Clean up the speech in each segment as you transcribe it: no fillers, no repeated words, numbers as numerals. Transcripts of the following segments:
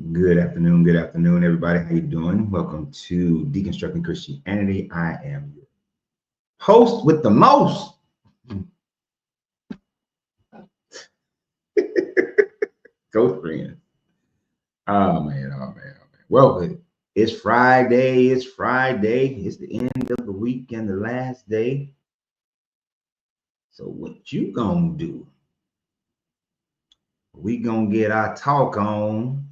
Good afternoon, everybody. How you doing? Welcome to Deconstructing Christianity. I am your host with the most, Ghost Friend. Oh man, oh man, oh man. Well, it's Friday. It's Friday. It's the end of the week and the last day. So what you gonna do? We gonna get our talk on,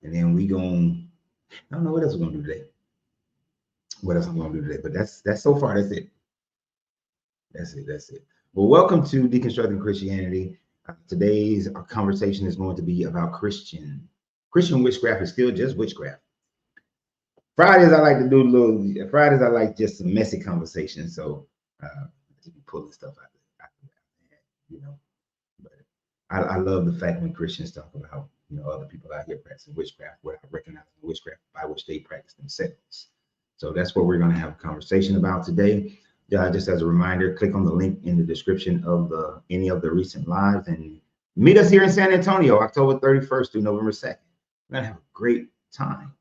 and then we gonna. I don't know what else we're gonna do today. What else I'm gonna do today? But that's so far. That's it. That's it. Well, welcome to Deconstructing Christianity. Today's conversation is going to be about Christian witchcraft is still just witchcraft. Fridays I like to do Fridays I like just some messy conversation. So just be pulling stuff out, you know. But I love the fact when Christians talk about other people out here practicing witchcraft without recognizing witchcraft by which they practice themselves. So that's what we're going to have a conversation about today. Just as a reminder, click on the link in the description of any of the recent lives and meet us here in San Antonio, October 31st through November 2nd. We're going to have a great time.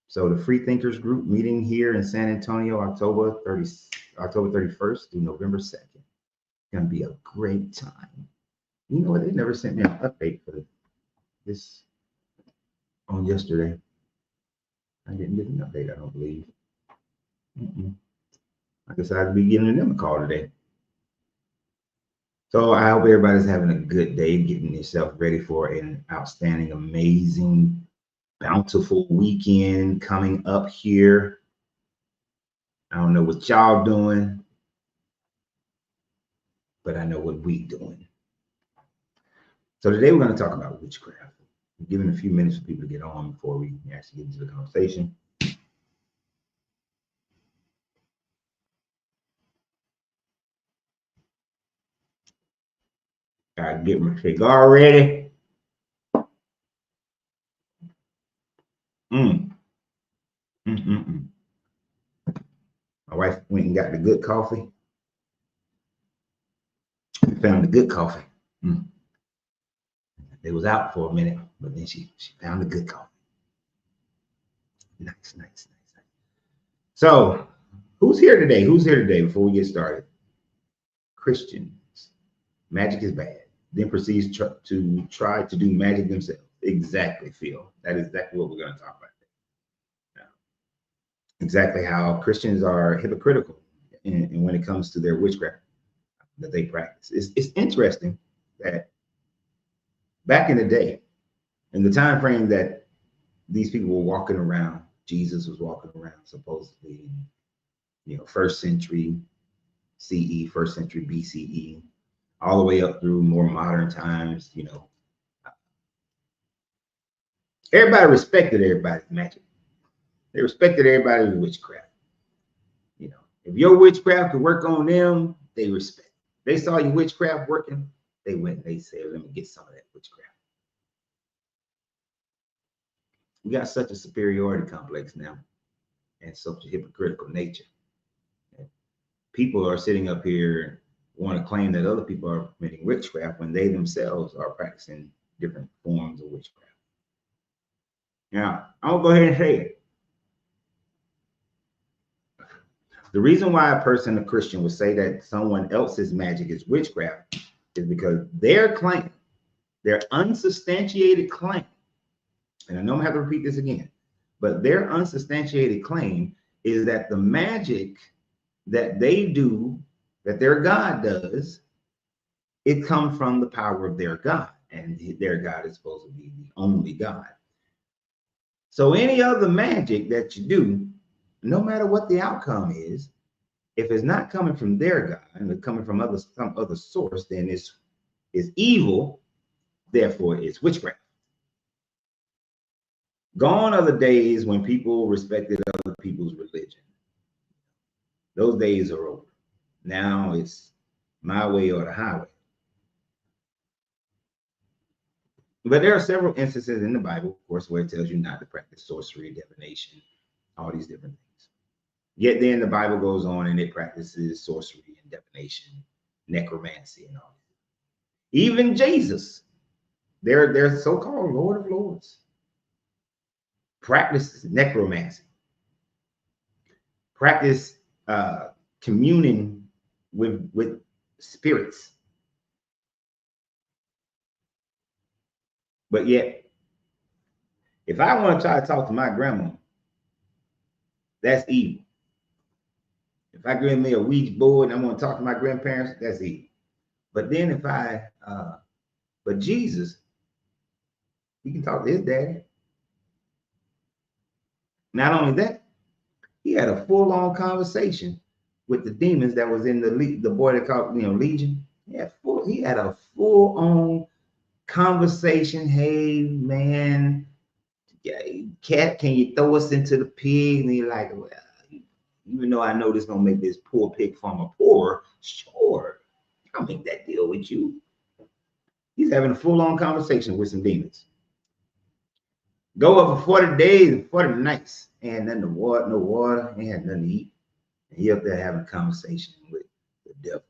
So the Free Thinkers group meeting here in San Antonio, October 31st through November 2nd. It's going to be a great time. You know what? They never sent me an update for this on yesterday. I didn't get an update, I don't believe. I guess I'd be giving them a call today. So I hope everybody's having a good day, getting yourself ready for an outstanding, amazing, bountiful weekend coming up here. I don't know what y'all doing, but I know what we doing. So today we're going to talk about witchcraft. I'm giving a few minutes for people to get on before we actually get into the conversation. I get my cigar ready. My wife went and got the good coffee. We found the good coffee. It was out for a minute, but then she found the good coffee. Nice. So, who's here today? Before we get started? Christians. Magic is bad. Then proceeds to try to do magic themselves. Exactly, Phil. That is exactly what we're going to talk about today. Exactly how Christians are hypocritical in when it comes to their witchcraft that they practice. It's interesting that back in the day, in the time frame that these people were walking around, Jesus was walking around supposedly in first century CE, first century BCE, all the way up through more modern times. Everybody respected everybody's magic. They respected everybody's witchcraft. If your witchcraft could work on them, they respect. They saw your witchcraft working, they went and they said, let me get some of that witchcraft. We got such a superiority complex now and such a hypocritical nature. People are sitting up here want to claim that other people are committing witchcraft when they themselves are practicing different forms of witchcraft. Now, I'll go ahead and say it. The reason why a Christian would say that someone else's magic is witchcraft is because their claim, their unsubstantiated claim, and I know I'm gonna have to repeat this again, but their unsubstantiated claim is that the magic that they do, that their God does, it comes from the power of their God, and their God is supposed to be the only God. So any other magic that you do, no matter what the outcome is, if it's not coming from their God and it's coming from some other source, then it's evil, therefore it's witchcraft. Gone are the days when people respected other people's religion. Those days are over. Now it's my way or the highway. But there are several instances in the Bible, of course, where it tells you not to practice sorcery, divination, all these different things. Yet then the Bible goes on and it practices sorcery and divination, necromancy, and all that. Even Jesus They're so-called Lord of Lords. Practice necromancy. Practice communing with spirits. But yet, if I want to try to talk to my grandma, that's evil. If I give me a Ouija board and I want to talk to my grandparents, that's evil. But then if but Jesus, he can talk to his daddy. Not only that, he had a full-on conversation with the demons that was in the boy that called Legion. He had a full-on conversation. Hey man, cat, can you throw us into the pig? And he's like, well, even though I know this gonna make this poor pig farmer poorer, sure, I'll make that deal with you. He's having a full-on conversation with some demons. Go up for 40 days and 40 nights, and then no water, ain't had nothing to eat. And he up there having a conversation with the devil.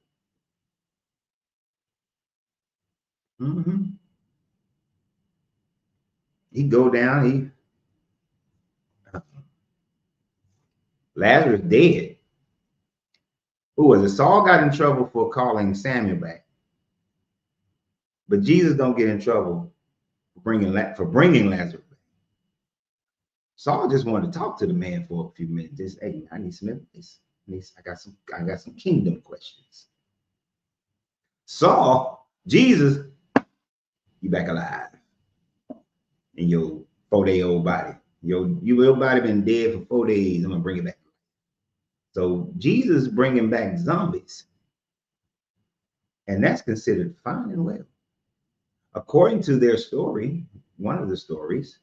He go down, Lazarus dead. Who was it? Saul got in trouble for calling Samuel back. But Jesus don't get in trouble for bringing Lazarus back. Saul just wanted to talk to the man for a few minutes. Just, hey, I need some advice. I got some kingdom questions. Saul, Jesus, you back alive in your 4-day-old body. Your body been dead for 4 days. I'm gonna bring it back. So Jesus bringing back zombies, and that's considered fine and well. According to their story, one of the stories,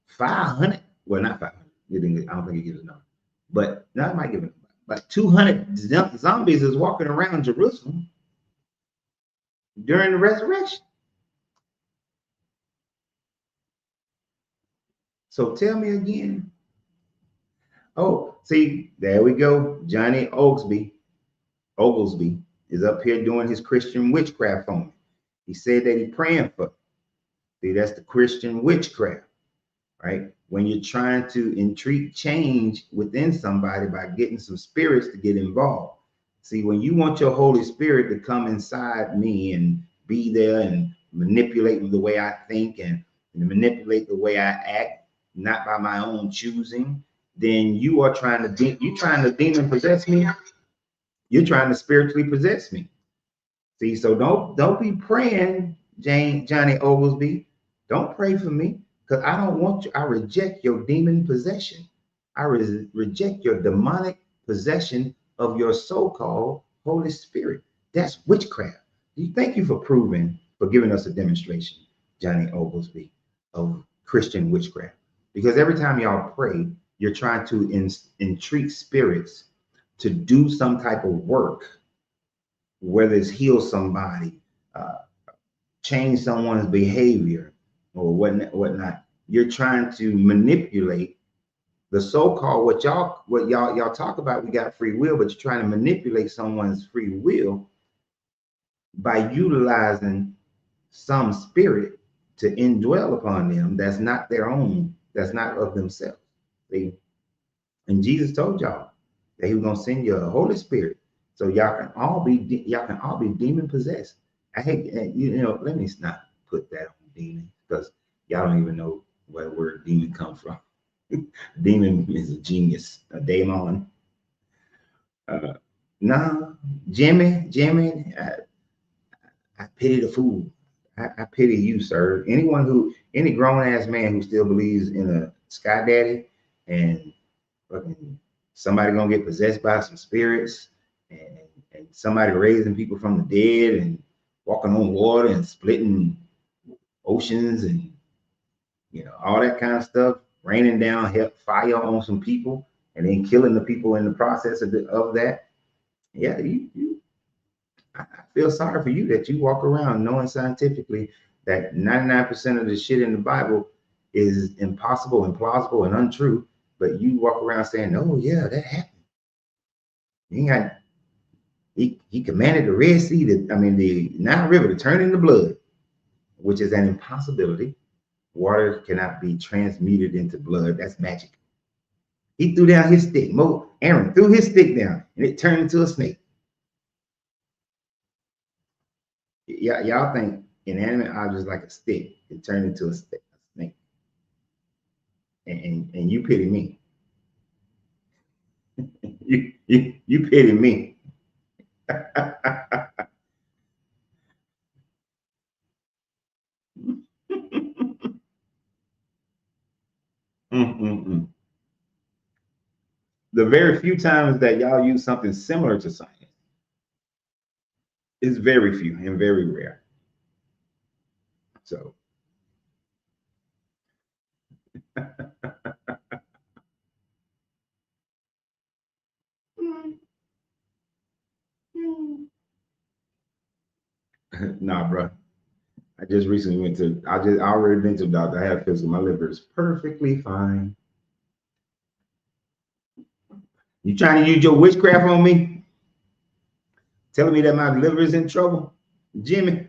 500, well, not 500, I don't think it gives a number, but now I might give it, but 200 zombies is walking around Jerusalem during the resurrection. So tell me again. Oh, see, there we go. Johnny Oglesby is up here doing his Christian witchcraft on me. He said that he's praying for. See, that's the Christian witchcraft, right? When you're trying to entreat change within somebody by getting some spirits to get involved. See, when you want your Holy Spirit to come inside me and be there and manipulate the way I think and manipulate the way I act, not by my own choosing, then you are trying to demon possess me. You're trying to spiritually possess me. See, so don't be praying, Johnny Oglesby. Don't pray for me, because I don't want you. I reject your demon possession. I reject your demonic possession of your so-called Holy Spirit. That's witchcraft. Thank you for giving us a demonstration, Johnny Oglesby, of Christian witchcraft. Because every time y'all pray, you're trying to entreat spirits to do some type of work, whether it's heal somebody, change someone's behavior, or whatnot. You're trying to manipulate the so-called what y'all talk about. We got free will, but you're trying to manipulate someone's free will by utilizing some spirit to indwell upon them that's not their own, that's not of themselves. And Jesus told y'all that he was gonna send you a Holy Spirit, so y'all can all be demon possessed. I hate, let me not put that on demon, because y'all don't even know where the word demon comes from. Demon is a genius, a daemon. No, Jimmy, I pity the fool. I pity you, sir. Any grown ass man who still believes in a sky daddy and fucking somebody gonna get possessed by some spirits and somebody raising people from the dead and walking on water and splitting oceans and all that kind of stuff, raining down fire on some people and then killing the people in the process of that. Yeah, I feel sorry for you that you walk around knowing scientifically that 99% of the shit in the Bible is impossible, implausible, and untrue, but you walk around saying, "Oh yeah, that happened." He commanded the Red Sea the Nile River to turn into blood. which is an impossibility. Water cannot be transmuted into blood. That's magic. He threw down his stick. Aaron threw his stick down, and it turned into a snake. Y'all think inanimate objects like a stick, it turned into a snake. And you pity me. you pity me. The very few times that y'all use something similar to science is very few and very rare. So nah, bro. I just recently went to, I already been to the doctor. I have physical. My liver is perfectly fine. You trying to use your witchcraft on me? Telling me that my liver is in trouble? Jimmy.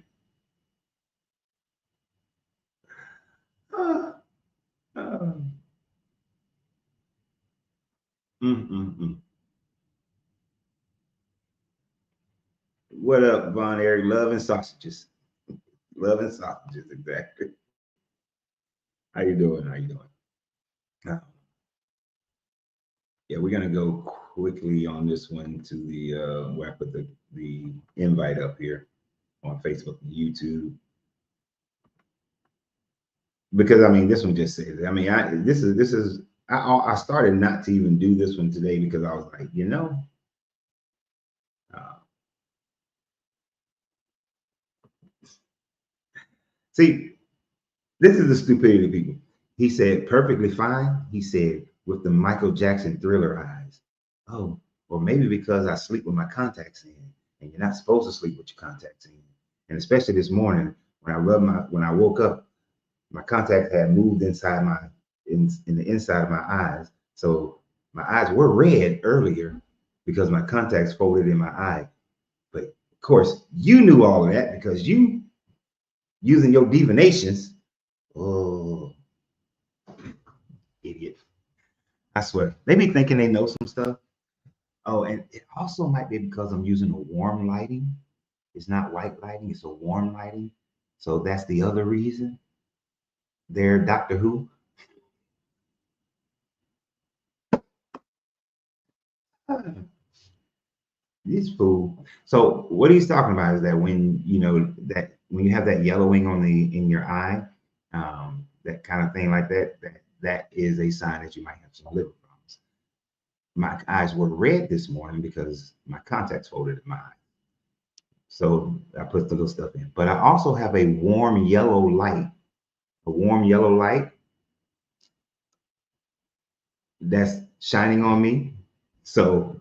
What up, Von Eric? Love and sausages. Love and sausages, exactly. How you doing? How you doing? Yeah, we're gonna go quickly on this one to the where I put the invite up here on Facebook and YouTube. Because I mean, this one just says, I mean, I started not to even do this one today because I was like, you know, see, this is the stupidity of people. He said, perfectly fine. He said, with the Michael Jackson Thriller eyes. Oh, or maybe because I sleep with my contacts in, and you're not supposed to sleep with your contacts in. And especially this morning when I woke up, my contacts had moved inside in the inside of my eyes. So my eyes were red earlier because my contacts folded in my eye. But of course, you knew all of that because you using your divinations. Oh, idiot. I swear. They be thinking they know some stuff. Oh, and it also might be because I'm using a warm lighting. It's not white lighting, it's a warm lighting. So that's the other reason. They're Doctor Who. This fool. So what he's talking about is that when when you have that yellowing in your eye, that kind of thing like that is a sign that you might have some liver problems. My eyes were red this morning because my contacts folded in my eye. So I put the little stuff in. But I also have a warm yellow light that's shining on me. So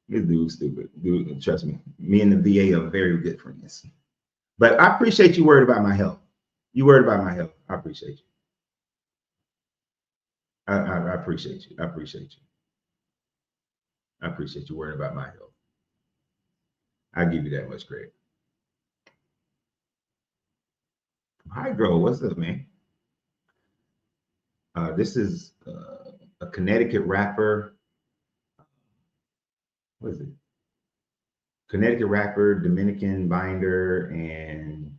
this dude's stupid. Dude, trust me. Me and the VA are very good friends. But I appreciate you worried about my health. You worried about my health. I appreciate you. I appreciate you. I appreciate you. I appreciate you worrying about my health. I give you that much credit. Hydro, what's up, man? This is a Connecticut rapper. What is it? Connecticut rapper, Dominican binder, and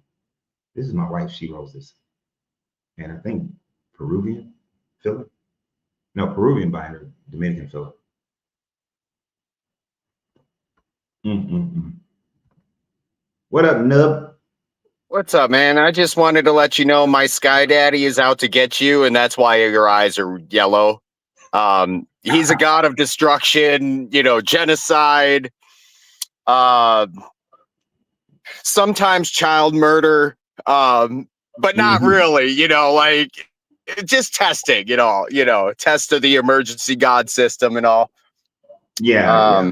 this is my wife. She rolls this, and I think Peruvian filler. No, Peruvian binder, Dominican filler. What up, Nub? What's up, man? I just wanted to let you know my Sky Daddy is out to get you, and that's why your eyes are yellow. He's a god of destruction, genocide, sometimes child murder, but not really, like just testing, test of the emergency god system and all. Yeah.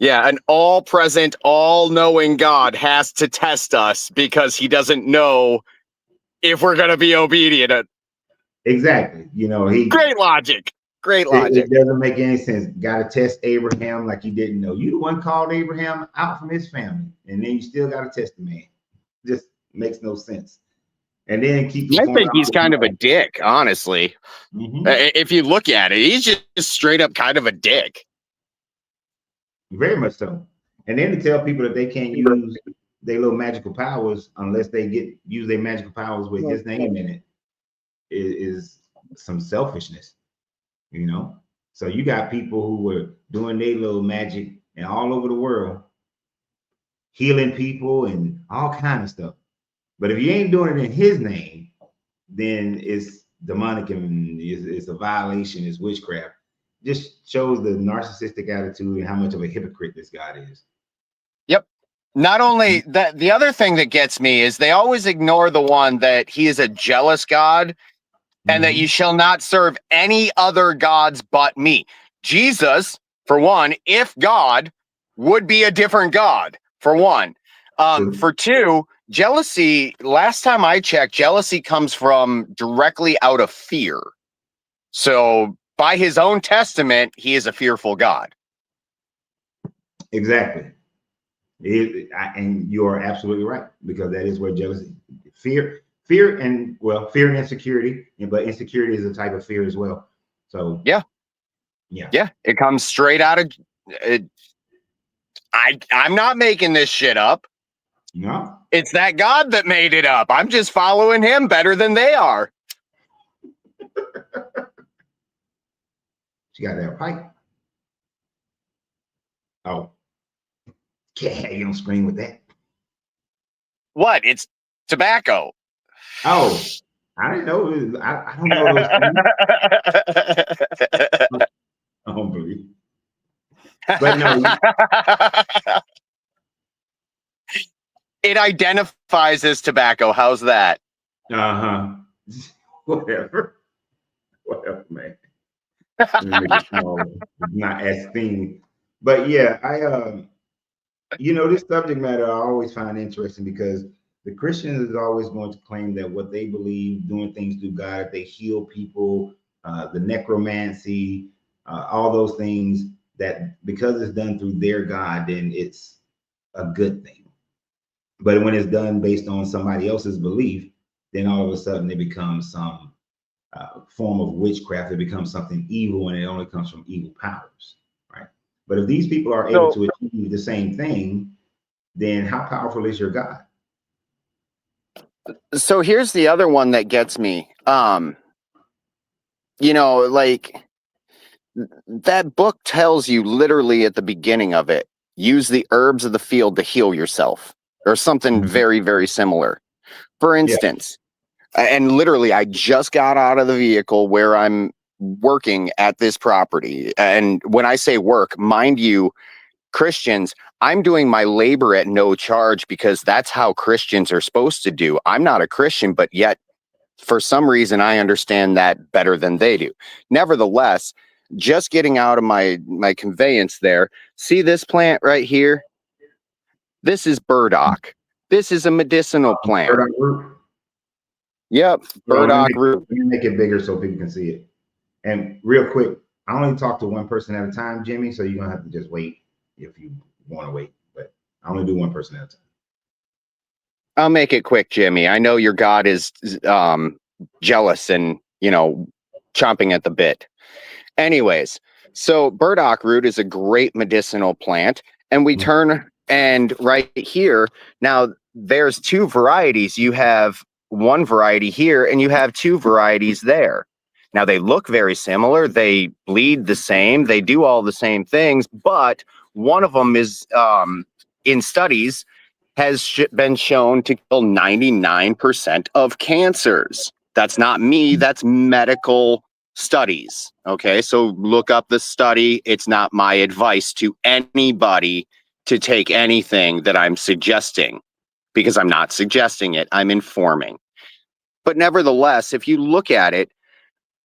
Yeah, an all-present, all-knowing God has to test us because he doesn't know if we're going to be obedient. Exactly. Great logic. Great It logic. doesn't make any sense. Got to test Abraham like you didn't know. You the one called Abraham out from his family, and then you still got to test the man. Just makes no sense. And then keep I performing think all he's this kind of a stuff. dick, honestly. If you look at it, he's just straight up kind of a dick. Very much so. And then to tell people that they can't use their little magical powers unless they use their magical powers with his name in it is some selfishness, you know. So you got people who were doing their little magic and all over the world, healing people and all kind of stuff. But if you ain't doing it in his name, then it's demonic and it's a violation, it's witchcraft. Just shows the narcissistic attitude and how much of a hypocrite this God is. Yep. Not only that, the other thing that gets me is they always ignore the one that he is a jealous God and that you shall not serve any other gods but me. Jesus, for one, if God, would be a different God, for one. For two, jealousy, last time I checked, jealousy comes from directly out of fear. So by his own testament, he is a fearful God. Exactly. And you are absolutely right, because that is where jealousy, fear and insecurity, but insecurity is a type of fear as well. So yeah, it comes straight out of it. I'm not making this shit up. No, it's that God that made it up. I'm just following him better than they are. She got that pipe. Oh, yeah, you don't scream with that. What? It's tobacco. Oh, I didn't know. I don't know those things. I don't believe. But no. It identifies as tobacco. How's that? Uh-huh. Whatever, man. Not as thing. But yeah, this subject matter I always find interesting, because the Christian is always going to claim that what they believe, doing things through God, they heal people, the necromancy, all those things, that because it's done through their God, then it's a good thing. But when it's done based on somebody else's belief, then all of a sudden it becomes some form of witchcraft. It becomes something evil, and it only comes from evil powers, right? But if these people are able to achieve the same thing, then how powerful is your God? So here's the other one that gets me. Like that book tells you literally at the beginning of it, use the herbs of the field to heal yourself, or something very, very similar. For instance, and literally, I just got out of the vehicle where I'm working at this property. And when I say work, mind you, Christians, I'm doing my labor at no charge, because that's how Christians are supposed to do. I'm not a Christian, but yet for some reason I understand that better than they do. Nevertheless, just getting out of my conveyance there, see this plant right here? This is burdock. This is a medicinal plant. Burdock root? Yep, burdock root. Let me make it bigger so people can see it. And real quick, I only talk to one person at a time, Jimmy, so you're going to have to just wait if you want to wait. But I only do one person at a time. I'll make it quick, Jimmy. I know your God is jealous and, chomping at the bit. Anyways, so burdock root is a great medicinal plant. And we turn, and right here, now there's two varieties. You have one variety here, and you have two varieties there. Now they look very similar. They bleed the same. They do all the same things. But one of them is, in studies, has been shown to kill 99% of cancers. That's not me. That's medical studies. Okay, so look up the study. It's not my advice to anybody to take anything that I'm suggesting, because I'm not suggesting it. I'm informing. But nevertheless, if you look at it,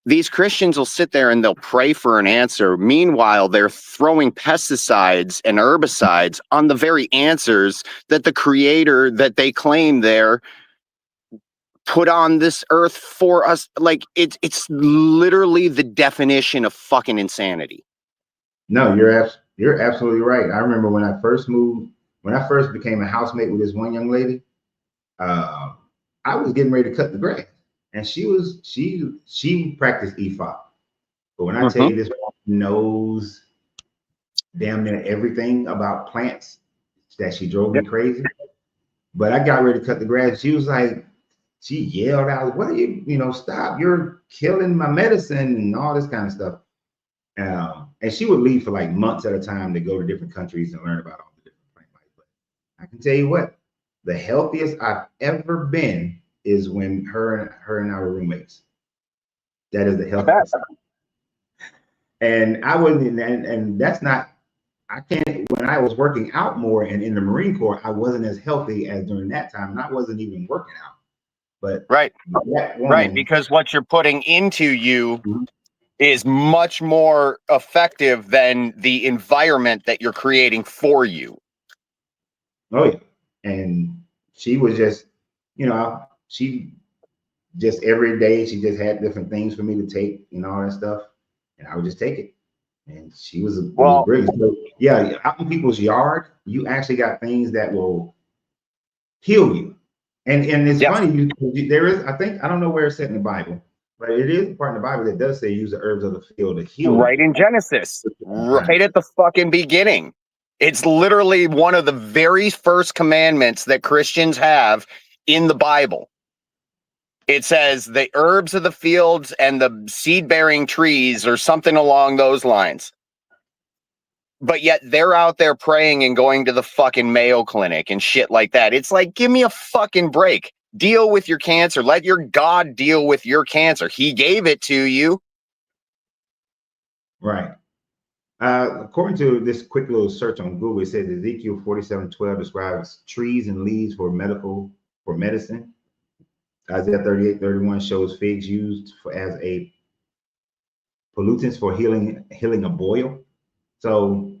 these Christians will sit there and they'll pray for an answer. Meanwhile, they're throwing pesticides and herbicides on the very answers that the creator that they claim there put on this earth for us. Like it's literally the definition of fucking insanity. No, you're absolutely right. I remember when I first moved, when I first became a housemate with this one young lady, I was getting ready to cut the grass, and she practiced EFOP. But when I tell you this woman knows damn near everything about plants, that she drove me crazy. But I got ready to cut the grass. She was like, she yelled out, "What are you, stop! You're killing my medicine," and all this kind of stuff. And she would leave for like months at a time to go to different countries and learn about all the different plant life. But I can tell you what, the healthiest I've ever been is when her and I were roommates. That is the healthiest. And I wasn't, and that's not. I can't. When I was working out more and in the Marine Corps, I wasn't as healthy as during that time, and I wasn't even working out. But right, that woman, right, because what you're putting into you is much more effective than the environment that you're creating for you. Oh yeah, and she was just, she just every day she just had different things for me to take and all that stuff, and I would just take it. And it was brilliant. So, yeah, out in people's yard, you actually got things that will heal you. And it's funny, there is, I don't know where it's set in the Bible, but it is a part in the Bible that does say use the herbs of the field to heal. Right in Genesis, right at the fucking beginning. It's literally one of the very first commandments that Christians have in the Bible. It says the herbs of the fields and the seed-bearing trees or something along those lines. But yet they're out there praying and going to the fucking Mayo Clinic and shit like that. It's like, give me a fucking break. Deal with your cancer. Let your God deal with your cancer. He gave it to you. Right. According to this quick little search on Google, it says Ezekiel 47:12 describes trees and leaves for medicine. Isaiah 38:31 shows figs used as a pollutants for healing a boil. So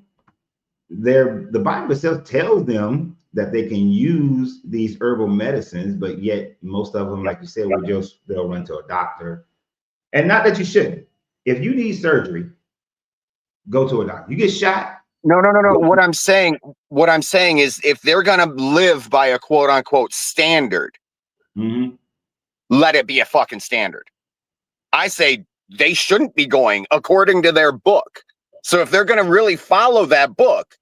the Bible itself tells them that they can use these herbal medicines, but yet most of them, like you said, they'll run to a doctor. And not that you shouldn't. If you need surgery, go to a doctor. You get shot. No. What I'm saying is if they're gonna live by a quote unquote standard, let it be a fucking standard. I say they shouldn't be going according to their book. So if they're gonna really follow that book,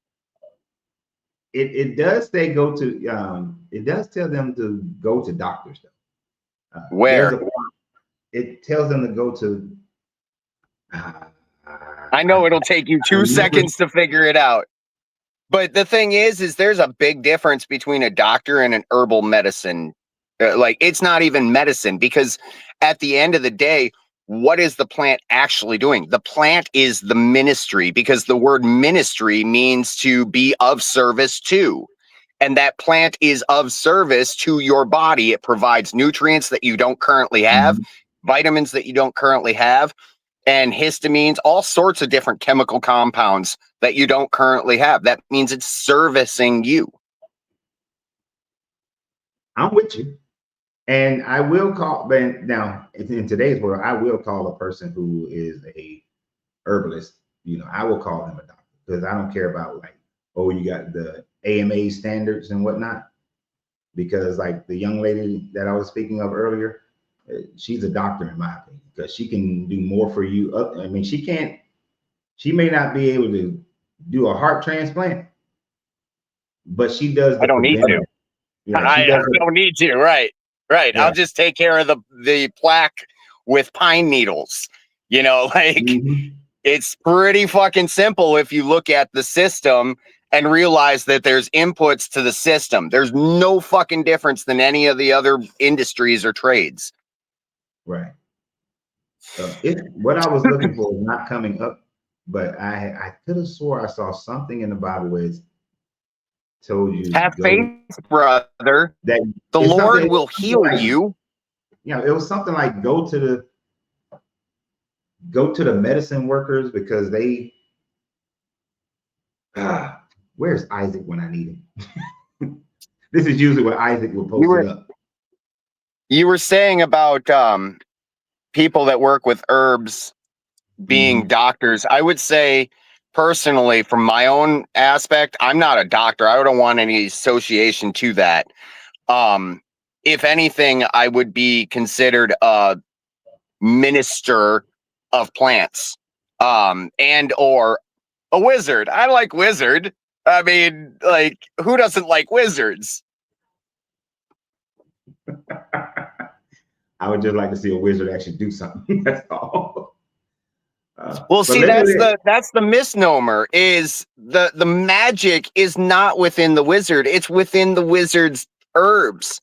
it does say go to it does tell them to go to doctors though. Where? It tells them to go to I know it'll take you 2 seconds to figure it out. But the thing is there's a big difference between a doctor and an herbal medicine. Like, it's not even medicine, because at the end of the day, what is the plant actually doing? The plant is the ministry, because the word ministry means to be of service to. And that plant is of service to your body. It provides nutrients that you don't currently have, vitamins that you don't currently have, and histamines, all sorts of different chemical compounds that you don't currently have. That means it's servicing you. I'm with you. And I will call, but now in today's world, I will call a person who is a herbalist. I will call them a doctor, because I don't care about like, oh, you got the AMA standards and whatnot. Because like the young lady that I was speaking of earlier, she's a doctor in my opinion, because she can do more for you. I mean, she may not be able to do a heart transplant, but she does the I don't need to. I don't need to. Right. Yeah. I'll just take care of the plaque with pine needles. It's pretty fucking simple if you look at the system and realize that there's inputs to the system. There's no fucking difference than any of the other industries or trades. Right. What I was looking for is not coming up, but I could have swore I saw something in the Bible where it told you have faith, brother, that the Lord will heal you. It was something like go to the medicine workers, because they where's Isaac when I need him? This is usually what Isaac will post it up. You were saying about people that work with herbs being doctors. I would say personally, from my own aspect, I'm not a doctor. I don't want any association to that. If anything, I would be considered a minister of plants, and or a wizard. I like wizard. I mean, like, who doesn't like wizards? I would just like to see a wizard actually do something. That's all. Well, But see, that's the misnomer. Is the magic is not within the wizard; it's within the wizard's herbs.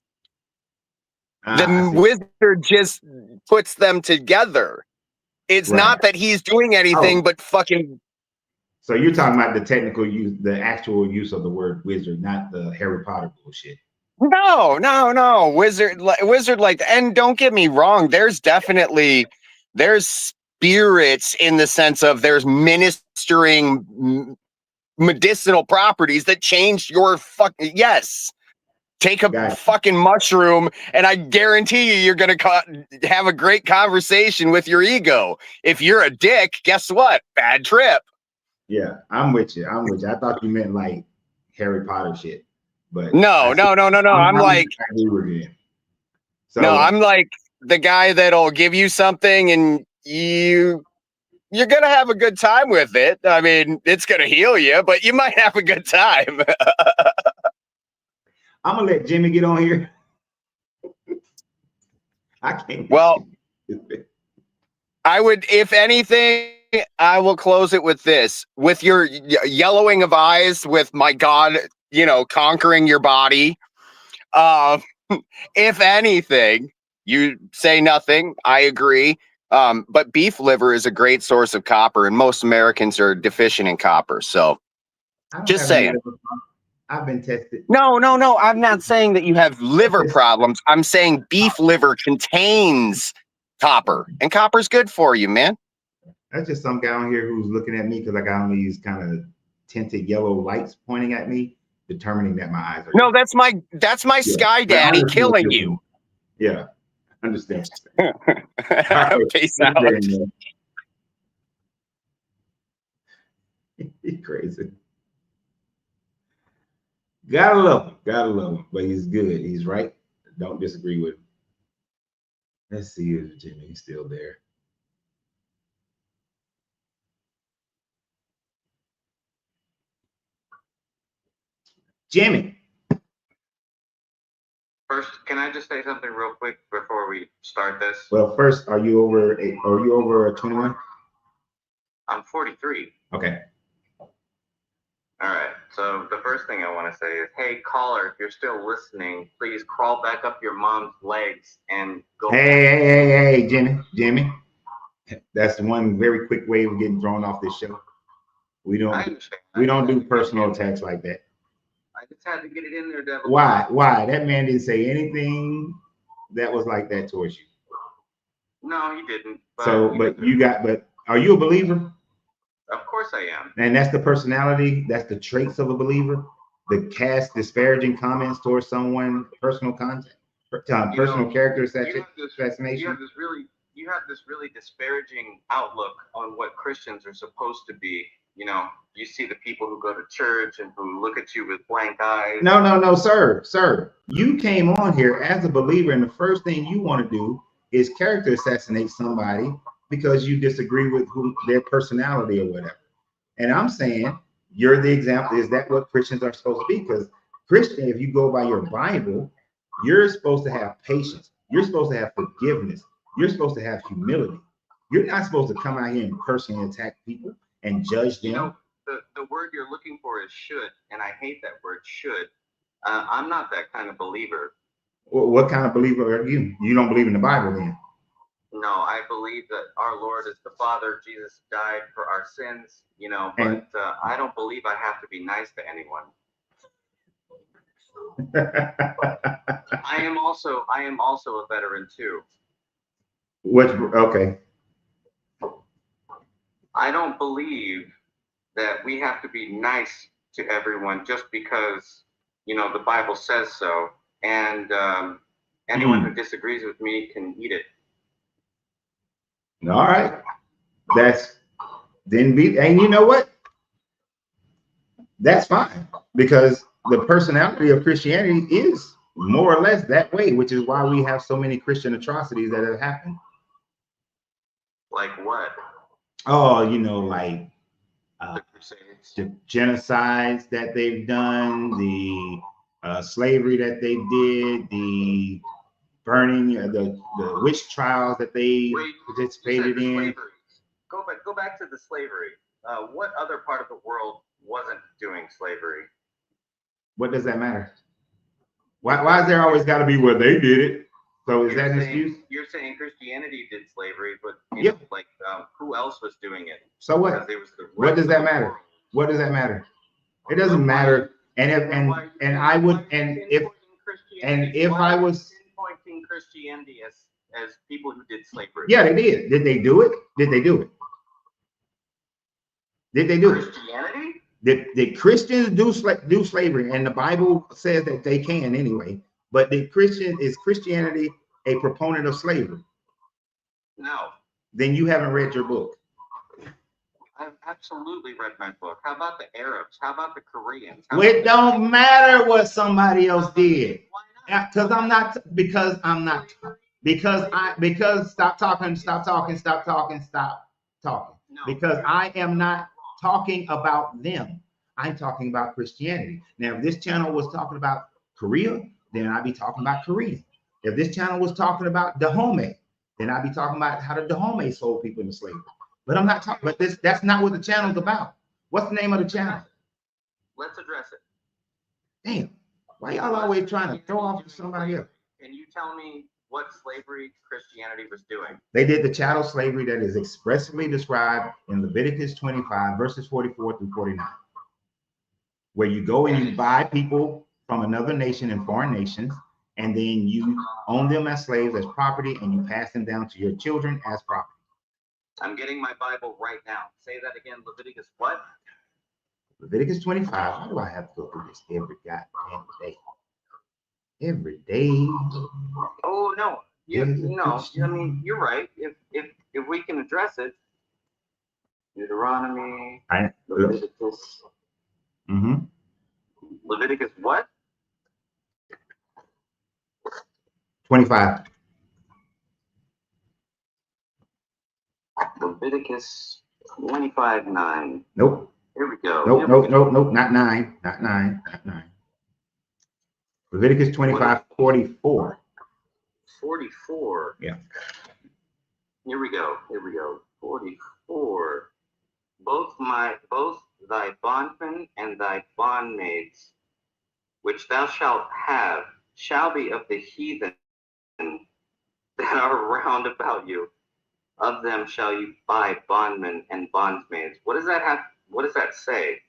The wizard just puts them together. It's not that he's doing anything but fucking. So you're talking about the technical use, the actual use of the word wizard, not the Harry Potter bullshit. No. Wizard, like, and don't get me wrong. There's spirits in the sense of there's ministering medicinal properties that change your yes. Take a fucking mushroom, and I guarantee you're going to have a great conversation with your ego. If you're a dick, guess what? Bad trip. Yeah, I'm with you. I thought you meant like Harry Potter shit. But no. I'm like, I'm like the guy that'll give you something and you're going to have a good time with it. I mean, it's going to heal you, but you might have a good time. I'm going to let Jimmy get on here. I can't. Well, I would, if anything, I will close it with this. With your yellowing of eyes, with my God, conquering your body. If anything, you say nothing. I agree. But beef liver is a great source of copper, and most Americans are deficient in copper. So, just saying. I've been tested. No. I'm not saying that you have liver problems. I'm saying beef liver contains copper, and copper's good for you, man. That's just some guy on here who's looking at me because I got all these kind of tinted yellow lights pointing at me, determining that my eyes are. No, that's my sky daddy killing you. Yeah, understand. Peace out. He's crazy. Gotta love him, but he's good. He's right. Don't disagree with him. Let's see if Jimmy's still there. Jimmy. First, can I just say something real quick before we start this? Well, first, are you over 21? I'm 43. Okay. All right. So the first thing I want to say is, hey, caller, if you're still listening, please crawl back up your mom's legs and go. Hey, Jimmy. That's one very quick way of getting thrown off this show. We don't do personal attacks like that. I just had to get it in there, Devil. Why? That man didn't say anything that was like that towards you. No, he didn't. But are you a believer? Of course I am. And that's the personality, that's the traits of a believer. The cast disparaging comments towards someone, personal content, personal character assassination. You have this really disparaging outlook on what Christians are supposed to be. You see the people who go to church and who look at you with blank eyes. No, sir. You came on here as a believer, and the first thing you want to do is character assassinate somebody because you disagree with their personality or whatever. And I'm saying you're the example. Is that what Christians are supposed to be? Because Christian, if you go by your Bible, you're supposed to have patience. You're supposed to have forgiveness. You're supposed to have humility. You're not supposed to come out here and personally attack people and judge them. The word you're looking for is should, and I hate that word should. I'm not that kind of believer. What kind of believer are you? You don't believe in the Bible then? No, I believe that our Lord is the Father. Jesus died for our sins, but I don't believe I have to be nice to anyone. I am also a veteran too. Okay. I don't believe that we have to be nice to everyone just because, the Bible says so. And Anyone who disagrees with me can eat it. All right. And you know what? That's fine, because the personality of Christianity is more or less that way, which is why we have so many Christian atrocities that have happened. Like what? Oh, like The Crusades. the genocides that they've done, the slavery that they did, the burning, the witch trials that they participated in. Slavery. Go back to the slavery. What other part of the world wasn't doing slavery? What does that matter? Why is there always got to be where they did it? So is that an excuse? You're saying Christianity did slavery, but Yeah. Who else was doing it? So what? What does that matter? What does that matter? It doesn't matter. And if I was pinpointing Christianity as people who did slavery. Yeah, they did. Did they do it? Did they do it? Did they do Christianity? Did Christians do slavery? And the Bible says that they can anyway. But is Christianity a proponent of slavery? No. Then you haven't read your book. I've absolutely read my book. How about the Arabs? How about the Koreans? It don't matter what somebody else did. Why not? Because stop talking. No. Because I am not talking about them. I'm talking about Christianity. Now, if this channel was talking about Korea, then I'd be talking about Korea. If this channel was talking about Dahomey, then I'd be talking about how the Dahomey sold people into slavery. But I'm not talking. But that's not what the channel's about. What's the name of the channel? Let's address it. Damn. Why y'all always trying to throw off to somebody else? Can you tell me what slavery Christianity was doing? They did the chattel slavery that is expressly described in Leviticus 25, verses 44 through 49, where you go and you buy people from another nation and foreign nations, and then you own them as slaves, as property, and you pass them down to your children as property. I'm getting my Bible right now. Say that again. Leviticus what? Leviticus 25. Why do I have to go through this every goddamn day? Every day. Oh no. No. I mean, you're right. If we can address it, Deuteronomy, Leviticus. Leviticus what? 25. Leviticus 25:9. Nope. Here we go. Nope. Not 9. Not 9. Leviticus 25:44. 44. Yeah. Here we go. 44. Both thy bondmen and thy bondmaids, which thou shalt have, shall be of the heathen that are round about you. Of them shall you buy bondmen and bondmaids. What does that say?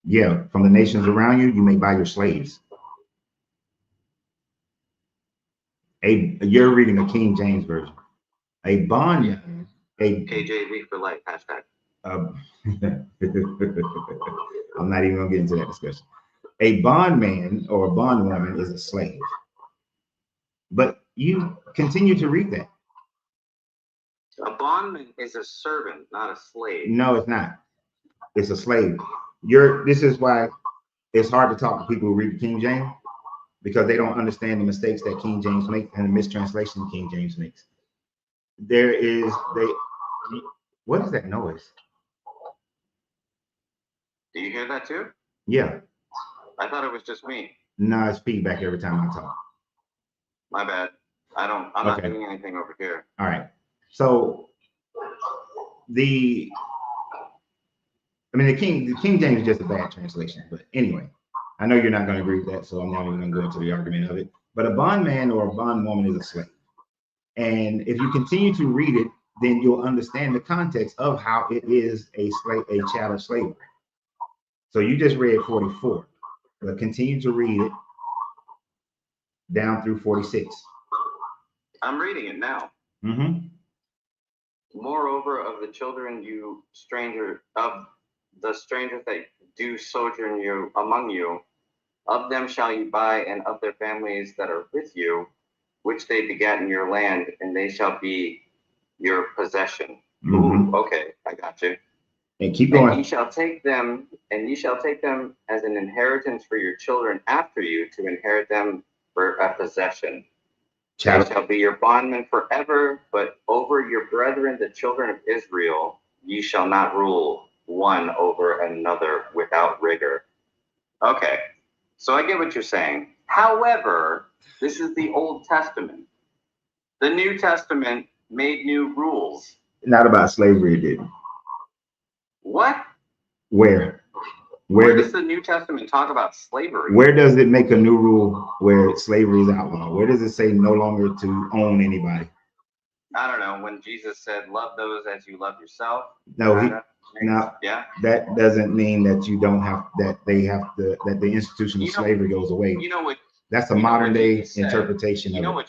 Yeah, from the nations around you, you may buy your slaves. You're reading the King James version. A bond, KJV for life, hashtag. I'm not even gonna get into that discussion. A bondman or a bondwoman is a slave. But you continue to read that. A bondman is a servant, not a slave. No, it's not. It's a slave. This is why it's hard to talk to people who read King James, because they don't understand the mistakes that King James makes and the mistranslation King James makes. What is that noise? Do you hear that too? Yeah. I thought it was just me. No, it's feedback every time I talk. My bad. I'm not doing anything over here. All right. So the King James is just a bad translation. But anyway, I know you're not going to agree with that, so I'm not even going to go into the argument of it. But a bondman or a bondwoman is a slave. And if you continue to read it, then you'll understand the context of how it is a chattel slavery. So you just read 44, but continue to read it down through 46. I'm reading it now. Mm-hmm. Moreover, of the children of the strangers that do sojourn among you, Of them shall you buy, and of their families that are with you, which they begat in your land, and they shall be your possession. Ooh, okay, I got you. And keep going. And ye shall take them as an inheritance for your children after you, to inherit them for a possession. They shall be your bondmen forever, but over your brethren, the children of Israel, ye shall not rule one over another without rigor. Okay, so I get what you're saying. However, this is the Old Testament. The New Testament made new rules. Not about slavery, it didn't. What? Where does the New Testament talk about slavery? Where does it make a new rule where slavery is outlawed? Where does it say no longer to own anybody? I don't know. When Jesus said, "Love those as you love yourself." No, yeah. That doesn't mean that you don't have that the institution of slavery goes away. You know what? That's a modern day interpretation. You know what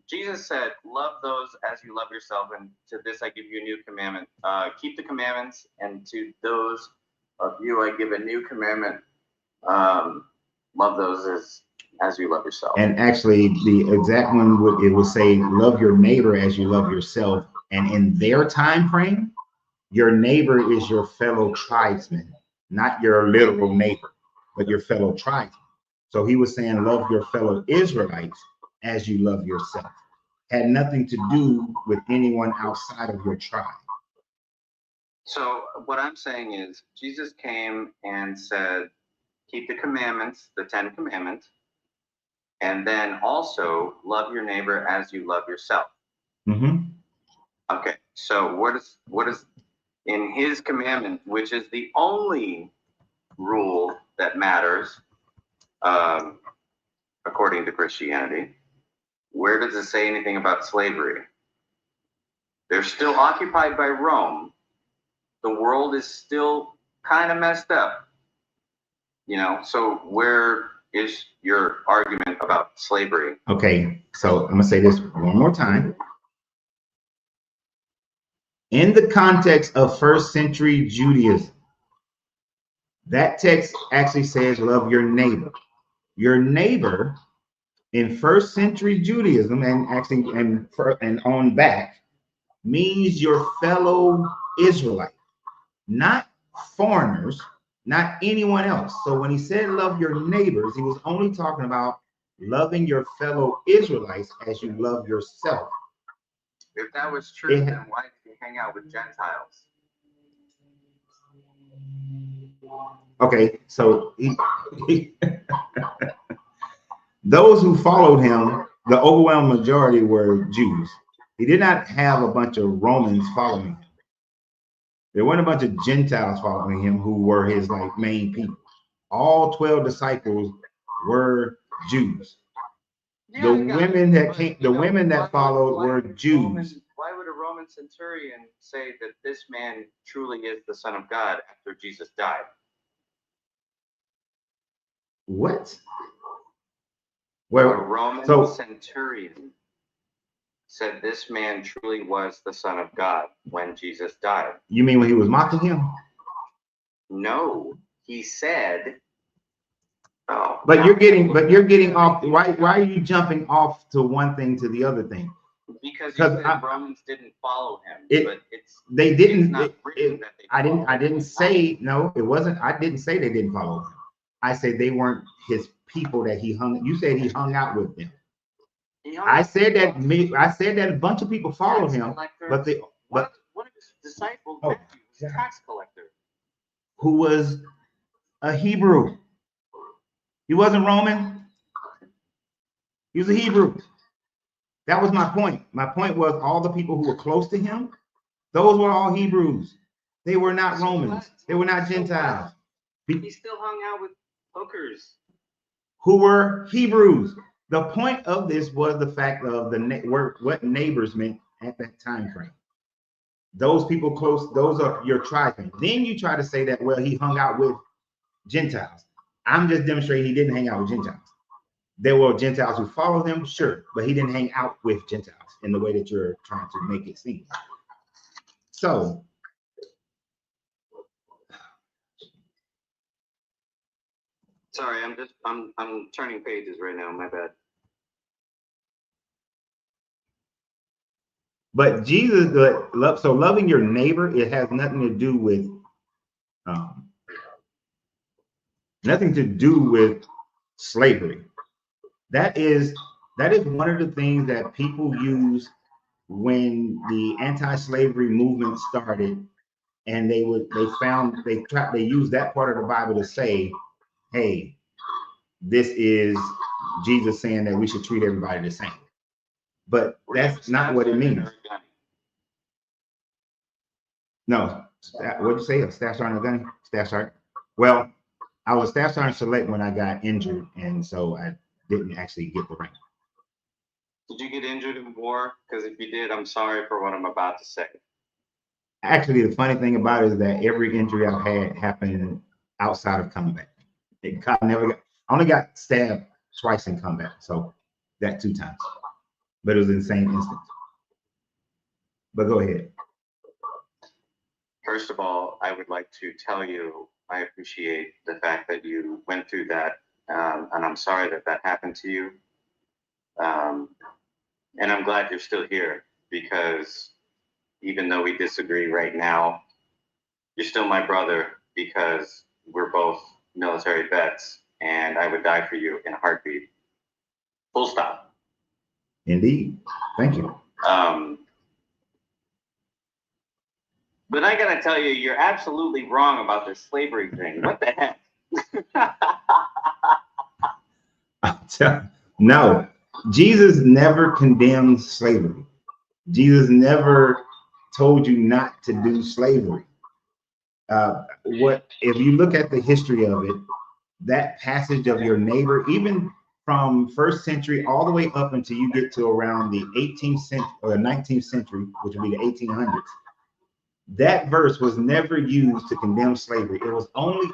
Jesus said? Love those as you love yourself, and to this I give you a new commandment. Keep the commandments, and to those of you I give a new commandment. Love those as you love yourself. And actually, the exact one would say, love your neighbor as you love yourself. And in their time frame, your neighbor is your fellow tribesman, not your literal neighbor, but your fellow tribesman. So he was saying, love your fellow Israelites as you love yourself. Had nothing to do with anyone outside of your tribe. So what I'm saying is, Jesus came and said, keep the commandments, the 10 commandments, and then also love your neighbor as you love yourself. Mm-hmm. Okay, so what is in his commandment, which is the only rule that matters, according to Christianity, where does it say anything about slavery? They're still occupied by Rome. The world is still kind of messed up. So where is your argument about slavery? Okay, so I'm gonna say this one more time. In the context of first century Judaism, that text actually says love your neighbor. Your neighbor in first century Judaism and on back means your fellow Israelite, not foreigners, not anyone else. So when he said love your neighbors, he was only talking about loving your fellow Israelites as you love yourself. If that was true, then why did he hang out with Gentiles? Okay, so those who followed him, the overwhelming majority were Jews. He did not have a bunch of Romans following him. There weren't a bunch of Gentiles following him who were his main people. All 12 disciples were Jews. Yeah, the women that followed were Jews. Why would a Roman centurion say that this man truly is the Son of God after Jesus died? What? Well, a Roman centurion said this man truly was the Son of God when Jesus died. You mean when he was mocking him? No, he said. Oh, but you're getting off. Why are you jumping off to one thing to the other thing? Because you said Romans didn't follow him. They didn't. I didn't say no. It wasn't. I didn't say they didn't follow him. I said they weren't his people that he hung. You said he hung out with them. I said that a bunch of people followed him, but one of his disciples, Matthew, was a tax collector, who was a Hebrew. He wasn't Roman. He was a Hebrew. That was my point. My point was all the people who were close to him, those were all Hebrews. They were not Romans. They were not Gentiles. He still hung out with hookers who were Hebrews. The point of this was the fact of what neighbors meant at that time frame. Those people close, those are your tribesmen. Then you try to say that, well, he hung out with Gentiles. I'm just demonstrating he didn't hang out with Gentiles. There were Gentiles who followed him, sure, but he didn't hang out with Gentiles in the way that you're trying to make it seem. So, Sorry, I'm turning pages right now. My bad. But Jesus, so loving your neighbor, it has nothing to do with slavery. That is one of the things that people use when the anti-slavery movement started, and they used that part of the Bible to say, hey, this is Jesus saying that we should treat everybody the same. But that's not what it means. No, what'd you say? A staff sergeant or gunny? Staff sergeant. Well, I was staff sergeant select when I got injured, and so I didn't actually get the rank. Did you get injured in war? Because if you did, I'm sorry for what I'm about to say. Actually, the funny thing about it is that every injury I've had happened outside of combat. I only got stabbed twice in combat, so that 2 times. But it was in the same instance. But go ahead. First of all, I would like to tell you I appreciate the fact that you went through that, and I'm sorry that that happened to you. And I'm glad you're still here, because even though we disagree right now, you're still my brother, because we're both military vets, and I would die for you in a heartbeat. Full stop. Indeed. Thank you. But I gotta tell you, you're absolutely wrong about this slavery thing. What the heck? No, Jesus never condemned slavery. Jesus never told you not to do slavery. If you look at the history of it, that passage of your neighbor, even from 1st century all the way up until you get to around the 18th century or the 19th century, which would be the 1800s, that verse was never used to condemn slavery. It was only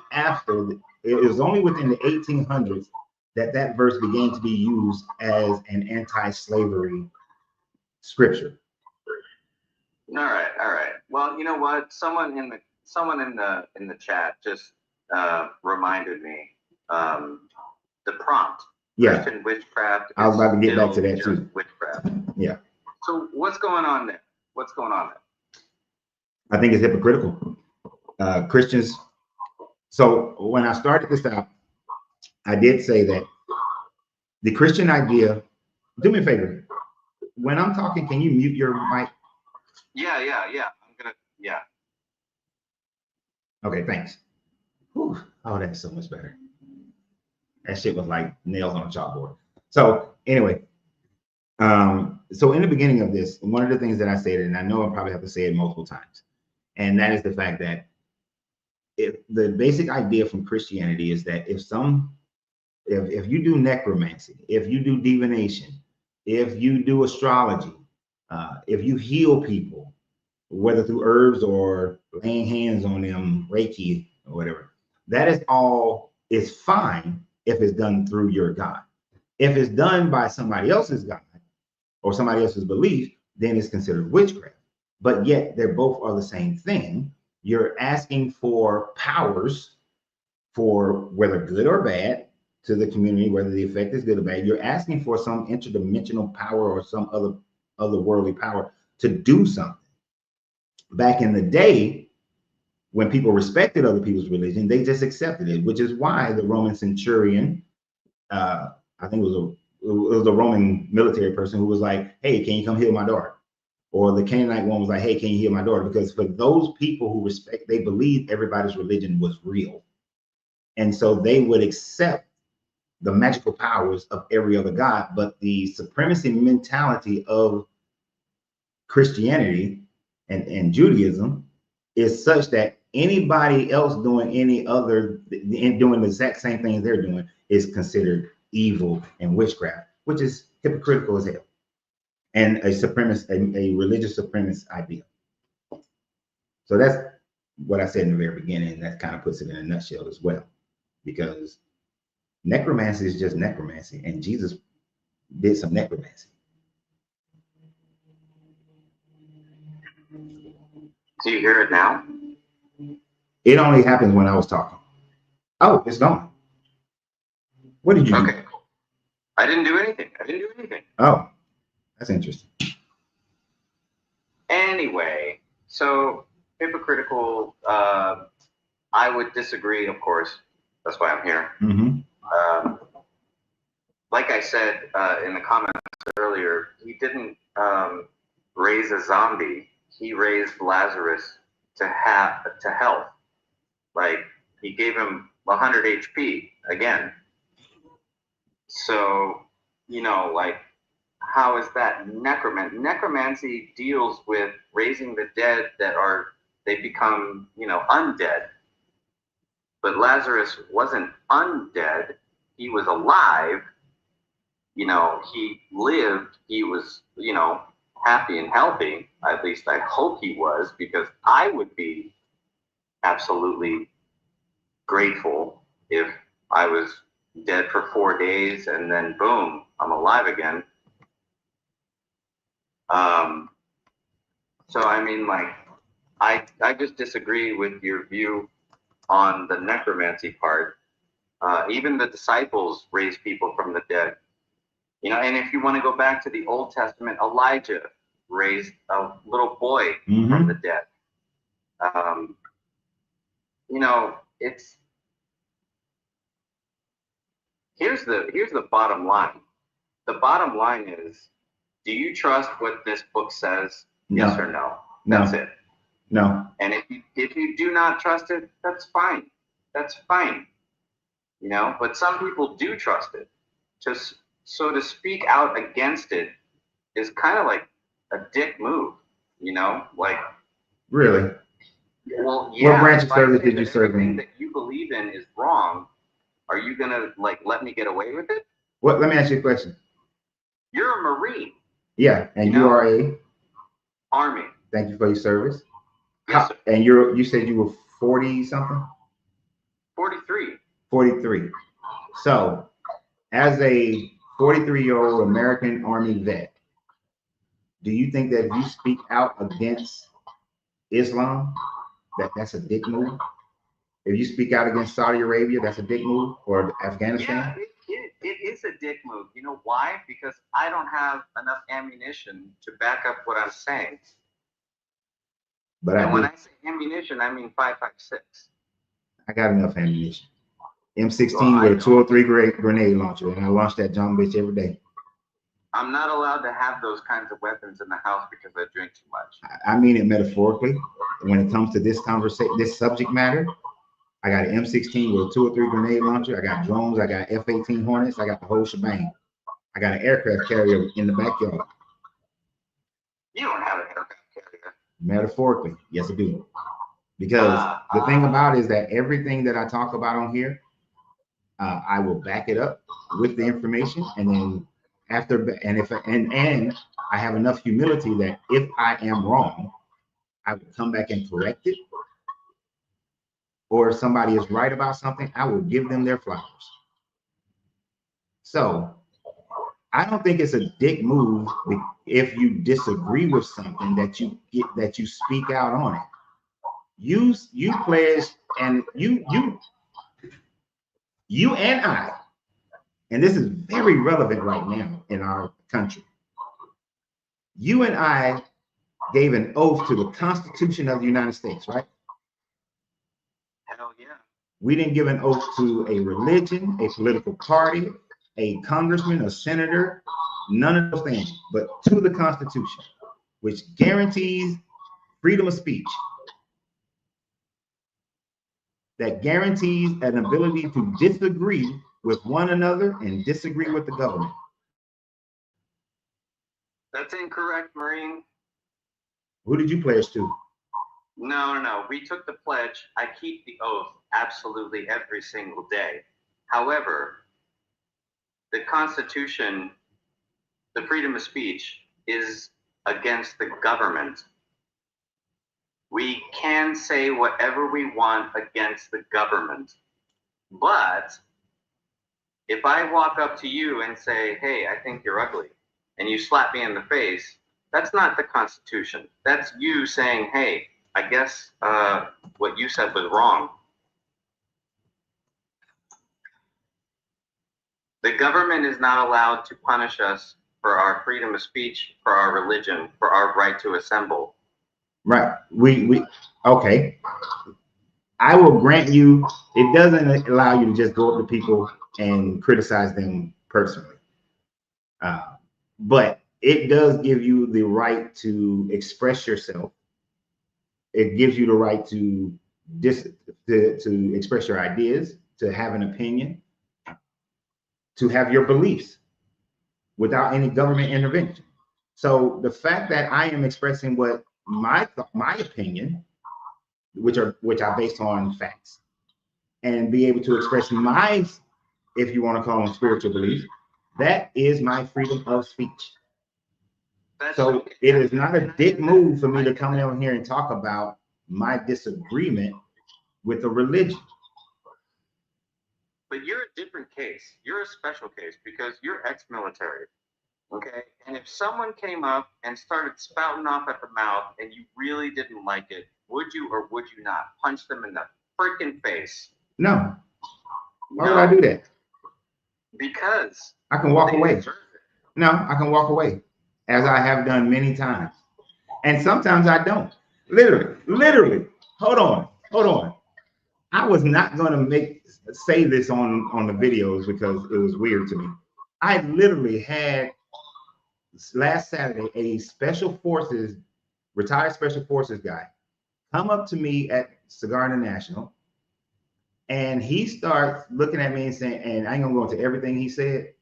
within the 1800s that verse began to be used as an anti-slavery scripture. All right. Well, you know what? Someone in the chat just reminded me the prompt. Yeah. Christian witchcraft. I was about to get back to that too. Witchcraft. Yeah. So what's going on there? I think it's hypocritical. Christians. So when I started this out, I did say that the Christian idea. Do me a favor. When I'm talking, can you mute your mic? Yeah. I'm gonna. Yeah. Okay, thanks. Whew. Oh, that's so much better. That shit was like nails on a chalkboard. So anyway, so in the beginning of this, one of the things that I said, and I know I probably have to say it multiple times, and that is the fact that the basic idea from Christianity is that if you do necromancy, if you do divination, if you do astrology, if you heal people, whether through herbs or laying hands on them, Reiki or whatever, that is fine if it's done through your God. If it's done by somebody else's God or somebody else's belief, then it's considered witchcraft. But yet they both are the same thing. You're asking for powers, for whether good or bad, to the community, whether the effect is good or bad. You're asking for some interdimensional power or some other worldly power to do something. Back in the day, when people respected other people's religion, they just accepted it, which is why the Roman centurion, I think it was a Roman military person who was like, hey, can you come heal my daughter? Or the Canaanite one was like, hey, can you heal my daughter? Because for those people who they believed everybody's religion was real. And so they would accept the magical powers of every other god, but the supremacy mentality of Christianity and Judaism is such that anybody else doing doing the exact same things they're doing is considered evil and witchcraft, which is hypocritical as hell, and a religious supremacist idea. So that's what I said in the very beginning, and that kind of puts it in a nutshell as well, because necromancy is just necromancy, and Jesus did some necromancy. Do you hear it now? It only happens when I was talking. Oh, it's gone. What did you do? Okay. I didn't do anything. I didn't do anything. Oh, that's interesting. Anyway, so hypocritical. I would disagree, of course. That's why I'm here. Mm-hmm. Like I said in the comments earlier, he didn't raise a zombie. He raised Lazarus to health. Like, he gave him 100 HP again. So, you know, like, how is that necromancy deals with raising the dead they become, you know, undead. But Lazarus wasn't undead. He was alive. You know, he lived. He was, you know, happy and healthy. At least I hope he was, because I would be absolutely grateful if I was dead for 4 days and then boom, I'm alive again. So I mean, like, I just disagree with your view on the necromancy part. Even the disciples raised people from the dead. You know, and if you want to go back to the Old Testament, Elijah raised a little boy from the dead. You know, here's the bottom line. The bottom line is, do you trust what this book says? No. Yes or no? No. That's it. No. And if you do not trust it, that's fine. That's fine. You know, but some people do trust it. So to speak out against it is kind of like a dick move, you know? Like, really? Well, yeah. What branch of service did you serve in? Everything that you believe in is wrong. Are you gonna, like, let me get away with it? What? Let me ask you a question. You're a Marine. Yeah, and you are a Army. Thank you for your service. Yes, sir. And you said you were 40 something? 43. 43. So, as a 43-year-old American Army vet, do you think that if you speak out against Islam, that's a dick move? If you speak out against Saudi Arabia, that's a dick move? Or Afghanistan? Yeah, it is a dick move. You know why? Because I don't have enough ammunition to back up what I'm saying. And when I say ammunition, I mean 5.56. I got enough ammunition. M16 with a 203 grenade launcher, and I launch that jump bitch every day. I'm not allowed to have those kinds of weapons in the house because I drink too much. I mean it metaphorically. When it comes to this conversation, this subject matter, I got an M16 with a 203 grenade launcher. I got drones. I got F-18 Hornets. I got the whole shebang. I got an aircraft carrier in the backyard. You don't have an aircraft carrier. Metaphorically, yes, I do. Because the thing about it is that everything that I talk about on here, I will back it up with the information, and then and I have enough humility that if I am wrong, I will come back and correct it. Or if somebody is right about something, I will give them their flowers. So I don't think it's a dick move if you disagree with something that you speak out on it. You pledge, and you and I, and this is very relevant right now in our country. You and I gave an oath to the Constitution of the United States, right? Hell yeah. We didn't give an oath to a religion, a political party, a congressman, a senator, none of those things, but to the Constitution, which guarantees freedom of speech, that guarantees an ability to disagree with one another and disagree with the government. That's incorrect, Marine. Who did you pledge to? No. We took the pledge. I keep the oath absolutely every single day. However, the Constitution, the freedom of speech, is against the government. We can say whatever we want against the government. But if I walk up to you and say, hey, I think you're ugly, and you slap me in the face, that's not the Constitution. That's you saying, hey, I guess what you said was wrong. The government is not allowed to punish us for our freedom of speech, for our religion, for our right to assemble. Right. We okay. I will grant you it doesn't allow you to just go up to people and criticize them personally. But it does give you the right to express yourself. It gives you the right to to express your ideas, to have an opinion, to have your beliefs without any government intervention. So the fact that I am expressing what my opinion, which I based on facts, and be able to express my, if you want to call them spiritual beliefs, that is my freedom of speech. So it is not a dick move for me to come down here and talk about my disagreement with a religion. But you're a different case. You're a special case because you're ex-military. Okay. And if someone came up and started spouting off at the mouth and you really didn't like it, would you or would you not punch them in the freaking face? No. Why would I do that? Because I can walk away. No, I can walk away, as I have done many times. And sometimes I don't. Literally. Hold on. I was not going to say this on the videos because it was weird to me. I literally had last Saturday a retired special forces guy come up to me at Cigar International, and he starts looking at me and saying, and I ain't gonna go into everything he said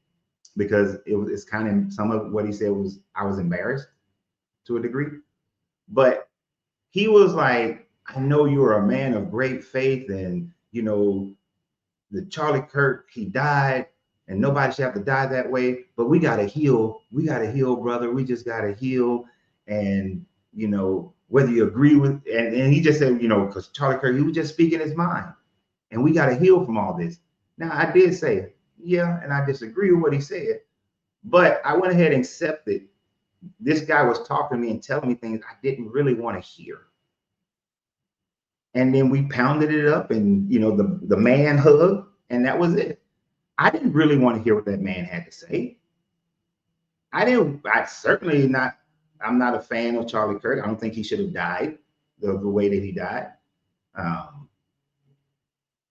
because it's kind of, some of what he said was, I was embarrassed to a degree, but he was like, I know you're a man of great faith, and you know, the Charlie Kirk, he died, and nobody should have to die that way, but we gotta heal, brother, we just gotta heal. And you know, whether you agree with, and he just said, you know, because Charlie Kirk, he was just speaking his mind, and we gotta heal from all this. Now I did say, yeah, and I disagree with what he said, but I went ahead and accepted this guy was talking to me and telling me things I didn't really want to hear. And then we pounded it up, and you know, the man hug, and that was it. I didn't really want to hear what that man had to say. I'm not a fan of Charlie Kirk. I don't think he should have died the way that he died.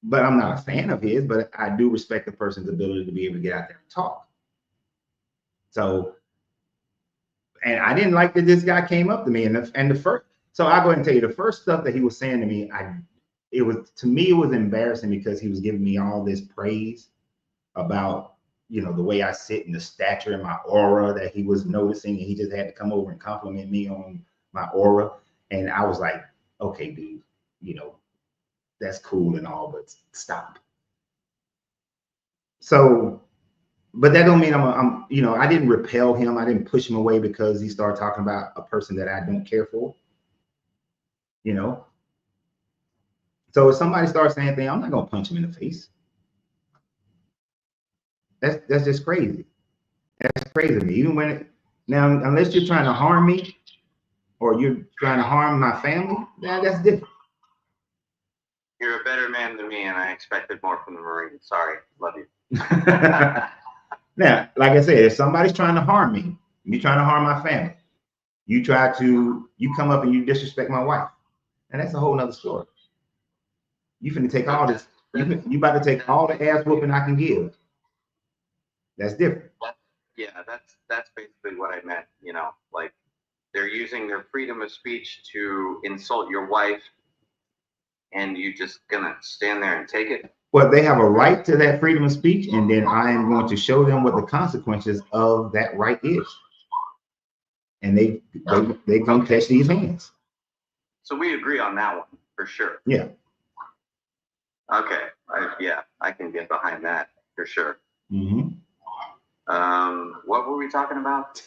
But I'm not a fan of his, but I do respect the person's ability to be able to get out there and talk. So, and I didn't like that this guy came up to me, and the first, so I'll go ahead and tell you the first stuff that he was saying to me, it was embarrassing because he was giving me all this praise about, you know, the way I sit and the stature and my aura that he was noticing, and he just had to come over and compliment me on my aura. And I was like, okay, dude, you know, that's cool and all, but stop. So, but that don't mean I'm, you know, I didn't repel him. I didn't push him away because he started talking about a person that I don't care for, you know. So if somebody starts saying anything, I'm not gonna punch him in the face. That's just crazy. That's crazy to me. Even when now, unless you're trying to harm me or you're trying to harm my family, that's different. You're a better man than me, and I expected more from the Marines. Sorry, love you. Now, like I said, if somebody's trying to harm me, you're trying to harm my family, you come up and you disrespect my wife, and that's a whole nother story. You finna take all this. You about to take all the ass whooping I can give. That's different. Yeah, that's basically what I meant. You know, like they're using their freedom of speech to insult your wife, and you just gonna stand there and take it. Well, they have a right to that freedom of speech, and then I am going to show them what the consequences of that right is, and they gonna catch these hands. So we agree on that one for sure. Yeah. Okay. I can get behind that for sure. Mm-hmm. What were we talking about?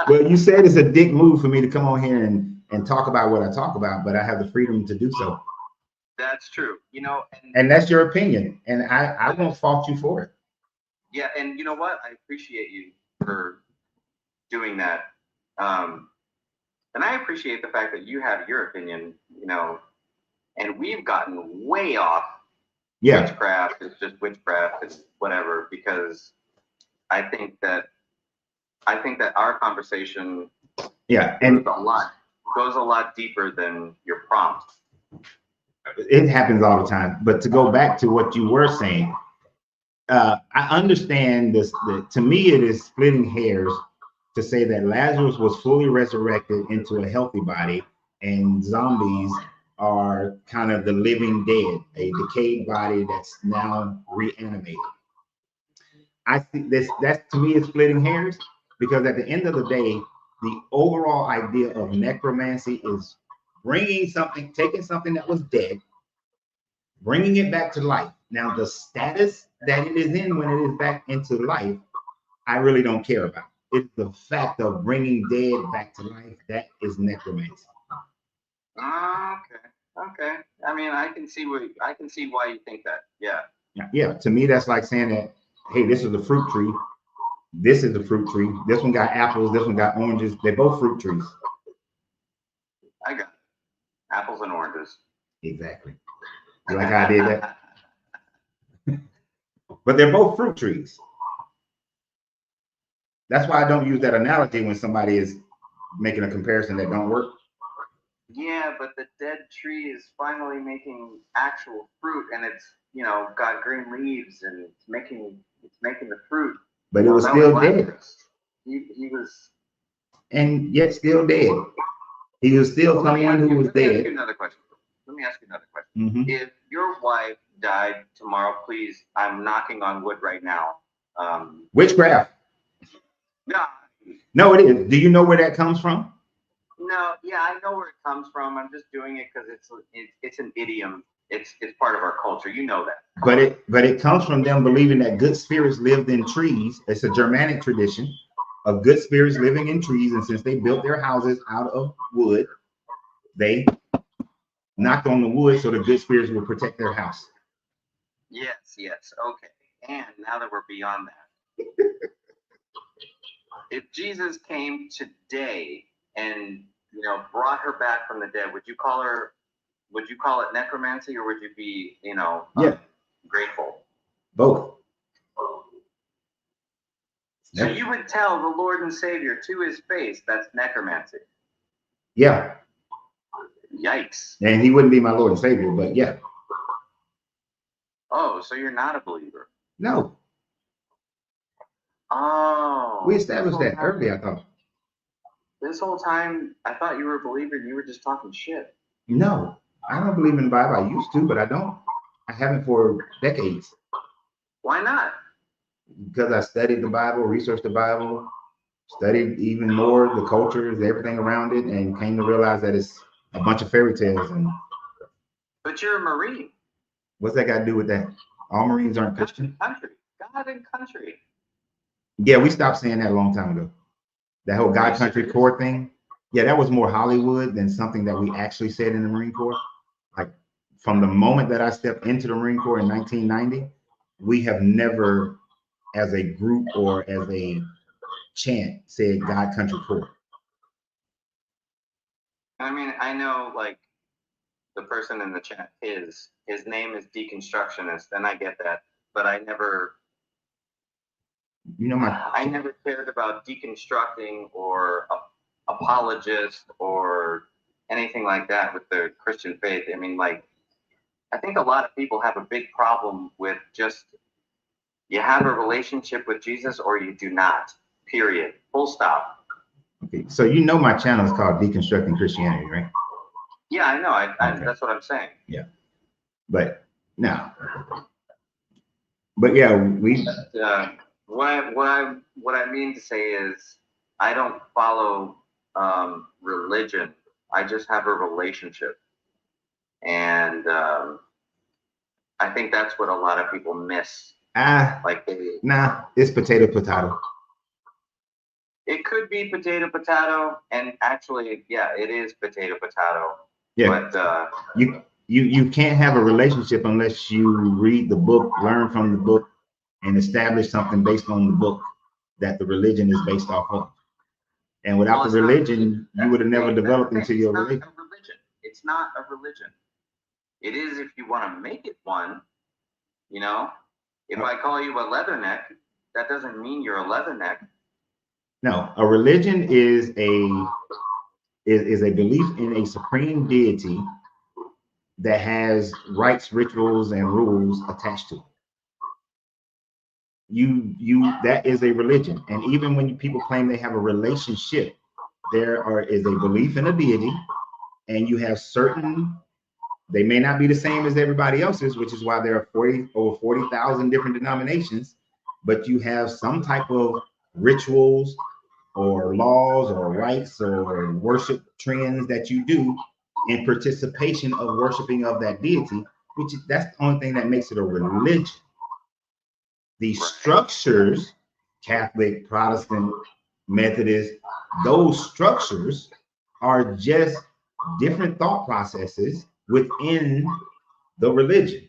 Well, you said it's a dick move for me to come on here and talk about what I talk about, but I have the freedom to do so. That's true. You know, and that's your opinion, and I won't fault you for it. Yeah, and you know what? I appreciate you for doing that. And I appreciate the fact that you have your opinion, you know, and we've gotten way off Yeah. witchcraft is just witchcraft. It's whatever, because I think that our conversation and goes a lot deeper than your prompt. it happens all the time. But to go back to what you were saying, I understand this. To me, it is splitting hairs to say that Lazarus was fully resurrected into a healthy body, and zombies are kind of the living dead, a decayed body that's now reanimated. I think that's to me is splitting hairs, because at the end of the day, the overall idea of necromancy is taking something that was dead, bringing it back to life. Now, the status that it is in when it is back into life, I really don't care about. It's the fact of bringing dead back to life that is necromancy. Okay. I mean, I can see why you think that. Yeah. To me, that's like saying that, hey, this is a fruit tree. This is a fruit tree. This one got apples. This one got oranges. They're both fruit trees. I got it. Apples and oranges. Exactly. You like how I did that? But they're both fruit trees. That's why I don't use that analogy when somebody is making a comparison that don't work. Yeah, but the dead tree is finally making actual fruit, and it's got green leaves, and it's making the fruit. But it was still dead. He was, and yet still dead. He was still someone who was dead. Let me ask you another question. Mm-hmm. If your wife died tomorrow, please, I'm knocking on wood right now. Witchcraft. No, it is. Do you know where that comes from? No, yeah, I know where it comes from. I'm just doing it because it's an idiom. It's part of our culture. You know that. But it comes from them believing that good spirits lived in trees. It's a Germanic tradition of good spirits living in trees, and since they built their houses out of wood, they knocked on the wood so the good spirits would protect their house. Yes, okay. And now that we're beyond that, if Jesus came today and brought her back from the dead, would you call it necromancy, or would you be grateful? Both. So you would tell the Lord and Savior to his face that's necromancy? Yeah. Yikes. And he wouldn't be my Lord and Savior, but yeah. Oh, so you're not a believer? No. Oh. We established that early, I thought. This whole time, I thought you were a believer and you were just talking shit. No, I don't believe in the Bible. I used to, but I don't. I haven't for decades. Why not? Because I studied the Bible, researched the Bible, studied even more the cultures, everything around it, and came to realize that it's a bunch of fairy tales. But you're a Marine. What's that got to do with that? All Marines aren't Christian. Country. God and country. Yeah, we stopped saying that a long time ago. That whole God, country, Corps thing. Yeah, that was more Hollywood than something that we actually said in the Marine Corps. Like from the moment that I stepped into the Marine Corps in 1990, we have never, as a group or as a chant, said God, country, Corps. I mean, I know like the person in the chat, his name is Deconstructionist, and I get that, but I never cared about deconstructing or apologist or anything like that with the Christian faith. I mean, like, I think a lot of people have a big problem with just, you have a relationship with Jesus or you do not, period, full stop. Okay, so my channel is called Deconstructing Christianity, right? Yeah, I know. Okay. That's what I'm saying. Yeah, but no. But yeah, we. What I mean to say is, I don't follow religion. I just have a relationship, and I think that's what a lot of people miss. It's potato. It could be potato, and actually, yeah, it is potato. Yeah, but you can't have a relationship unless you read the book, learn from the book, and establish something based on the book that the religion is based off of. And without the religion, you would have never developed into your religion. It's not a religion. It is if you want to make it one, You know, if I call you a leatherneck, that doesn't mean you're a leatherneck. No, a religion is a belief in a supreme deity that has rites, rituals, and rules attached to it. That is a religion. And even when people claim they have a relationship, is a belief in a deity, and you have certain, they may not be the same as everybody else's, which is why there are over 40,000 different denominations, but you have some type of rituals or laws or rites or worship trends that you do in participation of worshiping of that deity, that's the only thing that makes it a religion. The structures, Catholic, Protestant, Methodist, those structures are just different thought processes within the religion.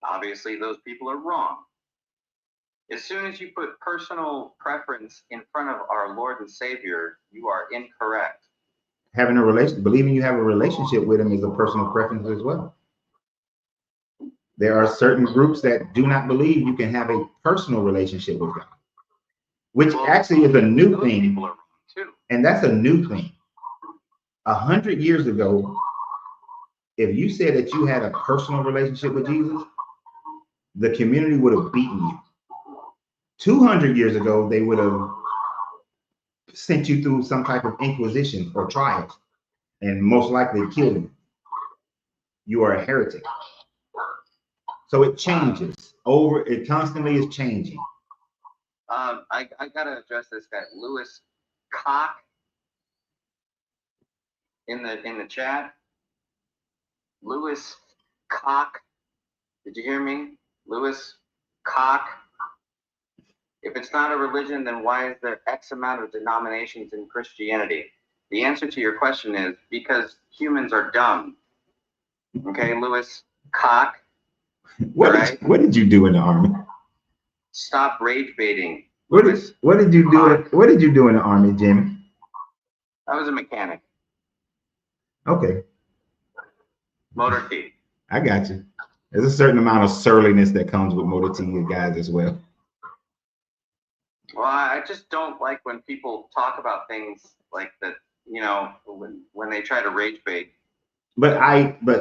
Obviously, those people are wrong. As soon as you put personal preference in front of our Lord and Savior, you are incorrect. Having a relation, believing you have a relationship with him is a personal preference as well. There are certain groups that do not believe you can have a personal relationship with God, which actually is a new thing. And that's a new thing. 100 years ago, if you said that you had a personal relationship with Jesus, the community would have beaten you. 200 years ago, they would have sent you through some type of inquisition or trials and most likely killed you. You are a heretic. So it changes it constantly is changing. I gotta address this guy, Lewis Cock, in the chat. Lewis Cock, did you hear me? Lewis Cock. If it's not a religion, then why is there X amount of denominations in Christianity? The answer to your question is because humans are dumb. Okay, Lewis Cock. What did you do in the army? Stop rage baiting. What did you do in the army, Jimmy? I was a mechanic. Okay. Motor T. I got you. There's a certain amount of surliness that comes with Motor T guys as well. Well, I just don't like when people talk about things like that, you know, when they try to rage bait. But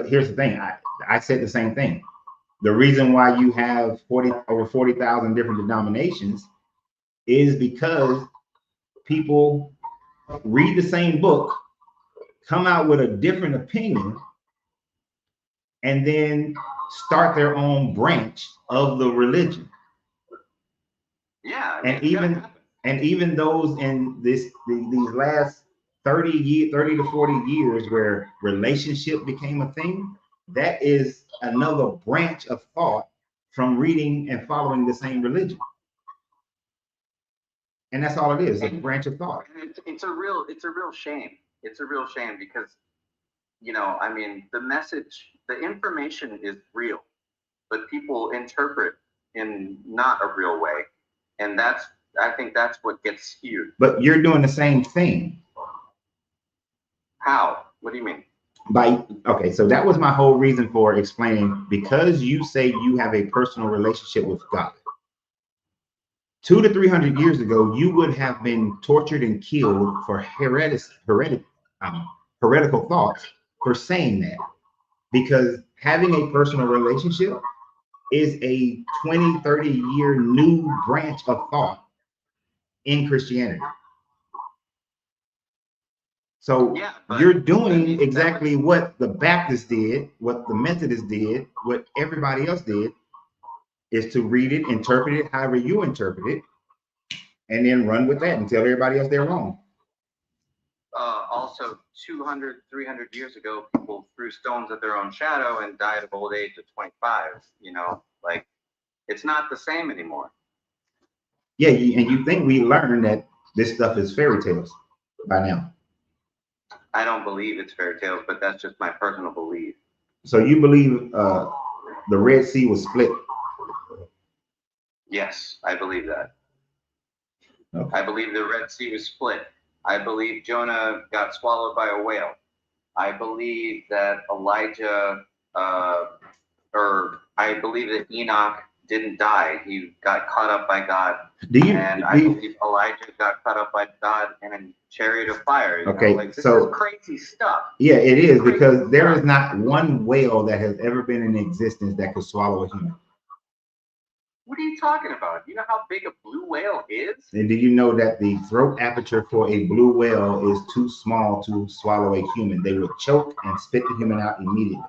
here's the thing. I said the same thing. The reason why you have over 40,000 different denominations is because people read the same book, come out with a different opinion, and then start their own branch of the religion. Yeah, and even those in these last 30 to 40 years where relationship became a thing, that is another branch of thought from reading and following the same religion. And that's all it is, a branch of thought. It's a real shame. It's a real shame because, you know, I mean, the information is real, but people interpret in not a real way. And I think that's what gets skewed. But you're doing the same thing. How? What do you mean? Okay, so that was my whole reason for explaining, because you say you have a personal relationship with God. 200 to 300 years ago, you would have been tortured and killed for heretical thoughts for saying that, because having a personal relationship is a 20-30 year new branch of thought in Christianity. So yeah, you're doing exactly what the Baptists did, what the Methodists did, what everybody else did, is to read it, interpret it however you interpret it, and then run with that and tell everybody else they're wrong. Also, 200, 300 years ago, people threw stones at their own shadow and died of old age at 25. You know, like, it's not the same anymore. Yeah, and you think we learned that this stuff is fairy tales by now. I don't believe it's fairy tales, but that's just my personal belief. So you believe the Red Sea was split? Yes, I believe that. Okay. I believe the Red Sea was split. I believe Jonah got swallowed by a whale. I believe that Elijah, or I believe that Enoch didn't die. He got caught up by God. I believe Elijah got caught up by God in a chariot of fire. This is crazy stuff. Yeah, it is, because there is not one whale that has ever been in existence that could swallow a human. What are you talking about? You know how big a blue whale is? And do you know that the throat aperture for a blue whale is too small to swallow a human? They would choke and spit the human out immediately.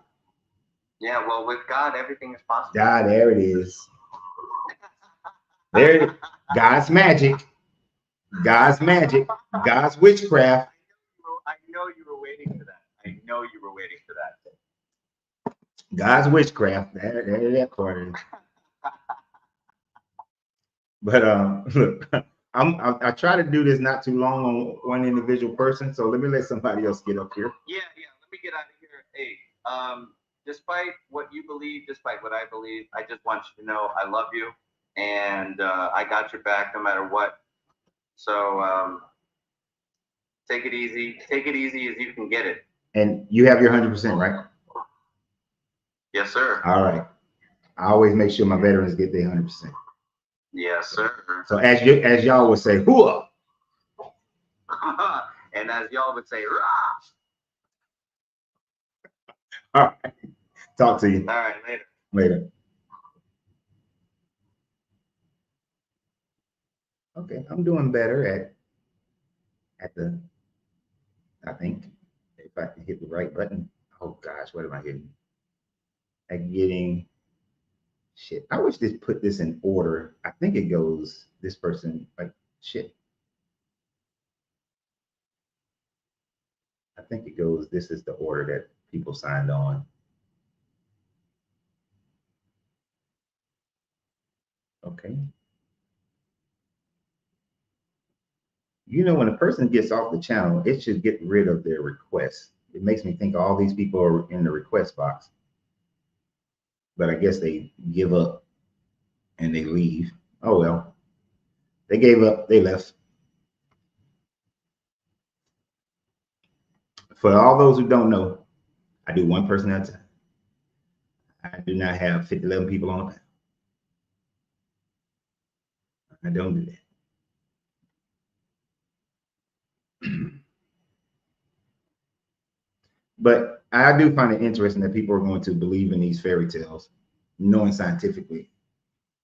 Yeah, well, with God, everything is possible. God, there it is. There, God's magic. God's magic. God's witchcraft. I know you were waiting for that. I know you were waiting for that. God's witchcraft. There that part is. But look, I try to do this not too long on one individual person. So let me let somebody else get up here. Yeah. Let me get out of here. Hey, despite what you believe, despite what I believe, I just want you to know I love you, and I got your back no matter what. So take it easy. Take it easy as you can get it. And you have your 100%, right? Yes, sir. All right. I always make sure my veterans get their 100%. Yes, sir. So as y'all would say, hooah. And as y'all would say, rah. All right. Talk to you. All right, later. Later. Okay, I'm doing better at the, I think, if I can hit the right button. Oh gosh, what am I hitting? At getting, shit. I wish this put this in order. I think it goes this person, like, shit. I think it goes, this is the order that people signed on. Okay. You know, when a person gets off the channel, it should get rid of their requests. It makes me think all these people are in the request box. But I guess they give up and they leave. Oh, well, they gave up, they left. For all those who don't know, I do one person at a time. I do not have 11 people on that. I don't do that. But I do find it interesting that people are going to believe in these fairy tales, knowing scientifically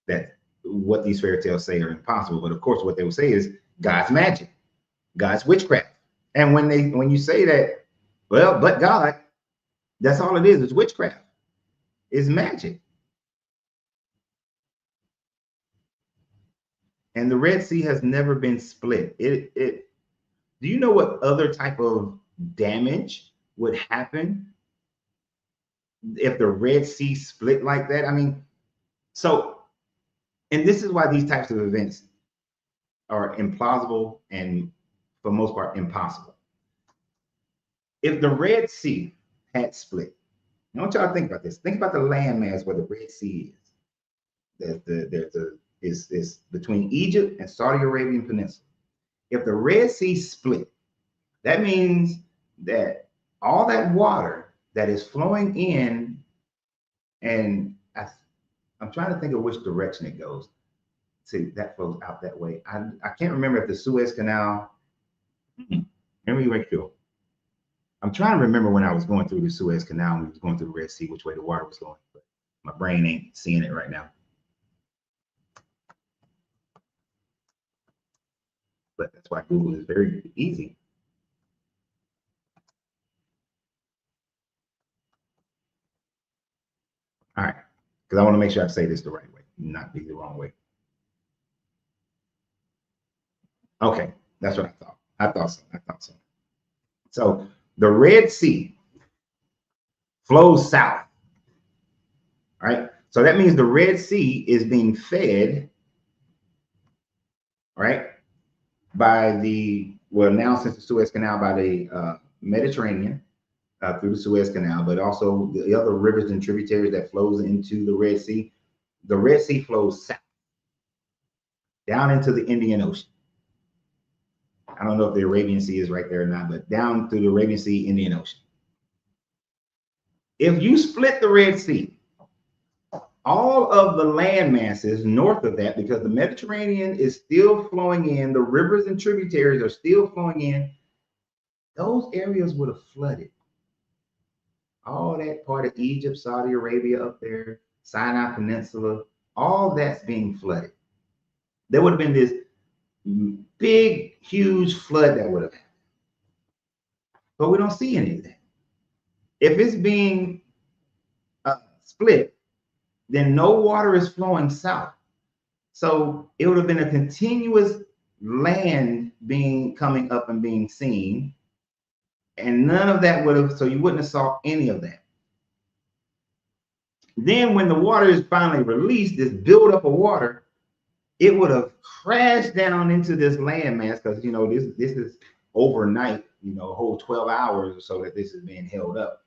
that what these fairy tales say are impossible. But of course, what they will say is God's magic, God's witchcraft. And when you say that, well, but God, that's all it is witchcraft. It's magic. And the Red Sea has never been split. Do you know what other type of damage would happen if the Red Sea split like that? I mean, and this is why these types of events are implausible and for the most part impossible. If the Red Sea had split, I want y'all to think about this. Think about the landmass where the Red Sea is. Is between Egypt and Saudi Arabian Peninsula. If the Red Sea split, that means that all that water that is flowing in, and I'm trying to think of which direction it goes to, that flows out that way. I can't remember if the Suez Canal, let me make sure. I'm trying to remember when I was going through the Suez Canal, when we was going through the Red Sea, which way the water was going, but my brain ain't seeing it right now. But that's why Google is very easy. All right, because I want to make sure I say this the right way, not be the wrong way. Okay, that's what I thought. I thought so. So the Red Sea flows south, right? So that means the Red Sea is being fed, right, by now since the Suez Canal, by the Mediterranean through the Suez Canal, but also the other rivers and tributaries that flows into the Red Sea. The Red Sea flows south, down into the Indian Ocean. I don't know if the Arabian Sea is right there or not, but down through the Arabian Sea, Indian Ocean. If you split the Red Sea, all of the land masses north of that, because the Mediterranean is still flowing in, the rivers and tributaries are still flowing in, those areas would have flooded. All that part of Egypt, Saudi Arabia up there, Sinai Peninsula, all that's being flooded. There would have been this big, huge flood that would have happened. But we don't see any of that. If it's being split, then no water is flowing south. So it would have been a continuous land coming up and being seen. And none of that would have, so you wouldn't have saw any of that. Then when the water is finally released, this buildup of water, it would have crashed down into this landmass, because this is overnight, a whole 12 hours or so that this is being held up.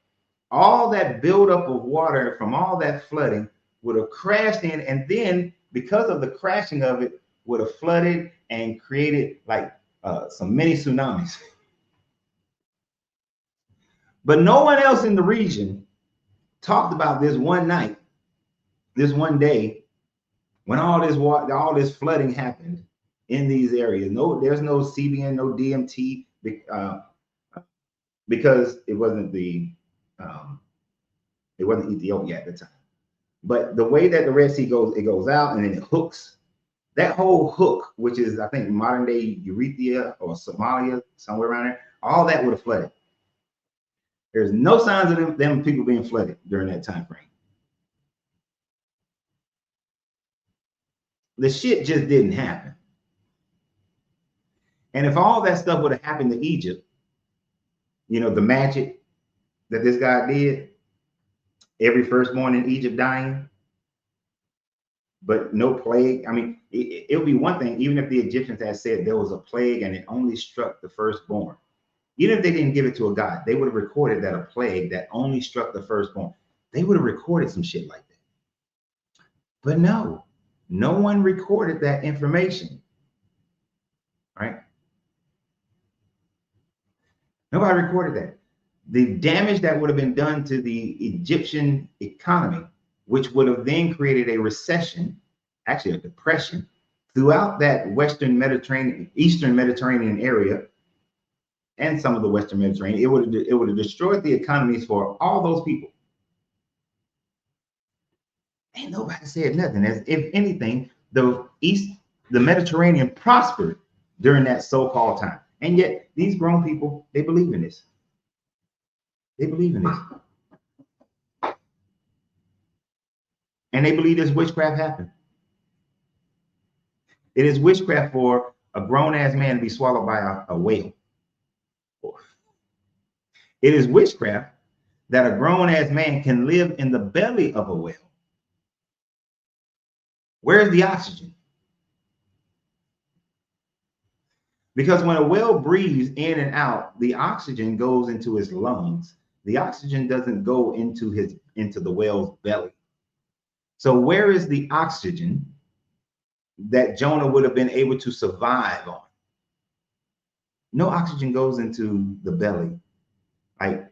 All that buildup of water from all that flooding would have crashed in, and then because of the crashing of it, would have flooded and created like some mini tsunamis. But no one else in the region talked about this one night, this one day, when all this water, all this flooding happened in these areas. No, there's no CBN, no DMT, because it wasn't Ethiopia at the time. But the way that the Red Sea goes, it goes out and then it hooks. That whole hook, which is I think modern day Eritrea or Somalia, somewhere around there, all that would have flooded. There's no signs of them people being flooded during that time frame. The shit just didn't happen. And if all that stuff would have happened to Egypt, the magic that this guy did, every firstborn in Egypt dying, but no plague. I mean, it would be one thing, even if the Egyptians had said there was a plague and it only struck the firstborn. Even if they didn't give it to a god, they would have recorded that a plague that only struck the firstborn. They would have recorded some shit like that. But no one recorded that information, right? Nobody recorded that. The damage that would have been done to the Egyptian economy, which would have then created a recession, actually a depression, throughout that Eastern Mediterranean area, and some of the Western Mediterranean, it would have destroyed the economies for all those people. Ain't nobody said nothing. As if anything, the Mediterranean prospered during that so-called time. And yet these grown people, they believe in this. They believe in this. And they believe this witchcraft happened. It is witchcraft for a grown-ass man to be swallowed by a whale. It is witchcraft that a grown-ass man can live in the belly of a whale. Where's the oxygen? Because when a whale breathes in and out, the oxygen goes into his lungs. The oxygen doesn't go into the whale's belly. So where is the oxygen that Jonah would have been able to survive on? No oxygen goes into the belly. Like,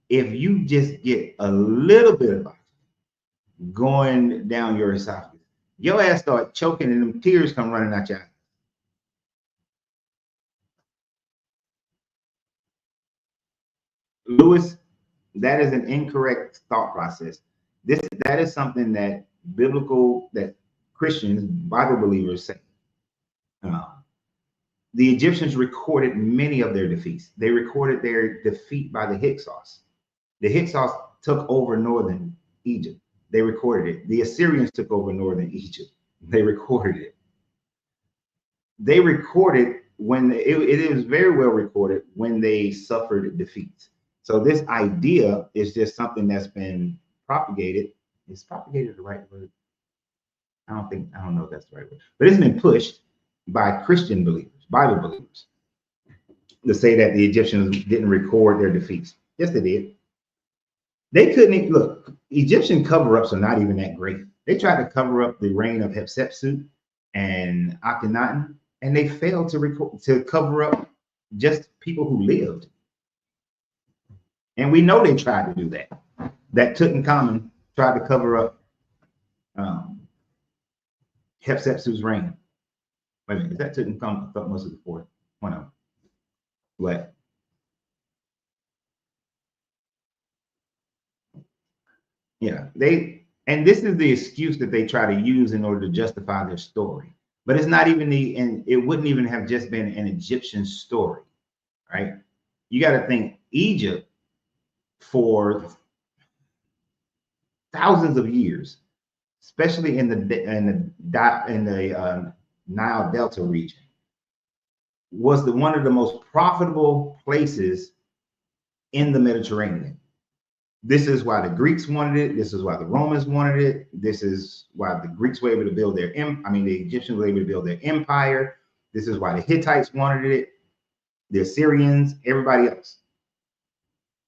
if you just get a little bit of oxygen going down your esophagus, your ass start choking and them tears come running out your eyes. Lewis, that is an incorrect thought process. That is something that Christians, Bible believers say. The Egyptians recorded many of their defeats. They recorded their defeat by the Hyksos. The Hyksos took over northern Egypt. They recorded it. The Assyrians took over northern Egypt. They recorded it. They recorded when it is very well recorded when they suffered defeats. So this idea is just something that's been propagated. Is propagated the right word? I don't know if that's the right word, but it's been pushed by Christian believers, Bible believers, to say that the Egyptians didn't record their defeats. Yes, they did. They couldn't even look. Egyptian cover-ups are not even that great. They tried to cover up the reign of Hatshepsut and Akhenaten, and they failed to cover up just people who lived. And we know they tried to do that. That Tutankhamun tried to cover up Hatshepsut's reign. Wait a minute, is that Tutankhamun? I thought most of the fourth. One of them. What? Yeah, and this is the excuse that they try to use in order to justify their story. But it's not even and it wouldn't even have just been an Egyptian story, right? You got to think Egypt for thousands of years, especially in the Nile Delta region, was one of the most profitable places in the Mediterranean. This is why the Greeks wanted it. This is why the Romans wanted it. This is why the Greeks were able to build the Egyptians were able to build their empire. This is why the Hittites wanted it, the Assyrians, everybody else.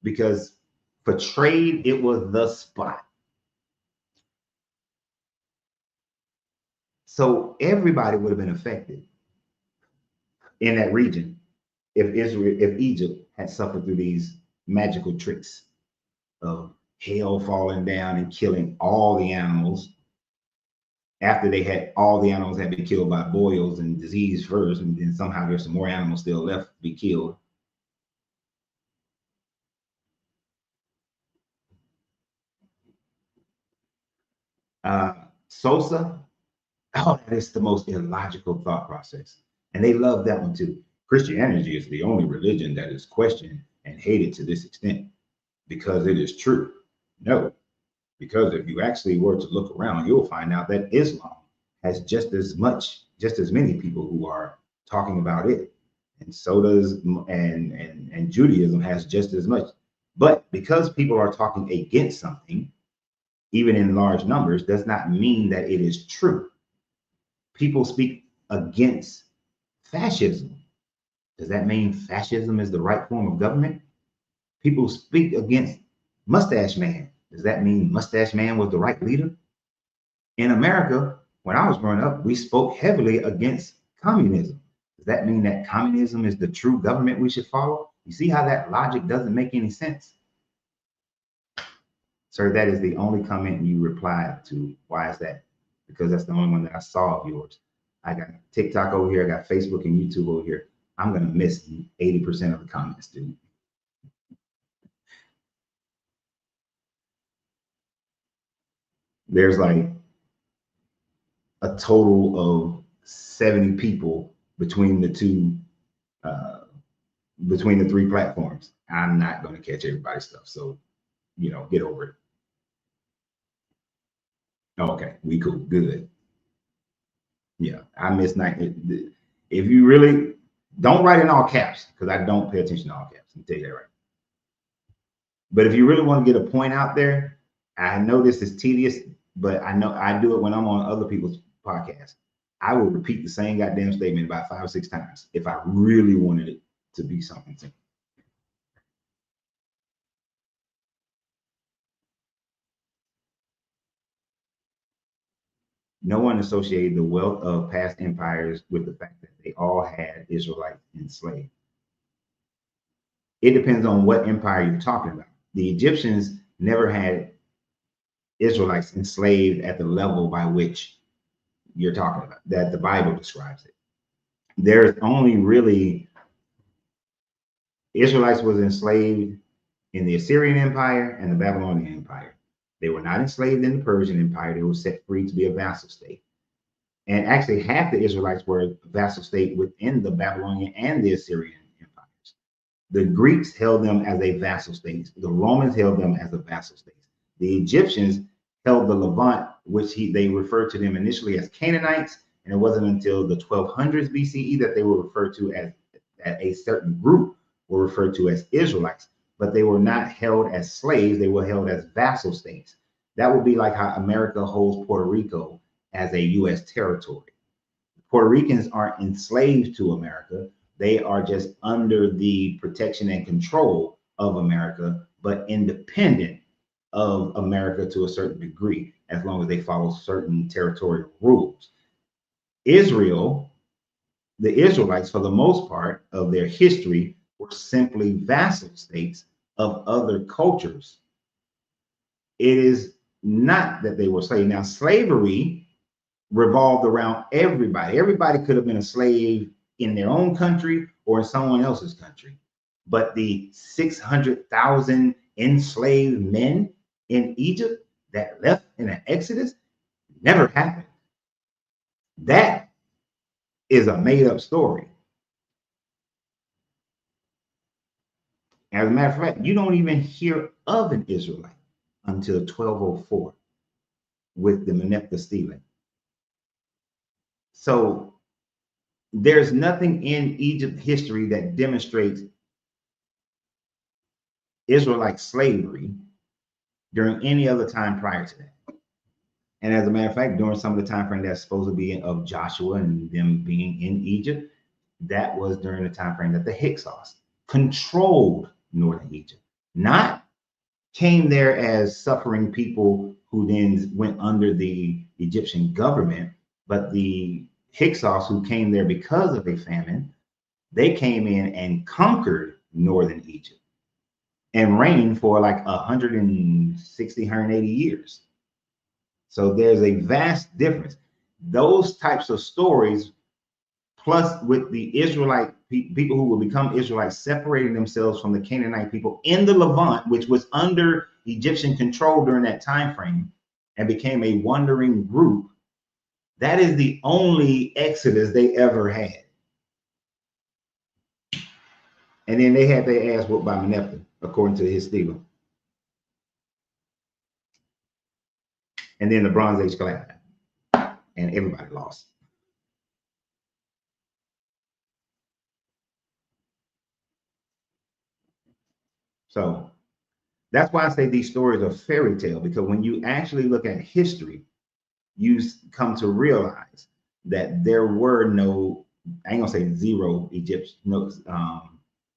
Because for trade, it was the spot. So everybody would have been affected in that region if Egypt had suffered through these magical tricks of hail falling down and killing all the animals after all the animals had been killed by boils and disease first, and then somehow there's some more animals still left to be killed. Sosa, oh, that is the most illogical thought process. And they love that one too. Christianity is the only religion that is questioned and hated to this extent because it is true. No, because if you actually were to look around, you'll find out that Islam has just as many people who are talking about it. And so does, and Judaism has just as much. But because people are talking against something, even in large numbers, does not mean that it is true. People speak against fascism. Does that mean fascism is the right form of government? People speak against Mustache Man. Does that mean Mustache Man was the right leader? In America, when I was growing up, we spoke heavily against communism. Does that mean that communism is the true government we should follow? You see how that logic doesn't make any sense? Sir, that is the only comment you replied to. Why is that? Because that's the only one that I saw of yours. I got TikTok over here, I got Facebook and YouTube over here. I'm gonna miss 80% of the comments, dude. There's like a total of 70 people between the three platforms. I'm not going to catch everybody's stuff, so get over it. Okay, we cool, good. Yeah, I missed 9. If you really don't write in all caps, because I don't pay attention to all caps. I'll tell you that right. But if you really want to get a point out there, I know this is tedious, but I know I do it when I'm on other people's podcasts. I will repeat the same goddamn statement about 5 or 6 times if I really wanted it to be something to me. No one associated the wealth of past empires with the fact that they all had Israelites enslaved. It depends on what empire you're talking about. The Egyptians never had Israelites enslaved at the level by which you're talking about, that the Bible describes it. There's only really Israelites was enslaved in the Assyrian Empire and the Babylonian Empire. They were not enslaved in the Persian Empire. They were set free to be a vassal state. And actually, half the Israelites were a vassal state within the Babylonian and the Assyrian empires. The Greeks held them as a vassal state. The Romans held them as a vassal state. The Egyptians held the Levant, which they referred to them initially as Canaanites. And it wasn't until the 1200s BCE that they were referred to as a certain group were referred to as Israelites. But they were not held as slaves. They were held as vassal states. That would be like how America holds Puerto Rico as a U.S. territory. Puerto Ricans aren't enslaved to America. They are just under the protection and control of America, but independent of America to a certain degree, as long as they follow certain territorial rules. Israel, the Israelites, for the most part of their history, were simply vassal states of other cultures. It is not that they were slaves. Now, slavery revolved around everybody. Everybody could have been a slave in their own country or in someone else's country. But the 600,000 enslaved men in Egypt that left in an Exodus never happened. That is a made-up story. As a matter of fact, you don't even hear of an Israelite until 1204 with the Merneptah stealing. So there's nothing in Egypt history that demonstrates Israelite slavery during any other time prior to that. And as a matter of fact, during some of the time frame that's supposed to be of Joshua and them being in Egypt, that was during the time frame that the Hyksos controlled northern Egypt, not came there as suffering people who then went under the Egyptian government, but the Hyksos who came there because of a famine, they came in and conquered northern Egypt and reigned for like 160, 180 years. So there's a vast difference. Those types of stories, plus with the Israelite people who will become Israelites, separating themselves from the Canaanite people in the Levant, which was under Egyptian control during that time frame, and became a wandering group. That is the only Exodus they ever had. And then they had their ass whooped by Merneptah, according to his stealing. And then the Bronze Age collapsed, and everybody lost. So that's why I say these stories are fairy tale, because when you actually look at history, you come to realize that there were no, I ain't gonna say zero Egyptian, no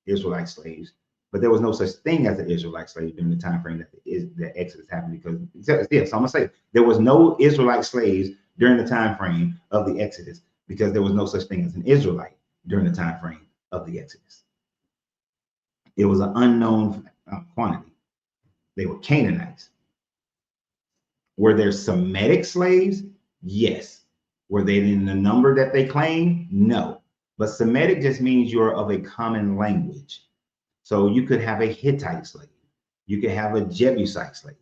Israelite slaves, but there was no such thing as an Israelite slave during the time frame that the Exodus happened. Because yes, I'm gonna say there was no Israelite slaves during the time frame of the Exodus, because there was no such thing as an Israelite during the time frame of the Exodus. It was an unknown quantity. They were Canaanites. Were there Semitic slaves? Yes. Were they in the number that they claim? No. But Semitic just means you're of a common language. So you could have a Hittite slave. You could have a Jebusite slave.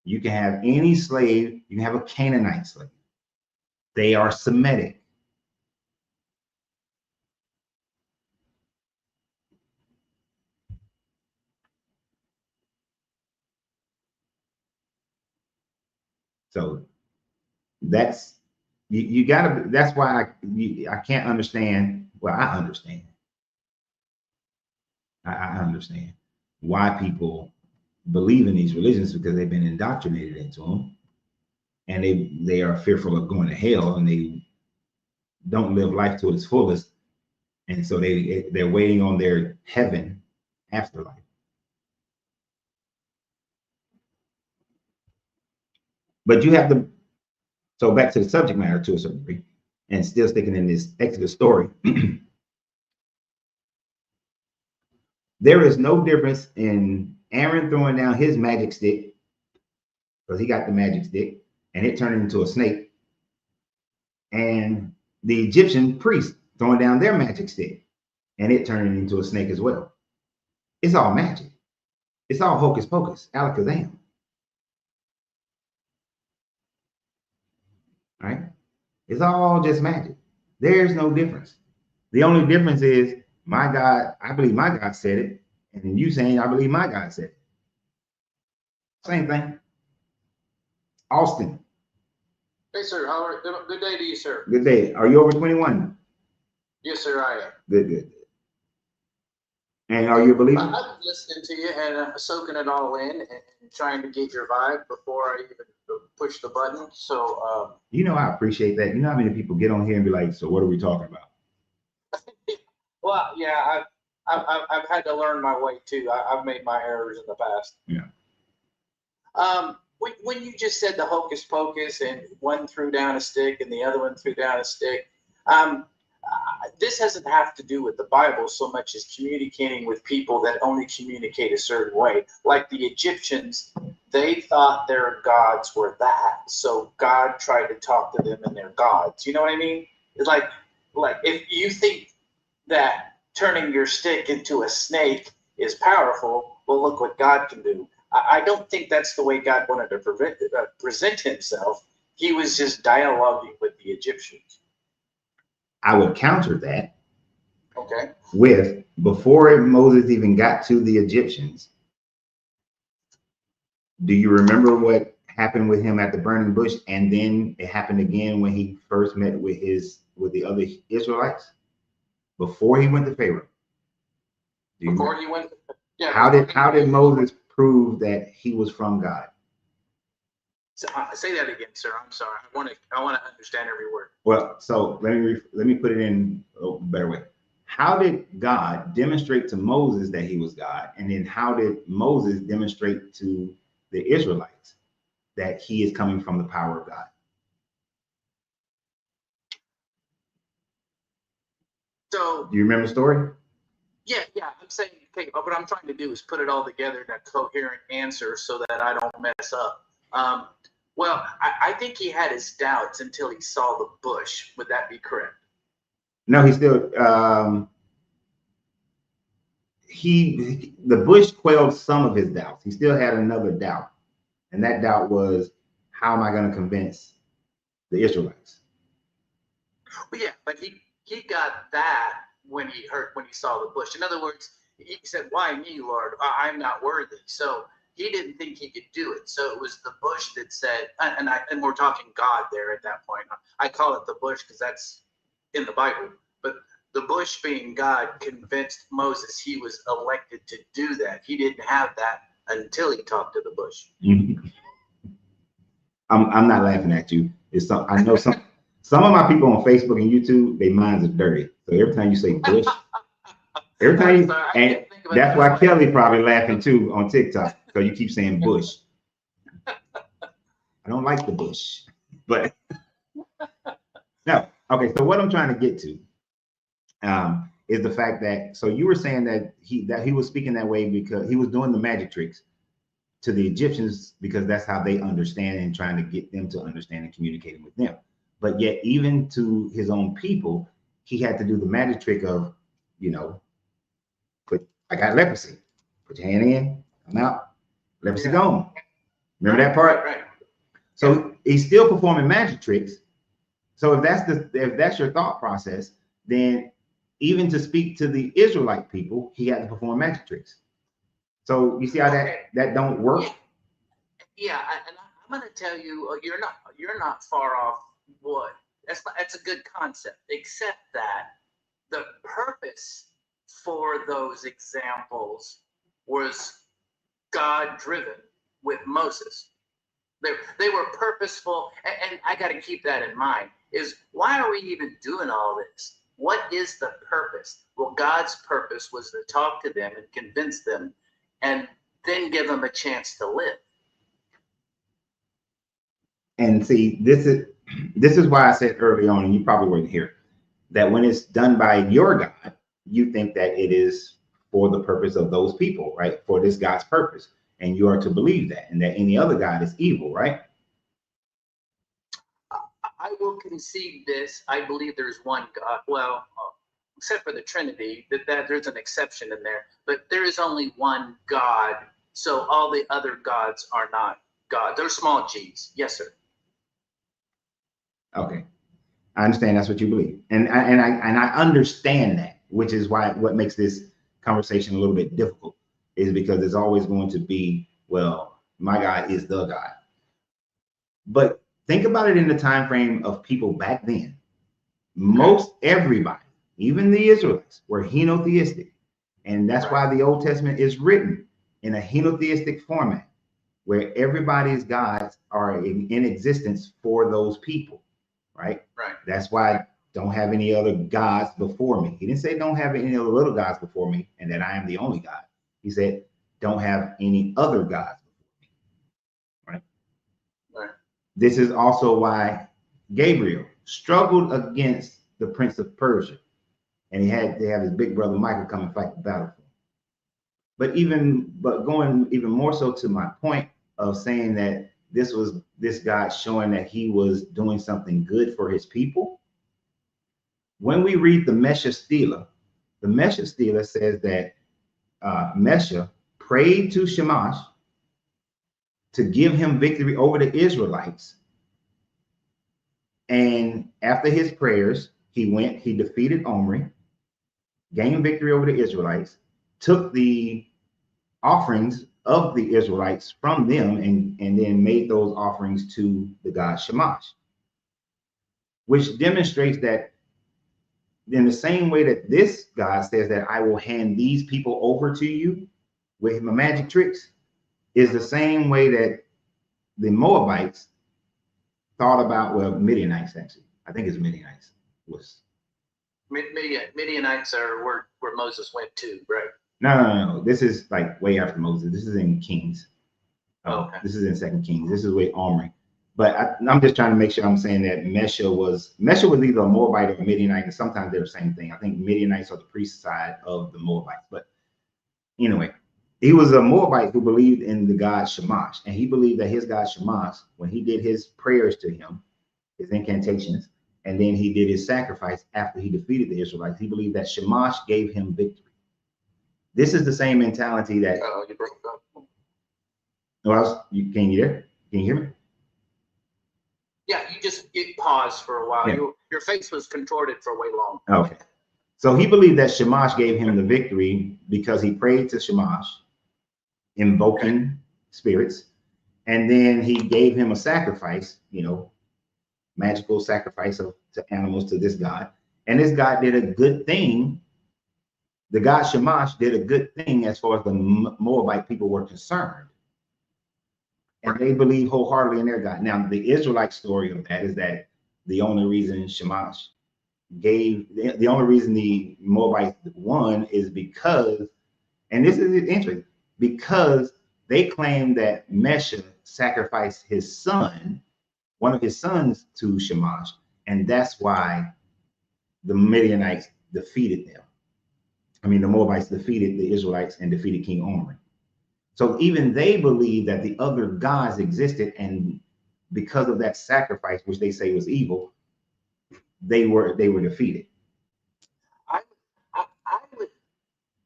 You can have any slave. You can have a Canaanite slave. They are Semitic. So that's, you gotta, that's why I can't understand. Well, I understand. I understand why people believe in these religions, because they've been indoctrinated into them, and they are fearful of going to hell, and they don't live life to its fullest, and so they're waiting on their heaven afterlife. But you have to, so back to the subject matter to a certain degree, and still sticking in this Exodus story. There is no difference in Aaron throwing down his magic stick, because he got the magic stick, and it turned into a snake, and the Egyptian priest throwing down their magic stick, and it turned into a snake as well. It's all magic. It's all hocus pocus, alakazam. Right? It's all just magic. There's no difference. The only difference is my God, I believe my God said it, and you saying I believe my God said it. Same thing. Austin. Hey, sir. How are, good day to you, sir. Good day. Are you over 21? Yes, sir, I am. Good. And are you a believer? I've been listening to you and soaking it all in and trying to get your vibe before I even push the button. So, you know, I appreciate that. You know how many people get on here and be like, so what are we talking about? Well, yeah, I've had to learn my way too. I've made my errors in the past. Yeah. When you just said the hocus pocus and one threw down a stick and the other one threw down a stick, this doesn't have to do with the Bible so much as communicating with people that only communicate a certain way. Like the Egyptians, they thought their gods were that, so God tried to talk to them and their gods. You know what I mean? It's like if you think that turning your stick into a snake is powerful, well, look what God can do. I don't think that's the way God wanted to present himself. He was just dialoguing with the Egyptians. I would counter that. Okay. With, before Moses even got to the Egyptians, do you remember what happened with him at the burning bush? And then it happened again when he first met with the other Israelites before he went to Pharaoh. Before he went, yeah. How did Moses prove that he was from God? So, say that again, sir. I'm sorry. I want to understand every word. Well, so let me put it in a better way. How did God demonstrate to Moses that he was God? And then how did Moses demonstrate to the Israelites that he is coming from the power of God? So, do you remember the story? Yeah. I'm saying, okay, what I'm trying to do is put it all together in a coherent answer so that I don't mess up. Well, I think he had his doubts until he saw the bush. Would that be correct? No, he still the bush quelled some of his doubts. He still had another doubt, and that doubt was, how am I going to convince the Israelites? Well, yeah, but he got that when he saw the bush. In other words, he said, "Why me, Lord? I'm not worthy." So he didn't think he could do it. So it was the bush that said, and we're talking God there at that point. I call it the bush because that's in the Bible. But the bush being God convinced Moses he was elected to do that. He didn't have that until he talked to the bush. Mm-hmm. I'm not laughing at you. I know some of my people on Facebook and YouTube, their minds are dirty. So every time you say bush, and that's why Kelly probably laughing too on TikTok, because you keep saying bush. I don't like the bush, but no. Okay, so what I'm trying to get to is the fact that, so you were saying that he was speaking that way because he was doing the magic tricks to the Egyptians, because that's how they understand, and trying to get them to understand and communicating with them. But yet, even to his own people, he had to do the magic trick of, I got leprosy. Put your hand in, I'm out. Leprosy gone. Remember that part? Right. So he's still performing magic tricks. So if that's your thought process, then even to speak to the Israelite people, he had to perform magic tricks. So you see how that don't work? Yeah, and I'm going to tell you, you're not far off. What? That's a good concept, except that the purpose for those examples was God driven with Moses. They were purposeful, and I got to keep that in mind. Is why are we even doing all this? What is the purpose? Well, God's purpose was to talk to them and convince them, and then give them a chance to live. And see, this is why I said early on, and you probably weren't here, that when it's done by your God, you think that it is for the purpose of those people, right? For this God's purpose. And you are to believe that, and that any other God is evil, right? I will concede this. I believe there's one God. Well, except for the Trinity, that there's an exception in there. But there is only one God. So all the other gods are not God. They're small g's. Yes, sir. Okay, I understand that's what you believe, and I understand that, which is what makes this conversation a little bit difficult, is because it's always going to be, well, my God is the God. But think about it in the time frame of people back then. Most everybody, even the Israelites, were henotheistic, and that's why the Old Testament is written in a henotheistic format, where everybody's gods are in existence for those people. Right. That's why don't have any other gods before me. He didn't say don't have any other little gods before me and that I am the only God. He said don't have any other gods before me. Right. This is also why Gabriel struggled against the prince of Persia, and he had to have his big brother Michael come and fight the battle for him. But going even more so to my point of saying that this was this God showing that he was doing something good for his people. When we read the Mesha Stela says that Mesha prayed to Shamash to give him victory over the Israelites. And after his prayers, he defeated Omri, gained victory over the Israelites, took the offerings of the Israelites from them and then made those offerings to the god Shamash, which demonstrates that in the same way that this God says that I will hand these people over to you with my magic tricks, is the same way that the Moabites thought about, well, Midianites actually. I think it's Midianites was. Midianites are where Moses went to, right? No. This is like way after Moses. This is in Kings. Okay. This is in 2 Kings. This is with Omri. But I'm just trying to make sure I'm saying that Mesha was either a Moabite or a Midianite, and sometimes they're the same thing. I think Midianites are the priest side of the Moabites. But anyway, he was a Moabite who believed in the god Shamash, and he believed that his god Shamash, when he did his prayers to him, his incantations, and then he did his sacrifice after he defeated the Israelites, he believed that Shamash gave him victory. This is the same mentality that. Oh, you broke up. Well, can you hear me? Yeah, you paused for a while. Yeah. Your face was contorted for way long. Okay. So he believed that Shamash gave him the victory because he prayed to Shamash, invoking spirits, and then he gave him a sacrifice, magical sacrifice to animals to this god. And this god did a good thing. The god Shamash did a good thing as far as the Moabite people were concerned. And they believe wholeheartedly in their God. Now, the Israelite story of that is that the only reason Shamash the only reason the Moabites won is because, and this is interesting, because they claim that Mesha sacrificed his son, one of his sons, to Shamash, and that's why the Midianites defeated them. I mean, the Moabites defeated the Israelites and defeated King Omri. So even they believe that the other gods existed, and because of that sacrifice, which they say was evil, they were defeated. I would.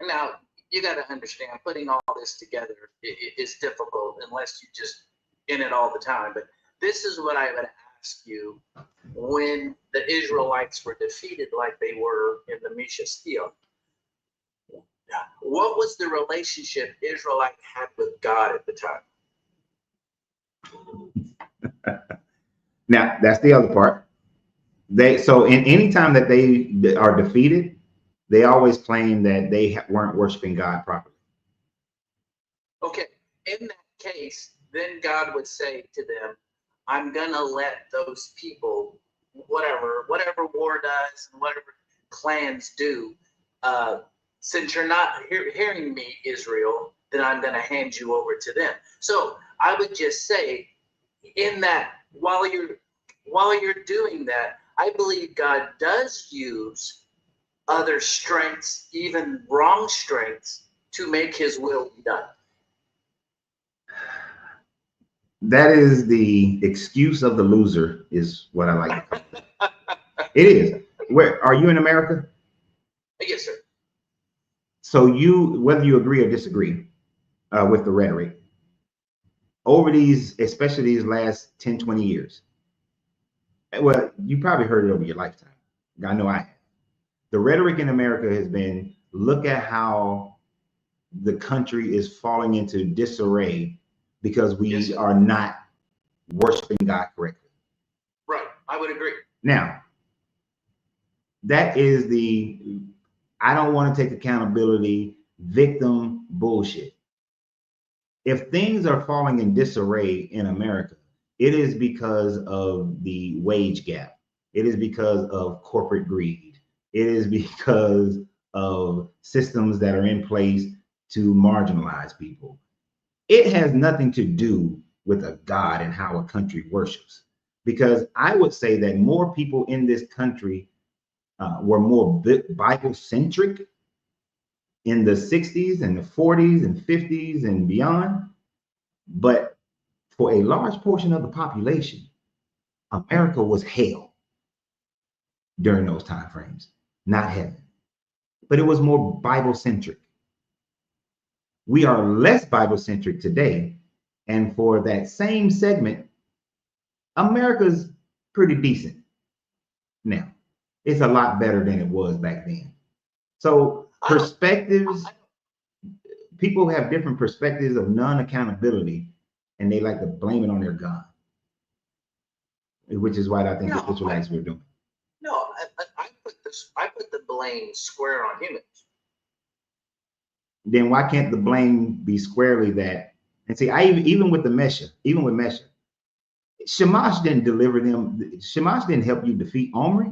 Now you got to understand, putting all this together is difficult unless you just in it all the time. But this is what I would ask you: when the Israelites were defeated, like they were in the Mesha Stele, what was the relationship Israelite had with God at the time? Now, that's the other part. So in any time that they are defeated, they always claim that they weren't worshiping God properly. Okay, in that case, then God would say to them, I'm gonna let those people, whatever war does and whatever clans do, since you're not hearing me, Israel, then I'm going to hand you over to them. So I would just say, in that, while you're doing that, I believe God does use other strengths, even wrong strengths, to make his will be done. That is the excuse of the loser, is what I like to call it. It is. Where are you in America? Yes, sir. So whether you agree or disagree with the rhetoric, over especially these last 10, 20 years, well, you probably heard it over your lifetime. I know I have. The rhetoric in America has been, look at how the country is falling into disarray because we are not worshiping God correctly. Right, I would agree. Now, that is I don't want to take accountability, victim bullshit. If things are falling in disarray in America, it is because of the wage gap. It is because of corporate greed. It is because of systems that are in place to marginalize people. It has nothing to do with a God and how a country worships. Because I would say that more people in this country were more Bible centric in the 60s and the 40s and 50s and beyond. But for a large portion of the population, America was hell during those time frames, not heaven. But it was more Bible centric. We are less Bible centric today. And for that same segment, America's pretty decent now. It's a lot better than it was back then. So perspectives, people have different perspectives of non-accountability, and they like to blame it on their God, which is what I think the Israelites were doing. No, I put the blame square on humans. Then why can't the blame be squarely that? And see, even with Mesha, Shamash didn't deliver them. Shamash didn't help you defeat Omri.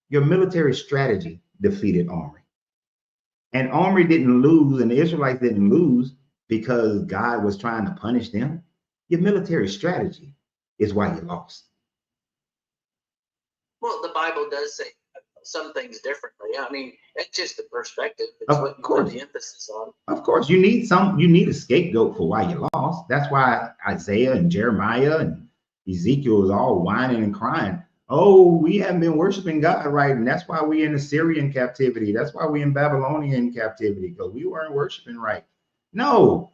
Your military strategy defeated Omri. And Omri didn't lose, and the Israelites didn't lose because God was trying to punish them. Your military strategy is why you lost. Well, the Bible does say some things differently. I mean, it's just the perspective. It's what you put the emphasis on. Of course, you need a scapegoat for why you lost. That's why Isaiah and Jeremiah and Ezekiel is all whining and crying. Oh, we haven't been worshiping God right, and that's why we're in Assyrian captivity. That's why we're in Babylonian captivity, because we weren't worshiping right. No,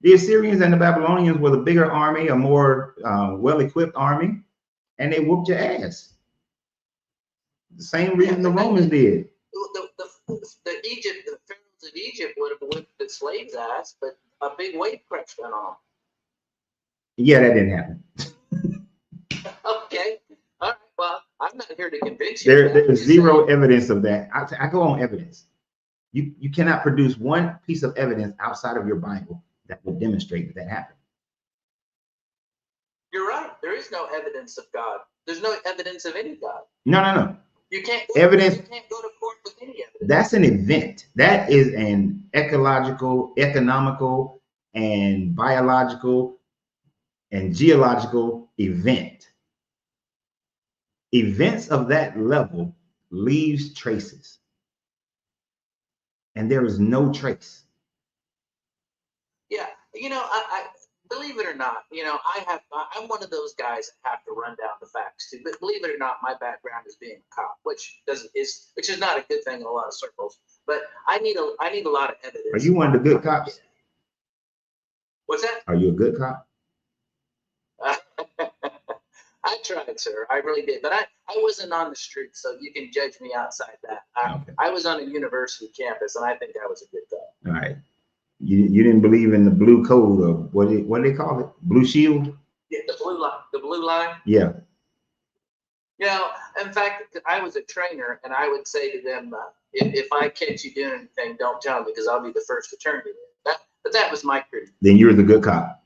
the Assyrians and the Babylonians were the bigger army, a more well-equipped army, and they whooped your ass. The same reason the Romans did. The pharaohs of Egypt would have whipped the slaves' ass, but a big wave crash went on. Yeah, that didn't happen. Okay. All right. Well, I'm not here to convince you. There's zero evidence of that. I go on evidence. You cannot produce one piece of evidence outside of your Bible that will demonstrate that happened. You're right. There is no evidence of God. There's no evidence of any God. No. You can't evidence. You can't go to court with any evidence. That's an event. That is an ecological, economical, and biological and geological event. Events of that level leaves traces, and there is no trace. Yeah, I believe it or not, I'm one of those guys that have to run down the facts too. But believe it or not, my background is being a cop, which is not a good thing in a lot of circles. But I need a lot of evidence. Are you one of the good cops? What's that? Are you a good cop? I tried, sir. I really did. But I wasn't on the street, so you can judge me outside that. I was on a university campus, and I think I was a good guy. All right. You didn't believe in the blue code, or what do they call it? Blue shield? Yeah, the blue line. The blue line? Yeah. In fact, I was a trainer, and I would say to them, if I catch you doing anything, don't tell me, because I'll be the first to turn you in. But that was my creed. Then you're the good cop.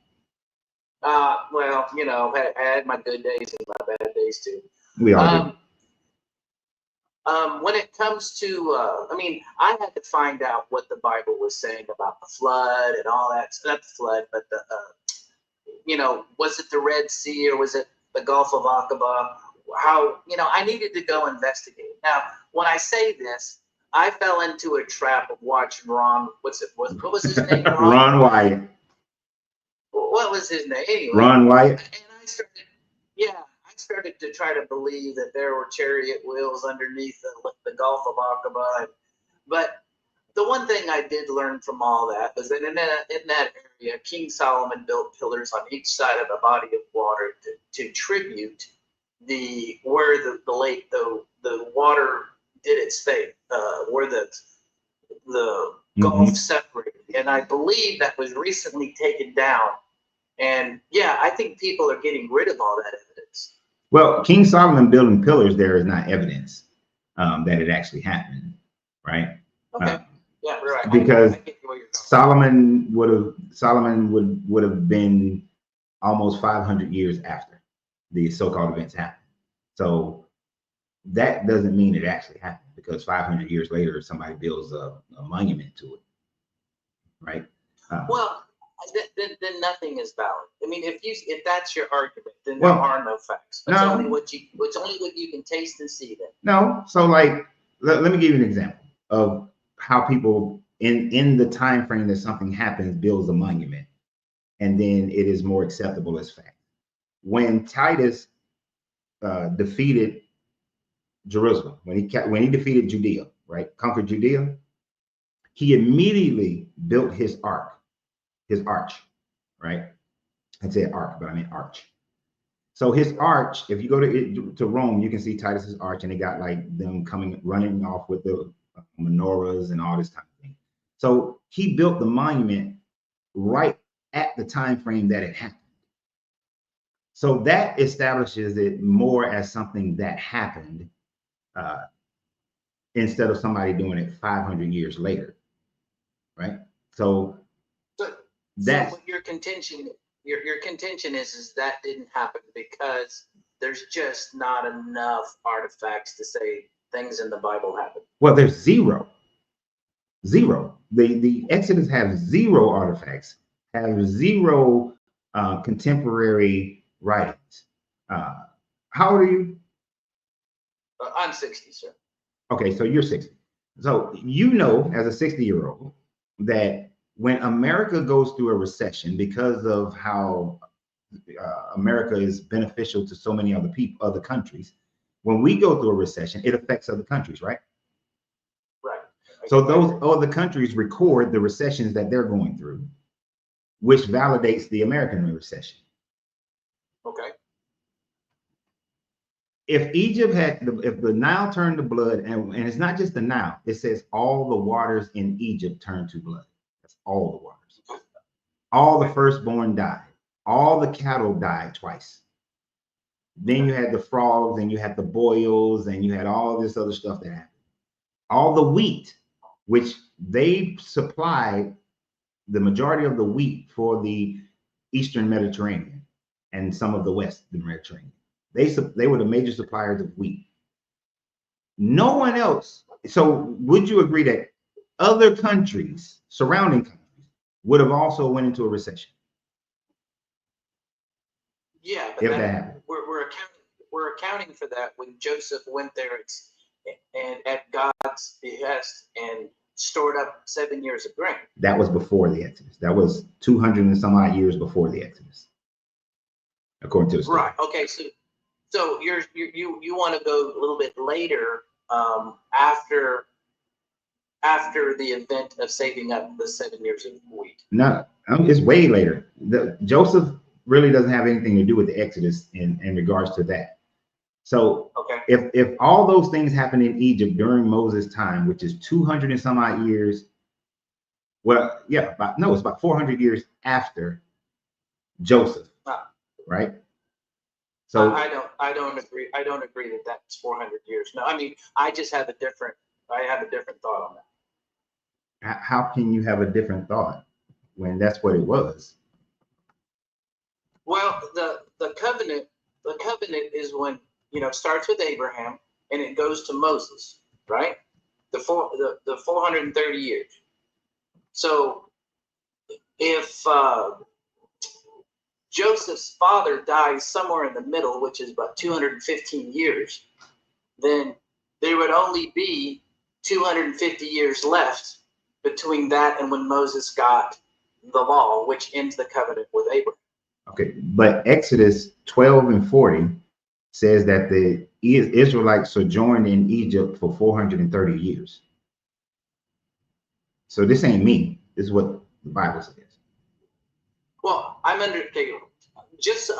Well, I had my good days and my bad days too. We all do. When it comes to, I had to find out what the Bible was saying about the flood and all that. Not the flood, but was it the Red Sea or was it the Gulf of Aqaba? I needed to go investigate. Now, when I say this, I fell into a trap of watching Ron. What was his name? Ron Wyatt. What was his name? Anyway, Ron Wyatt. And I started to try to believe that there were chariot wheels underneath the Gulf of Aqaba. But the one thing I did learn from all that was that in that area, King Solomon built pillars on each side of a body of water to tribute where the lake, the water did its thing, where the Gulf separated. And I believe that was recently taken down. And I think people are getting rid of all that evidence. Well, King Solomon building pillars, there is not evidence that it actually happened, right? Okay. Yeah, right. Because Solomon would have been almost 500 years after the so-called events happened. So that doesn't mean it actually happened, because 500 years later, somebody builds a monument to it, right? Well, then nothing is valid. I mean, if that's your argument, then there are no facts. It's only what you can taste and see. Then no. So like let me give you an example of how people in the time frame that something happens builds a monument, and then it is more acceptable as fact. When Titus defeated Jerusalem, when he defeated Judea, right, conquered Judea, he immediately built his arch, right? I'd say ark, but I meant arch. So his arch, if you go to Rome, you can see Titus's arch, and they got like them running off with the menorahs and all this type of thing. So he built the monument right at the time frame that it happened. So that establishes it more as something that happened instead of somebody doing it 500 years later, right? So that's what your contention is that didn't happen because there's just not enough artifacts to say things in the Bible happened. Well, there's zero. The Exodus have zero artifacts, have zero contemporary writings. How old are you? I'm 60, sir. Okay, so you're 60. So you know, as a 60-year-old, that when America goes through a recession because of how America is beneficial to so many other countries, when we go through a recession, it affects other countries, right? Right. So those other countries record the recessions that they're going through, which validates the American recession. Okay. If the Nile turned to blood, and it's not just the Nile, it says all the waters in Egypt turned to blood. That's all the waters. All the firstborn died. All the cattle died twice. Then you had the frogs, and you had the boils, and you had all this other stuff that happened. All the wheat, which they supplied the majority of the wheat for the Eastern Mediterranean and some of the Western Mediterranean. They were the major suppliers of wheat. No one else. So would you agree that other countries, surrounding countries, would have also went into a recession? Yeah, but If that happened. We're accounting for that when Joseph went there and at God's behest and stored up 7 years of grain. That was before the Exodus. That was 200 and some odd years before the Exodus, according to the story. Right. Okay. So you want to go a little bit later, after the event of saving up the 7 years of wheat. No, it's way later. Joseph really doesn't have anything to do with the Exodus in regards to that. So okay, if all those things happened in Egypt during Moses' time, which is 200 and some odd years, well, yeah, it's about 400 years after Joseph, right? So I don't agree. I don't agree that that's 400 years. No, I mean, I have a different thought on that. How can you have a different thought when that's what it was? Well, the covenant is when, starts with Abraham and it goes to Moses, right? The 430 years. So if Joseph's father dies somewhere in the middle, which is about 215 years, then there would only be 250 years left between that and when Moses got the law, which ends the covenant with Abraham. Okay, but Exodus 12 and 40 says that the Israelites sojourned in Egypt for 430 years. So this ain't me. This is what the Bible says. Well, just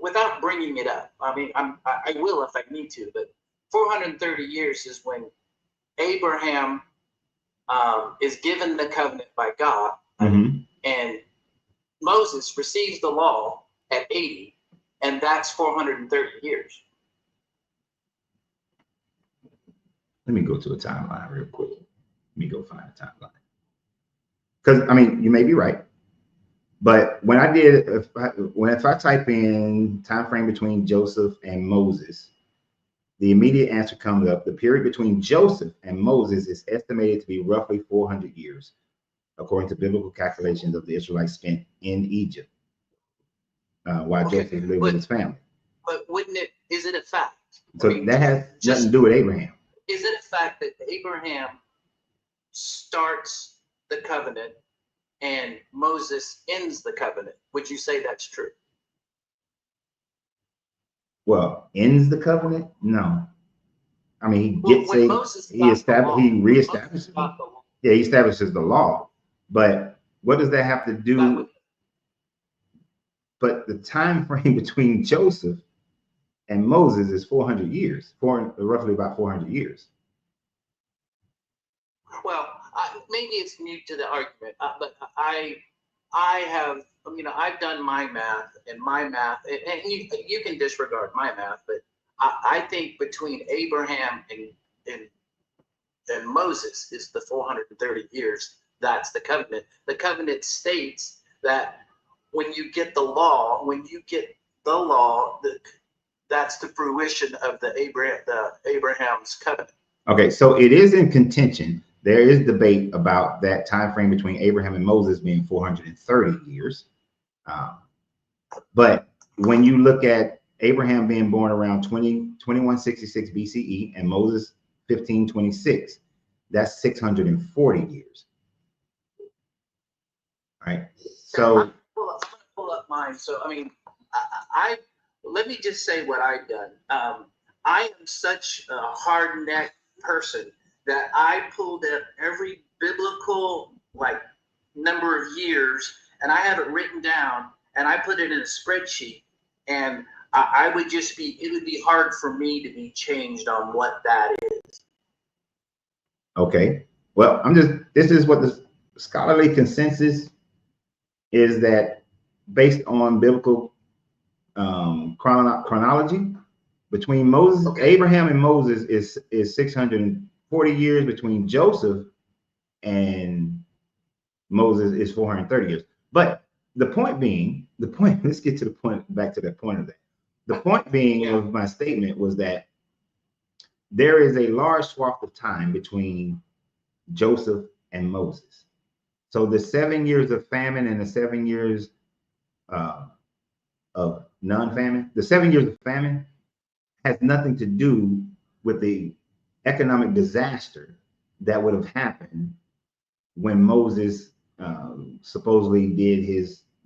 without bringing it up. I mean, I will if I need to, but 430 years is when Abraham is given the covenant by God, and Moses receives the law at 80, and that's 430 years. Let me go to a timeline real quick. Let me go find a timeline. Because, I mean, you may be right. But when if I type in time frame between Joseph and Moses, the immediate answer comes up. The period between Joseph and Moses is estimated to be roughly 400 years, according to biblical calculations of the Israelites spent in Egypt, while Joseph lived with his family. But is it a fact? So that has nothing to do with Abraham. Is it a fact that Abraham starts the covenant and Moses ends the covenant. Would you say that's true? Well, ends the covenant? No. I mean, he Well, gets when a, Moses he got the established, law, he when Moses reestablishes, got the law, yeah, he establishes the law. But what does that have to that do? was- But the time frame between Joseph and Moses is 400 years, roughly about 400 years. well, maybe it's new to the argument, but I have, I've done my math, and you can disregard my math, but I think between Abraham and Moses is the 430 years. That's the covenant. The covenant states that when you get the law, that's the fruition of the Abraham's covenant. Okay, so it is in contention. There is debate about that time frame between Abraham and Moses being 430 years. But when you look at Abraham being born around 2166 BCE and Moses 1526, that's 640 years. Right. So I'm gonna pull up mine. So I let me just say what I've done. I am such a hard-necked person that I pulled up every biblical number of years, and I have it written down, and I put it in a spreadsheet, and it would be hard for me to be changed on what that is. okay. Well, this is what the scholarly consensus is, that based on biblical chronology, between Moses, Okay. Abraham and Moses is 640 years. Between Joseph and Moses is 430 years. But the point being, let's get to the point, back to the point of that. The point being of my statement was that there is a large swath of time between Joseph and Moses. So the 7 years of famine and the 7 years of non-famine, the 7 years of famine has nothing to do with the economic disaster that would have happened when Moses supposedly did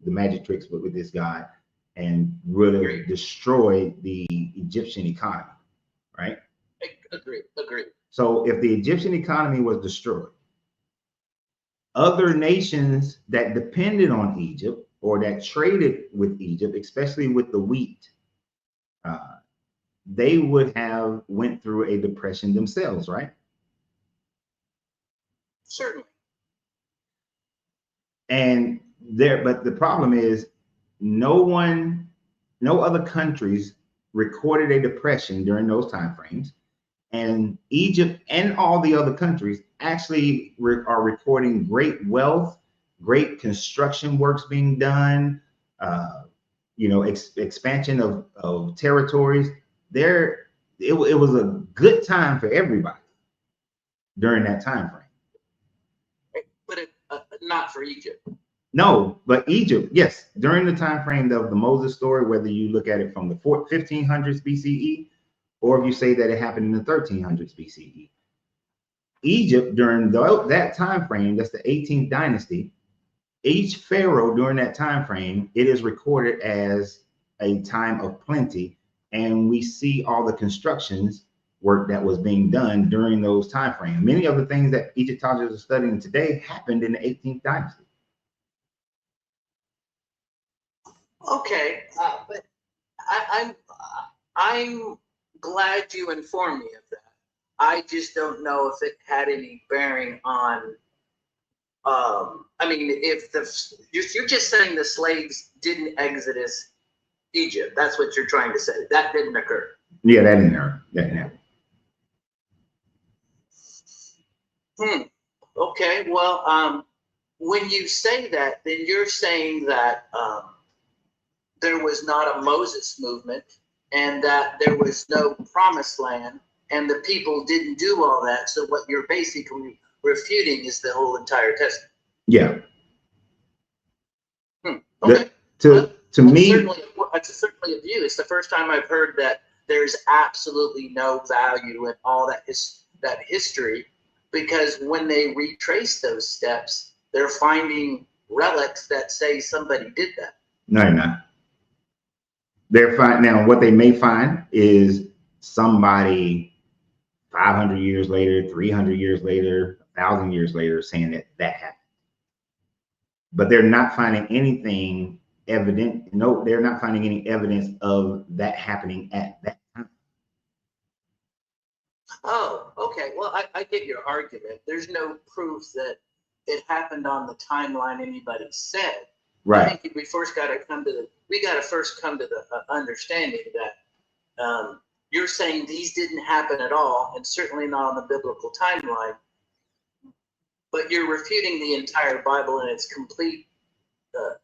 the magic tricks with this guy and would have destroyed the Egyptian economy, right? Agreed. So if the Egyptian economy was destroyed, other nations that depended on Egypt or that traded with Egypt, especially with the wheat, they would have went through a depression themselves, right? Certainly. And but the problem is no other countries recorded a depression during those time frames. And Egypt and all the other countries actually are recording great wealth, great construction works being done, expansion of territories. It was a good time for everybody during that time frame. But not for Egypt. No, but Egypt, yes, during the time frame of the Moses story, whether you look at it from the 1500s BCE, or if you say that it happened in the 1300s BCE. Egypt, during that time frame, that's the 18th dynasty, each pharaoh during that time frame, it is recorded as a time of plenty, and we see all the constructions work that was being done during those time frames. Many of the things that Egyptologists are studying today happened in the 18th dynasty. Okay, but I'm glad you informed me of that. I just don't know if it had any bearing on. If you're just saying the slaves didn't exodus Egypt, that's what you're trying to say. That didn't occur. Yeah, that didn't happen. That didn't happen. Okay. Well, when you say that, then you're saying that there was not a Moses movement, and that there was no promised land, and the people didn't do all that. So what you're basically refuting is the whole entire testament. Yeah. Okay. To me, that's certainly a view. It's the first time I've heard that there's absolutely no value in all that that history, because when they retrace those steps, they're finding relics that say somebody did that. No, you're not. They're fine now. What they may find is somebody 500 years later, 300 years later, 1,000 years later, saying that that happened. But they're not finding anything evident. No, they're not finding any evidence of that happening at that time. Oh, okay. Well, I get your argument. There's no proof that it happened on the timeline anybody said. Right. I think we first got to come to the understanding that you're saying these didn't happen at all, and certainly not on the biblical timeline. But you're refuting the entire Bible in its complete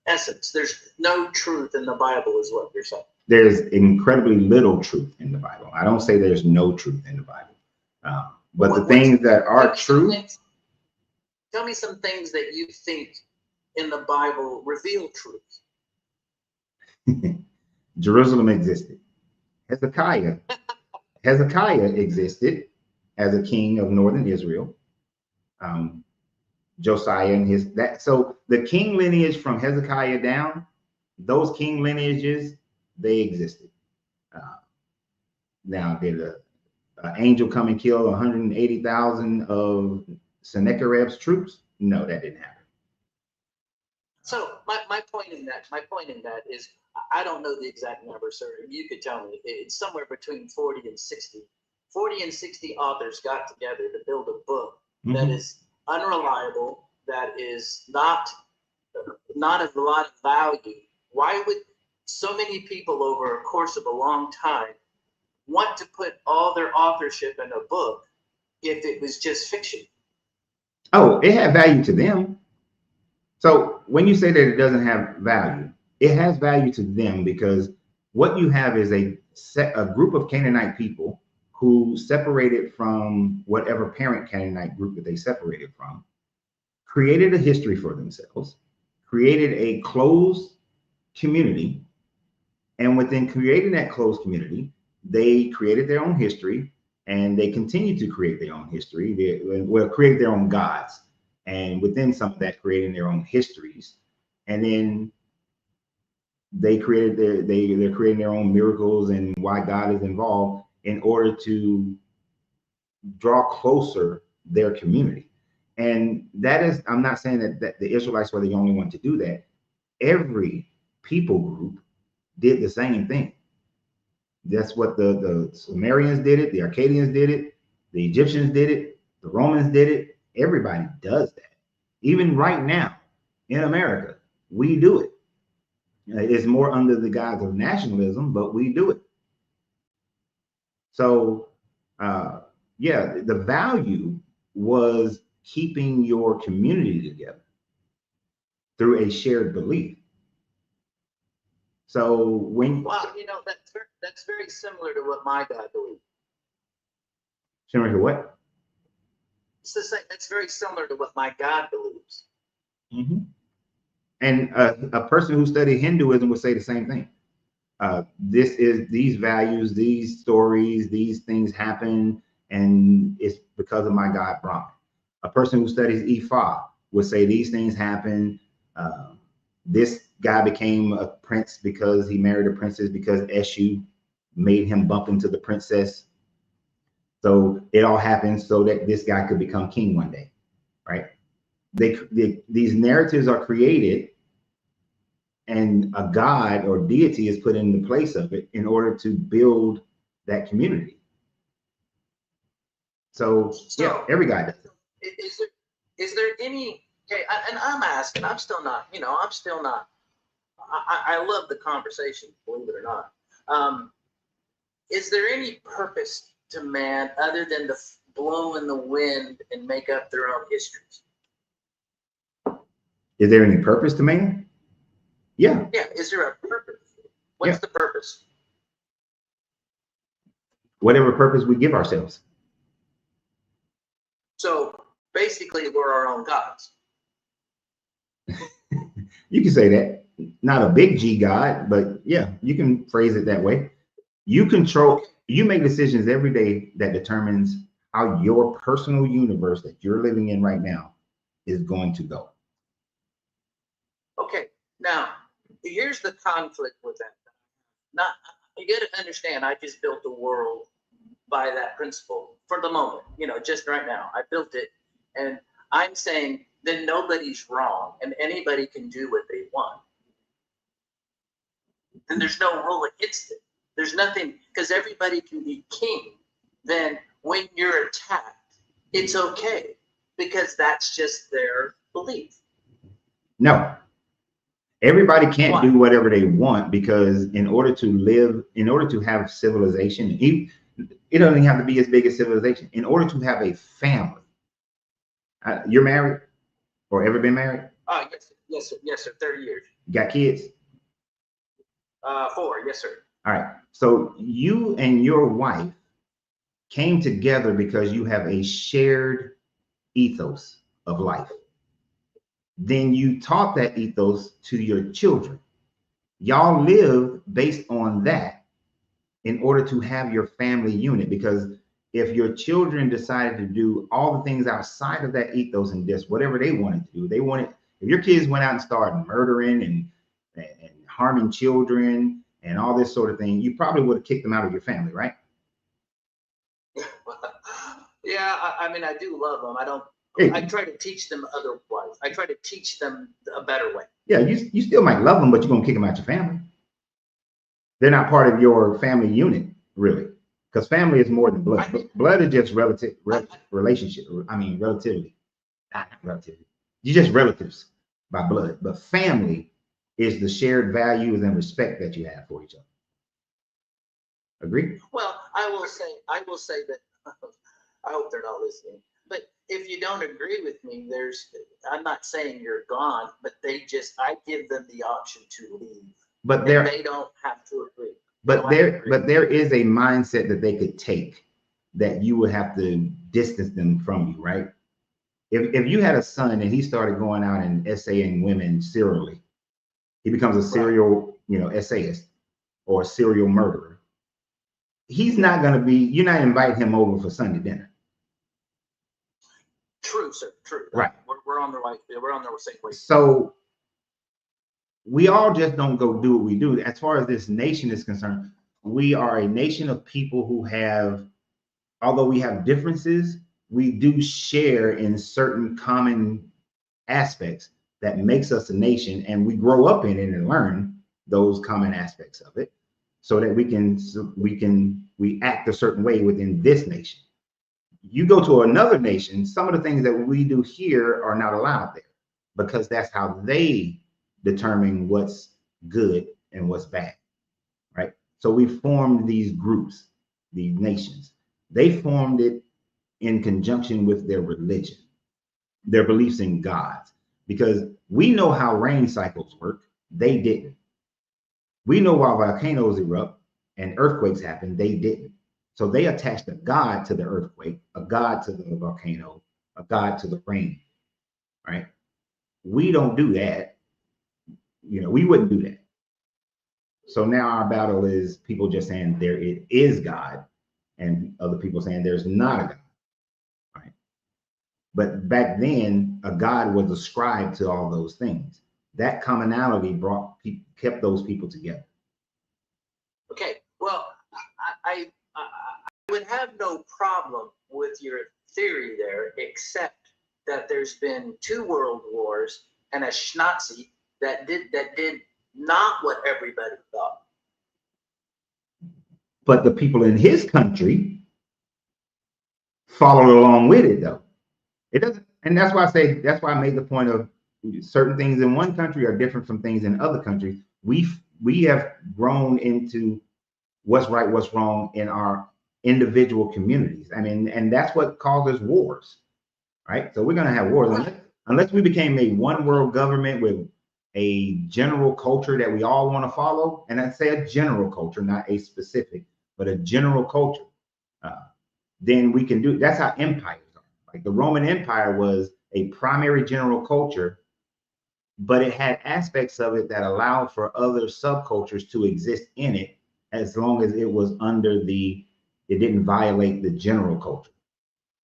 essence. There's no truth in the Bible, is what you're saying. There's incredibly little truth in the Bible. I don't say there's no truth in the Bible. But the things that are true. Tell me some things that you think in the Bible reveal truth. Jerusalem existed. Hezekiah existed as a king of northern Israel. Josiah and so the king lineage from Hezekiah down, those king lineages, they existed. Now, did an angel come and kill 180,000 of Sennacherib's troops? No, that didn't happen. So my point in that is, I don't know the exact number, sir. You could tell me. It's somewhere between 40 and 60. 40 and 60 authors got together to build a book that is unreliable, that is not of a lot of value. Why would so many people over a course of a long time want to put all their authorship in a book if it was just fiction? Oh, it had value to them. So when you say that it doesn't have value, it has value to them, because what you have is a group of Canaanite people who separated from whatever parent Canaanite group that they separated from, created a history for themselves, created a closed community, and within creating that closed community, they created their own history, and they continue to create their own history. They created their own gods, and within some of that, creating their own histories, and then they're creating their own miracles and why God is involved in order to draw closer their community. And that is, I'm not saying that the Israelites were the only one to do that. Every people group did the same thing. That's what the Sumerians did it, the Akkadians did it, the Egyptians did it, the Romans did it. Everybody does that. Even right now in America, we do it. It's more under the guise of nationalism, but we do it. So, yeah, the value was keeping your community together through a shared belief. So well, that's very similar to what my God believed. Similar to what? That's very similar to what my God believes. And a person who studied Hinduism would say the same thing. These values, these stories, these things happen, and it's because of my God Brahman. A person who studies Ifa would say these things happen. This guy became a prince because he married a princess, because Eshu made him bump into the princess. So it all happened so that this guy could become king one day, right? These narratives are created, and a god or deity is put in the place of it in order to build that community. So yeah, every guy does it. Is there any, okay, and I'm asking, I love the conversation, believe it or not. Is there any purpose to man other than to blow in the wind and make up their own histories? Is there any purpose to man? Yeah. Yeah. Is there a purpose? What's the purpose? Whatever purpose we give ourselves. So basically, we're our own gods. You can say that. Not a big G God, but yeah, you can phrase it that way. You make decisions every day that determines how your personal universe that you're living in right now is going to go. Okay, now here's the conflict with that. Not you got to understand. I just built a world by that principle for the moment. You know, just right now, I built it, and I'm saying then nobody's wrong, and anybody can do what they want. Then there's no rule against it. There's nothing because everybody can be king. Then when you're attacked, it's okay because that's just their belief. No, everybody can't Why? do whatever they want, because in order to live, in order to have civilization, it doesn't have to be as big as civilization. In order to have a family, you're married or ever been married? Oh, yes, sir. 30 years. Got kids? 4, yes, sir. All right. So you and your wife came together because you have a shared ethos of life. Then you taught that ethos to your children. Y'all live based on that in order to have your family unit. Because if your children decided to do all the things outside of that ethos and just whatever they wanted to do, if your kids went out and started murdering and harming children and all this sort of thing, you probably would have kicked them out of your family, right? Yeah, I mean, I do love them. I try to teach them otherwise. I try to teach them a better way. Yeah, you still might love them, but you're gonna kick them out your family. They're not part of your family unit, really, because family is more than blood. Blood is just relationship. I mean, relativity. Not relativity. You're just relatives by blood, but family is the shared values and respect that you have for each other. Agree? Well, I will say that I hope they're not listening. But if you don't agree with me, I'm not saying you're gone, but I give them the option to leave. But they don't have to agree. But there is a mindset that they could take that you would have to distance them from you, right? If you had a son and he started going out and essaying women serially, he becomes a serial, essayist or a serial murderer. You're not inviting him over for Sunday dinner. True, sir. True. Right. We're on the right. We're on the same way. So we all just don't go do what we do. As far as this nation is concerned, we are a nation of people who although we have differences, we do share in certain common aspects that makes us a nation, and we grow up in it and learn those common aspects of it so that we act a certain way within this nation. You go to another nation, some of the things that we do here are not allowed there because that's how they determine what's good and what's bad, right? So we formed these groups, these nations. They formed it in conjunction with their religion, their beliefs in gods, because we know how rain cycles work. They didn't. We know why volcanoes erupt and earthquakes happen. They didn't. So they attached a god to the earthquake, a god to the volcano, a god to the rain, right? We don't do that. We wouldn't do that. So now our battle is people just saying there it is God, and other people saying there's not a God, right? But back then, a God was ascribed to all those things. That commonality kept those people together. Okay, well, I would have no problem with your theory there, except that there's been 2 world wars and a Schnazi that did not what everybody thought. But the people in his country followed along with it, though. It doesn't, and that's why I made the point of certain things in one country are different from things in other countries. We have grown into what's right, what's wrong in our individual communities. I mean, and that's what causes wars, right? So we're going to have wars unless we became a one world government with a general culture that we all want to follow. And I say a general culture, not a specific, but a general culture. Then we can do. That's how empires are. Like the Roman Empire was a primary general culture, but it had aspects of it that allowed for other subcultures to exist in it, as long as it was it didn't violate the general culture.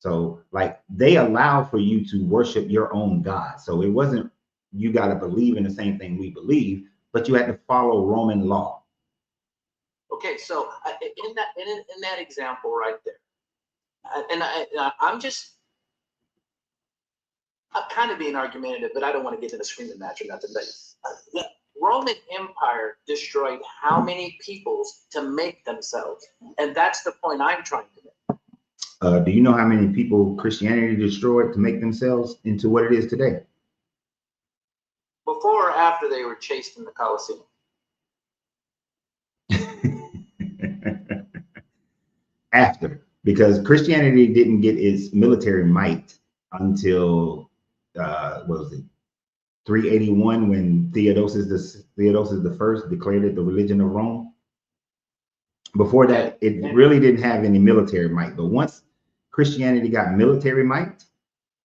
So like they allow for you to worship your own God. So it wasn't you got to believe in the same thing we believe, but you had to follow Roman law. Okay, so in that example right there, I'm kind of being argumentative, but I don't want to get in a screaming match or nothing. But the Roman Empire destroyed how many peoples to make themselves, and that's the point I'm trying to make. Do you know how many people Christianity destroyed to make themselves into what it is today? Before or after they were chased in the Colosseum? After, because Christianity didn't get its military might until what was it, 381, when Theodosius the First declared it the religion of Rome. Before that, it really didn't have any military might. But once Christianity got military might,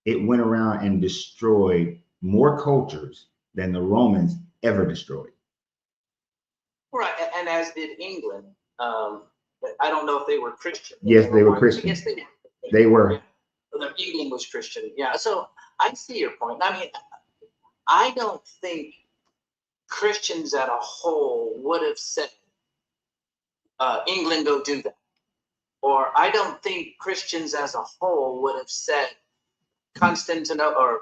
it went around and destroyed more cultures than the Romans ever destroyed. Right, and as did England. I don't know if they were Christian. Yes, they were Christian. Yes, they were. Yeah. England was Christian. Yeah, so I see your point. I mean, I don't think Christians as a whole would have said, England, go do that. Or I don't think Christians as a whole would have said, Constantine, or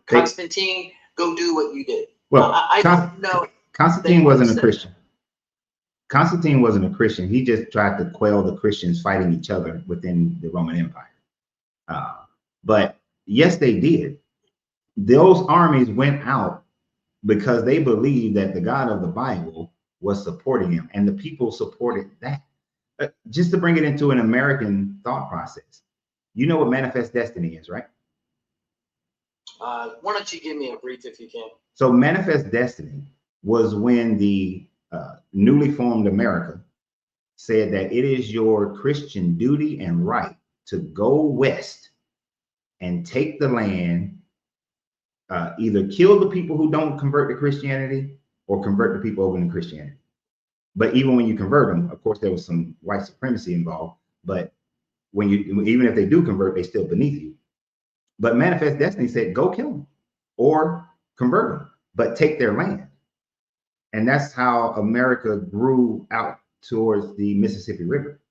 Constantine, go do what you did. Well, I don't know. Constantine wasn't a Christian. Constantine wasn't a Christian. He just tried to quell the Christians fighting each other within the Roman Empire. But yes, they did. Those armies went out because they believed that the God of the Bible was supporting them, and the people supported that. Just to bring it into an American thought process, you know what manifest destiny is, right? Why don't you give me a brief if you can? So manifest destiny was when the newly formed America said that it is your Christian duty and right to go west and take the land, either kill the people who don't convert to Christianity or convert the people over to Christianity. But even when you convert them, of course, there was some white supremacy involved. But when even if they do convert, they're still beneath you. But manifest destiny said, go kill them or convert them, but take their land. And that's how America grew out towards the Mississippi River,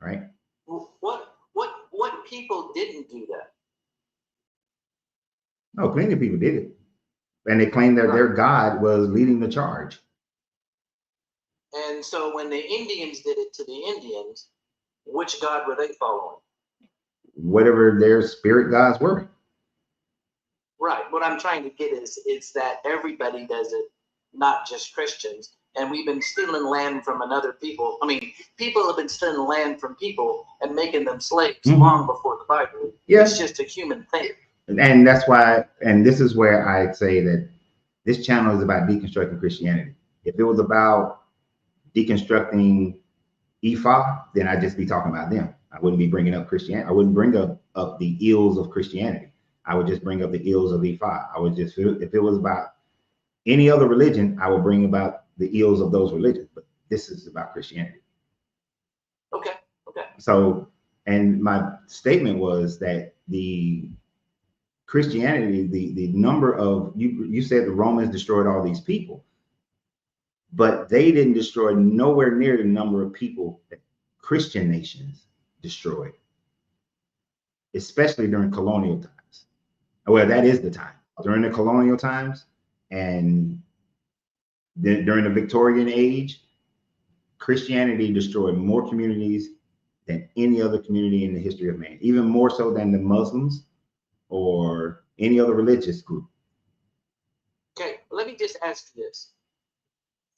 right? What people didn't do that? No, plenty of people did it. And they claimed that their God was leading the charge. And so when the Indians did it to the Indians, which God were they following? Whatever their spirit gods were. Right. What I'm trying to get is that everybody does it, not just Christians. And we've been stealing land from another people. I mean, people have been stealing land from people and making them slaves long before the Bible. Yes. It's just a human thing. And that's why, and this is where I'd say that this channel is about deconstructing Christianity. If it was about deconstructing Ifa, then I'd just be talking about them. I wouldn't be bringing up Christianity. I wouldn't bring up the ills of Christianity. I would just bring up the ills of Ifa. I would just, if it was about any other religion, I would bring about the ills of those religions. But this is about Christianity. Okay. So, and my statement was that the Christianity, the number of, you said the Romans destroyed all these people, but they didn't destroy nowhere near the number of people that Christian nations destroyed, especially during colonial times. Well, that is the time. During the colonial times and then during the Victorian age, Christianity destroyed more communities than any other community in the history of man, even more so than the Muslims or any other religious group. Okay, let me just ask you this.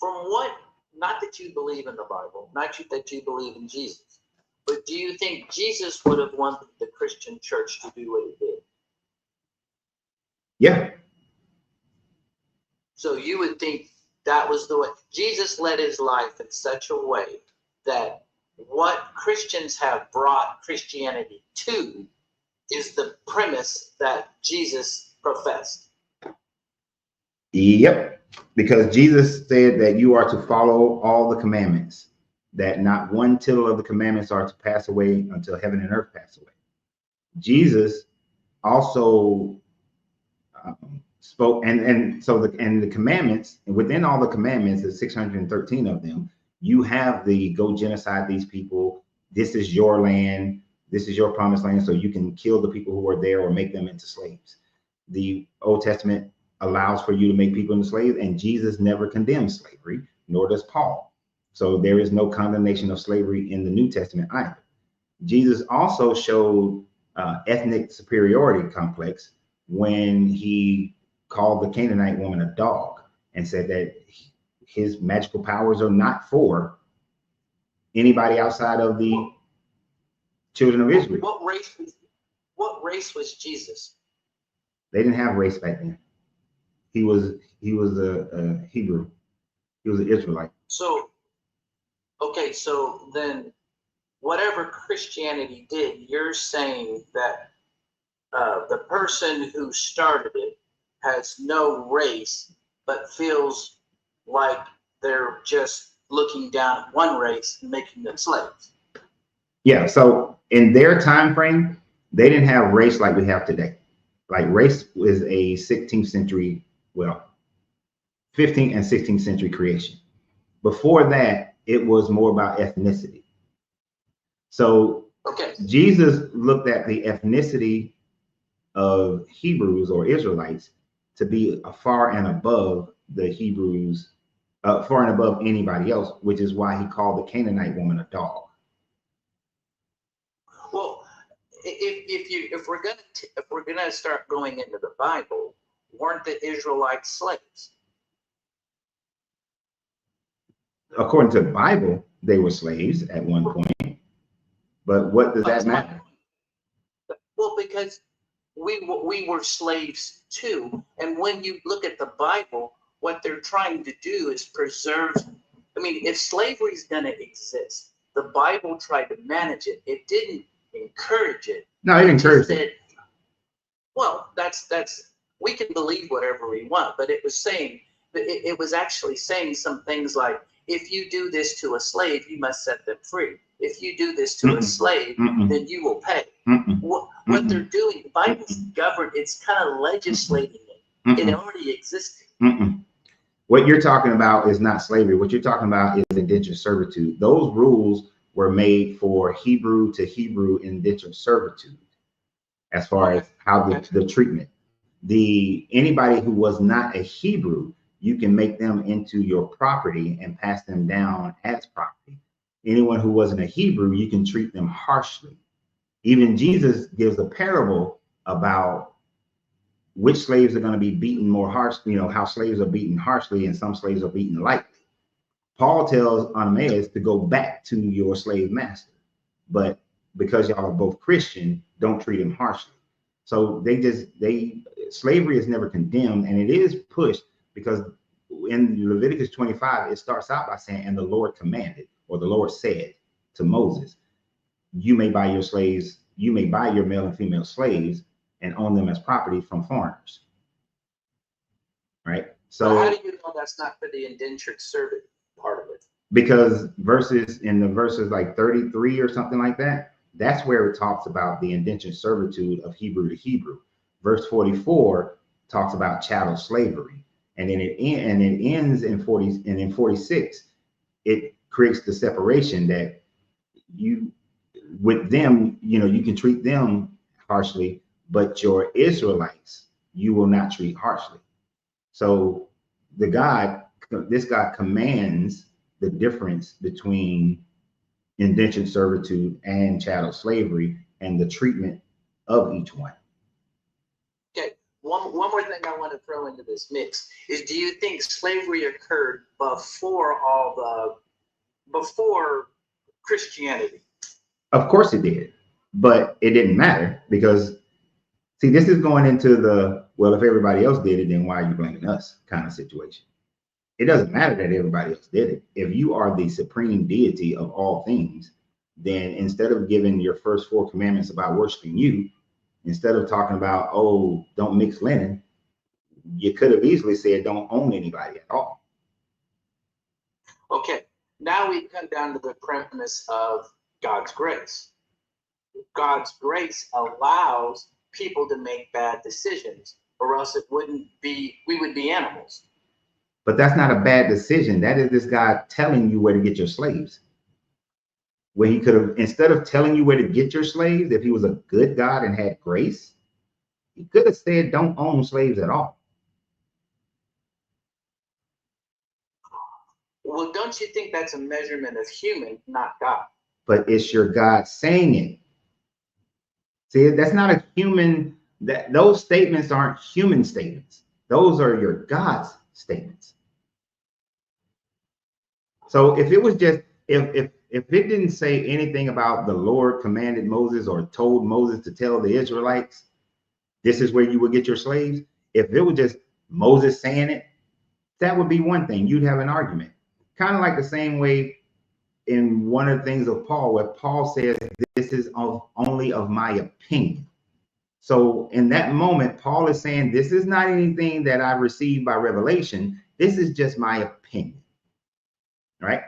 From what, not that you believe in the Bible, not that you believe in Jesus, but do you think Jesus would have wanted the Christian church to do what it did? Yeah. So you would think that was the way. Jesus led his life in such a way that what Christians have brought Christianity to is the premise that Jesus professed. Yep. Because Jesus said that you are to follow all the commandments. that not one tittle of the commandments are to pass away until heaven and earth pass away. Jesus also spoke, and so the commandments, and within all the commandments, there's 613 of them. You have the go genocide these people. This is your land. This is your promised land. So you can kill the people who are there or make them into slaves. The Old Testament allows for you to make people into slaves, and Jesus never condemns slavery, nor does Paul. So there is no condemnation of slavery in the New Testament either. Jesus also showed ethnic superiority complex when he called the Canaanite woman a dog and said that his magical powers are not for anybody outside of the children of Israel. What race was Jesus? They didn't have race back then. He was a Hebrew. He was an Israelite. So, okay, so then whatever Christianity did, you're saying that the person who started it has no race, but feels like they're just looking down at one race and making them slaves. Yeah, so in their time frame, they didn't have race like we have today. Like race is a 16th century, well, 15th and 16th century creation. Before that, it was more about ethnicity. So okay, Jesus looked at the ethnicity of Hebrews or Israelites to be far and above the Hebrews, far and above anybody else, which is why he called the Canaanite woman a dog. Well, if we're gonna start going into the Bible, weren't the Israelites slaves? According to the Bible, they were slaves at one point, but what does that matter? Well, because we were slaves too, and when you look at the Bible, what they're trying to do is preserve. I mean, if slavery is going to exist, the Bible tried to manage it. It didn't encourage it. No, it encouraged it. Well, that's we can believe whatever we want, but it was saying it was actually saying some things like, if you do this to a slave, you must set them free. If you do this to a slave, then you will pay. What they're doing, the Bible's governed, it's kind of legislating it. It already existed. What you're talking about is not slavery. What you're talking about is indentured servitude. Those rules were made for Hebrew to Hebrew indentured servitude, as far as how the treatment. Anybody who was not a Hebrew, you can make them into your property and pass them down as property. Anyone who wasn't a Hebrew, you can treat them harshly. Even Jesus gives a parable about which slaves are going to be beaten more harsh, how slaves are beaten harshly and some slaves are beaten lightly. Paul tells Ananias to go back to your slave master, but because y'all are both Christian, don't treat him harshly. So slavery is never condemned, and it is pushed because in Leviticus 25, it starts out by saying, and the Lord commanded, or the Lord said to Moses, you may buy your slaves, you may buy your male and female slaves and own them as property from foreigners. Right? So how do you know that's not for the indentured servant part of it? Because in the verses like 33 or something like that, that's where it talks about the indentured servitude of Hebrew to Hebrew. Verse 44 talks about chattel slavery. And then it ends in 40, and in 46, it creates the separation that with them, you can treat them harshly, but your Israelites, you will not treat harshly. So this God commands the difference between indentured servitude and chattel slavery and the treatment of each one. Okay, one more thing I want to throw into this mix is, do you think slavery occurred before Christianity? Of course it did, but it didn't matter because, see, this is going into the, well, if everybody else did it, then why are you blaming us kind of situation. It doesn't matter that everybody else did it. If you are the supreme deity of all things, then instead of giving your first 4 commandments about worshiping you, instead of talking about, oh, don't mix linen, you could have easily said, don't own anybody at all. Okay, Now we come down to the premise of God's grace. God's grace allows people to make bad decisions, or else it wouldn't be, we would be animals. But that's not a bad decision. That is this guy telling you where to get your slaves. Where he could have, instead of telling you where to get your slaves, if he was a good God and had grace, he could have said, don't own slaves at all. Well, don't you think that's a measurement of human, not God? But it's your God saying it. See, that's not a human, that those statements aren't human statements. Those are your God's statements. So if it was just, if it didn't say anything about the Lord commanded Moses or told Moses to tell the Israelites, this is where you will get your slaves. If it was just Moses saying it, that would be one thing. You'd have an argument. Kind of like the same way in one of the things of Paul, where Paul says, this is only of my opinion. So in that moment, Paul is saying, this is not anything that I received by revelation. This is just my opinion. Right?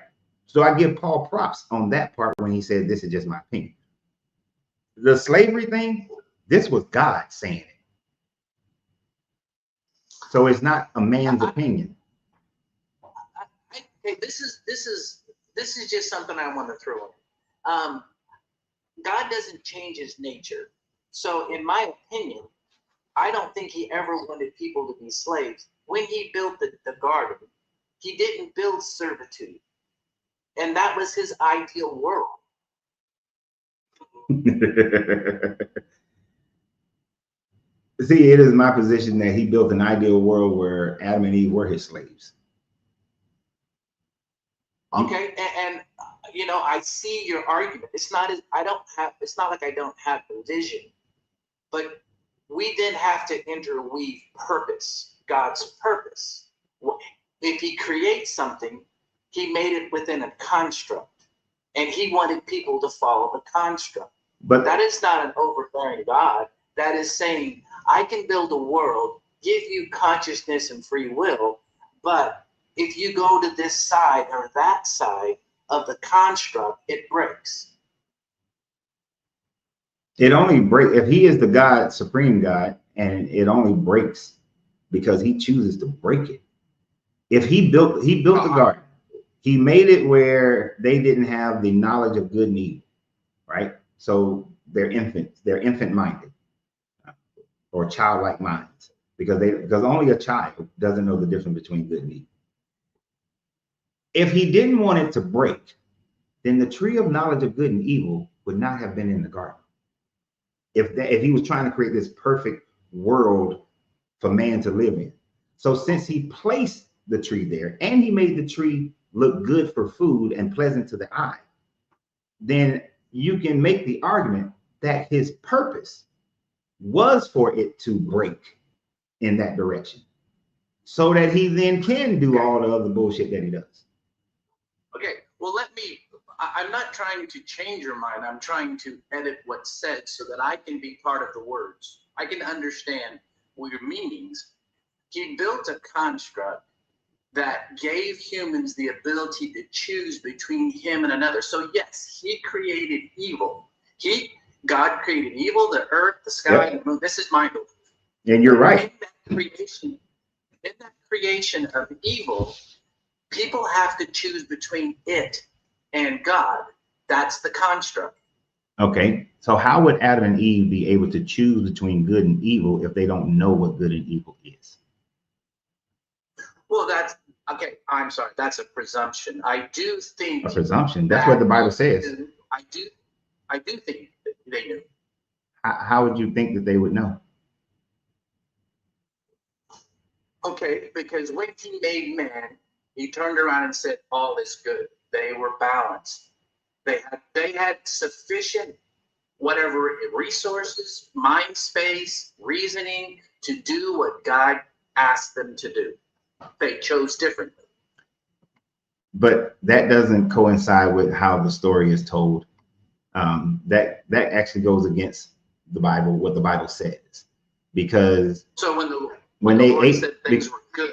So I give Paul props on that part when he said, this is just my opinion. The slavery thing, this was God saying it. So it's not a man's opinion. Okay, this is just something I want to throw in. God doesn't change his nature. So in my opinion, I don't think he ever wanted people to be slaves. When he built the garden, he didn't build servitude. And that was his ideal world. See, it is my position that he built an ideal world where Adam and Eve were his slaves. Okay, and you know, I see your argument. It's not like I don't have the vision, but we then have to interweave purpose, God's purpose. If he creates something, he made it within a construct, and he wanted people to follow the construct. But that is not an overbearing God. That is saying, I can build a world, give you consciousness and free will, but if you go to this side or that side of the construct, it breaks. It only breaks if he is the God, supreme God, and it only breaks because he chooses to break it. If he built the garden, he made it where they didn't have the knowledge of good and evil, right? So they're infant minded or childlike minds, because only a child doesn't know the difference between good and evil. If he didn't want it to break, then the tree of knowledge of good and evil would not have been in the garden. If he was trying to create this perfect world for man to live in. So since he placed the tree there and he made the tree look good for food and pleasant to the eye, then you can make the argument that his purpose was for it to break in that direction so that he then can do all the other bullshit that he does. Okay, well, I'm not trying to change your mind. I'm trying to edit what's said so that I can be part of the words. I can understand your meanings. He built a construct that gave humans the ability to choose between him and another. So yes, he created evil. God created evil, the earth, the sky, the moon. This is my belief. And you're right. In that creation of evil, people have to choose between it and God. That's the construct. Okay, so how would Adam and Eve be able to choose between good and evil if they don't know what good and evil is? Well, that's okay. I'm sorry. That's a presumption. I do think a presumption. That's what the Bible says. I do think that they knew. How would you think that they would know? Okay, because when he made man, he turned around and said, all is good. They were balanced. They had sufficient whatever resources, mind space, reasoning to do what God asked them to do. They chose differently. But that doesn't coincide with how the story is told. That actually goes against the Bible, what the Bible says, because so when the Lord said things were good.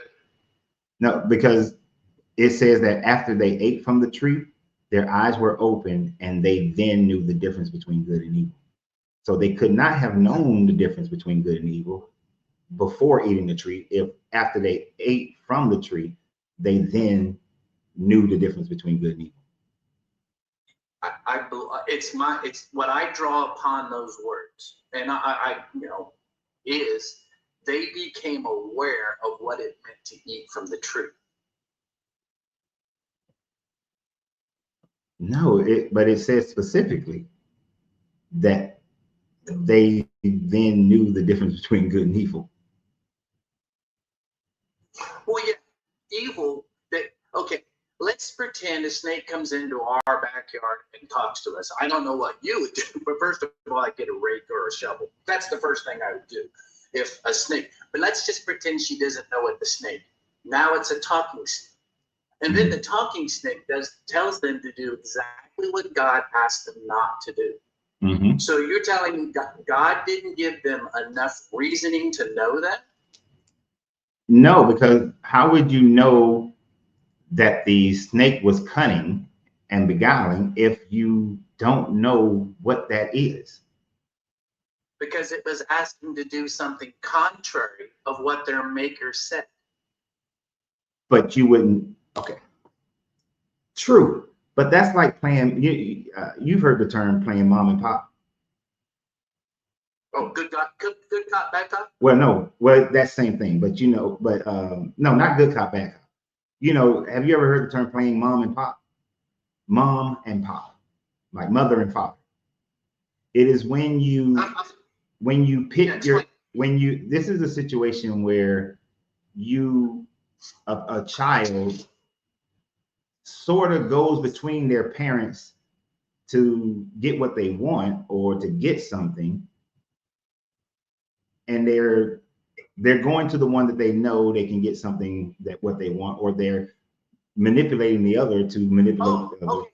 No, because it says that after they ate from the tree, their eyes were open and they then knew the difference between good and evil. So they could not have known the difference between good and evil before eating the tree. If after they ate from the tree, they then knew the difference between good and evil. It's what I draw upon those words, and I is they became aware of what it meant to eat from the tree. No, but it says specifically that they then knew the difference between good and evil. Well, yeah, evil. Okay, let's pretend a snake comes into our backyard and talks to us. I don't know what you would do, but first of all, I'd get a rake or a shovel. That's the first thing I would do if a snake. But let's just pretend she doesn't know it. The snake. Now it's a talking snake. And then the talking snake tells them to do exactly what God asked them not to do. Mm-hmm. So you're telling me God didn't give them enough reasoning to know that? No, because how would you know that the snake was cunning and beguiling if you don't know what that is? Because it was asking to do something contrary of what their maker said. But you wouldn't. Okay. True. But that's like playing, you've heard the term playing mom and pop. Oh, good cop, bad cop? Well, no, well, that same thing, but no, not good cop, bad cop. Have you ever heard the term playing mom and pop? Mom and pop, like mother and father. It is when you pick this is a situation where a child sort of goes between their parents to get what they want or to get something, and they're going to the one that they know they can get something that what they want, or they're manipulating the other to manipulate the other. Okay.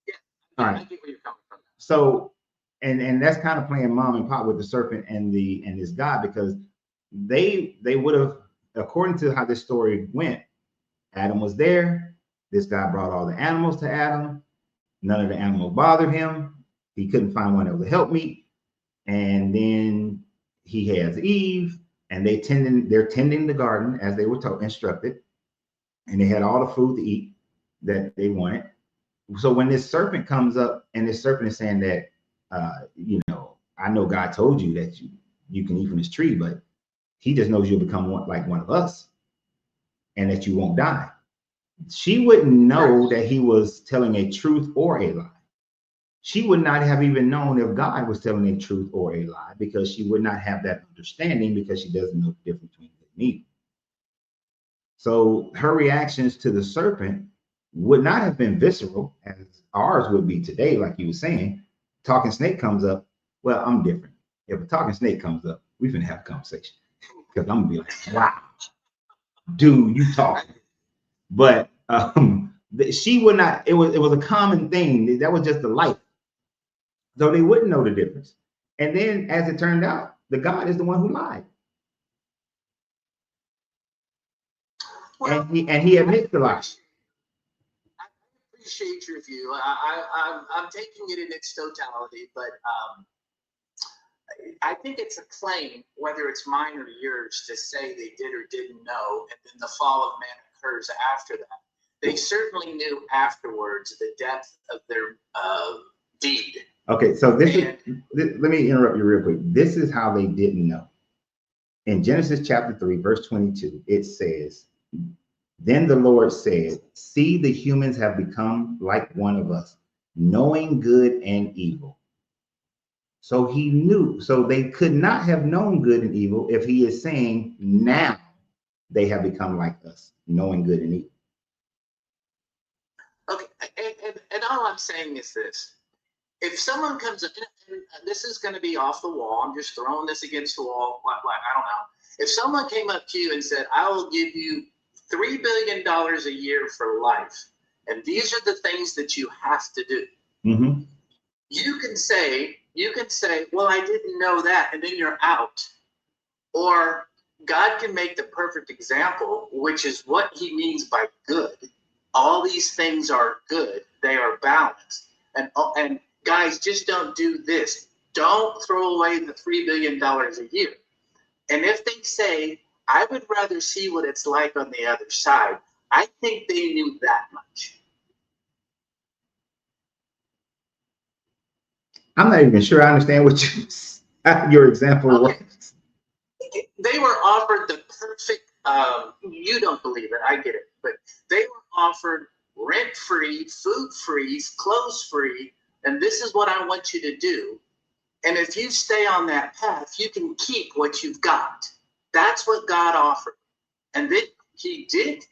Yeah. All right. I get where you're coming from. So, and that's kind of playing mom and pop with the serpent and this God, because they would have, according to how this story went, Adam was there. This guy brought all the animals to Adam. None of the animals bothered him. He couldn't find one that was a helpmeet. And then he has Eve, and they're tending the garden as they were instructed, and they had all the food to eat that they wanted. So when this serpent comes up, and this serpent is saying that, I know God told you that you can eat from this tree, but he just knows you'll become like one of us, and that you won't die. She wouldn't know that he was telling a truth or a lie. She would not have even known if God was telling a truth or a lie, because she would not have that understanding, because she doesn't know the difference between good and evil. So her reactions to the serpent would not have been visceral as ours would be today. Like you were saying, talking snake comes up. Well, I'm different. If a talking snake comes up, we finna have a conversation, because I'm gonna be like, wow, dude, you talking. But she would not. It was a common thing. That was just the life. So they wouldn't know the difference. And then, as it turned out, the God is the one who lied. Well, and he admits the lie. I appreciate your view. I'm taking it in its totality, but I think it's a claim, whether it's mine or yours, to say they did or didn't know, and then the fall of man occurs after that. They certainly knew afterwards the depth of their deed. Okay, so let me interrupt you real quick. This is how they didn't know. In Genesis chapter 3, verse 22, it says, "Then the Lord said, see, the humans have become like one of us, knowing good and evil." So he knew. So they could not have known good and evil if he is saying now they have become like us, knowing good and evil. Okay, and all I'm saying is this. If someone comes up, and this is going to be off the wall, I'm just throwing this against the wall, I don't know. If someone came up to you and said, I will give you $3 billion a year for life, and these are the things that you have to do. Mm-hmm. You can say, well, I didn't know that, and then you're out. Or God can make the perfect example, which is what he means by good. all these things are good. They are balanced. And guys, just don't do this. Don't throw away the $3 billion a year. And if they say, I would rather see what it's like on the other side, I think they knew that much. I'm not even sure I understand what your example was. They were offered the perfect, you don't believe it, I get it, but they were offered rent-free, food-free, clothes-free, and this is what I want you to do. And if you stay on that path, you can keep what you've got. That's what God offered. And then he did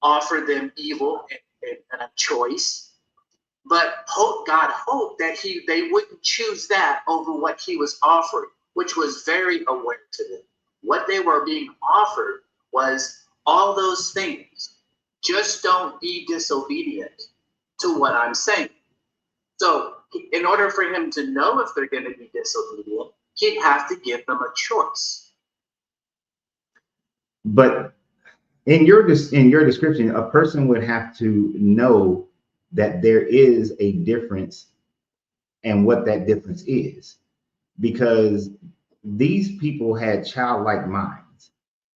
offer them evil and a choice. But God hoped that they wouldn't choose that over what he was offering, which was very aware to them. What they were being offered was all those things. Just don't be disobedient to what I'm saying. So in order for him to know if they're going to be disobedient, he'd have to give them a choice. But in your description, a person would have to know that there is a difference and what that difference is, because these people had childlike minds,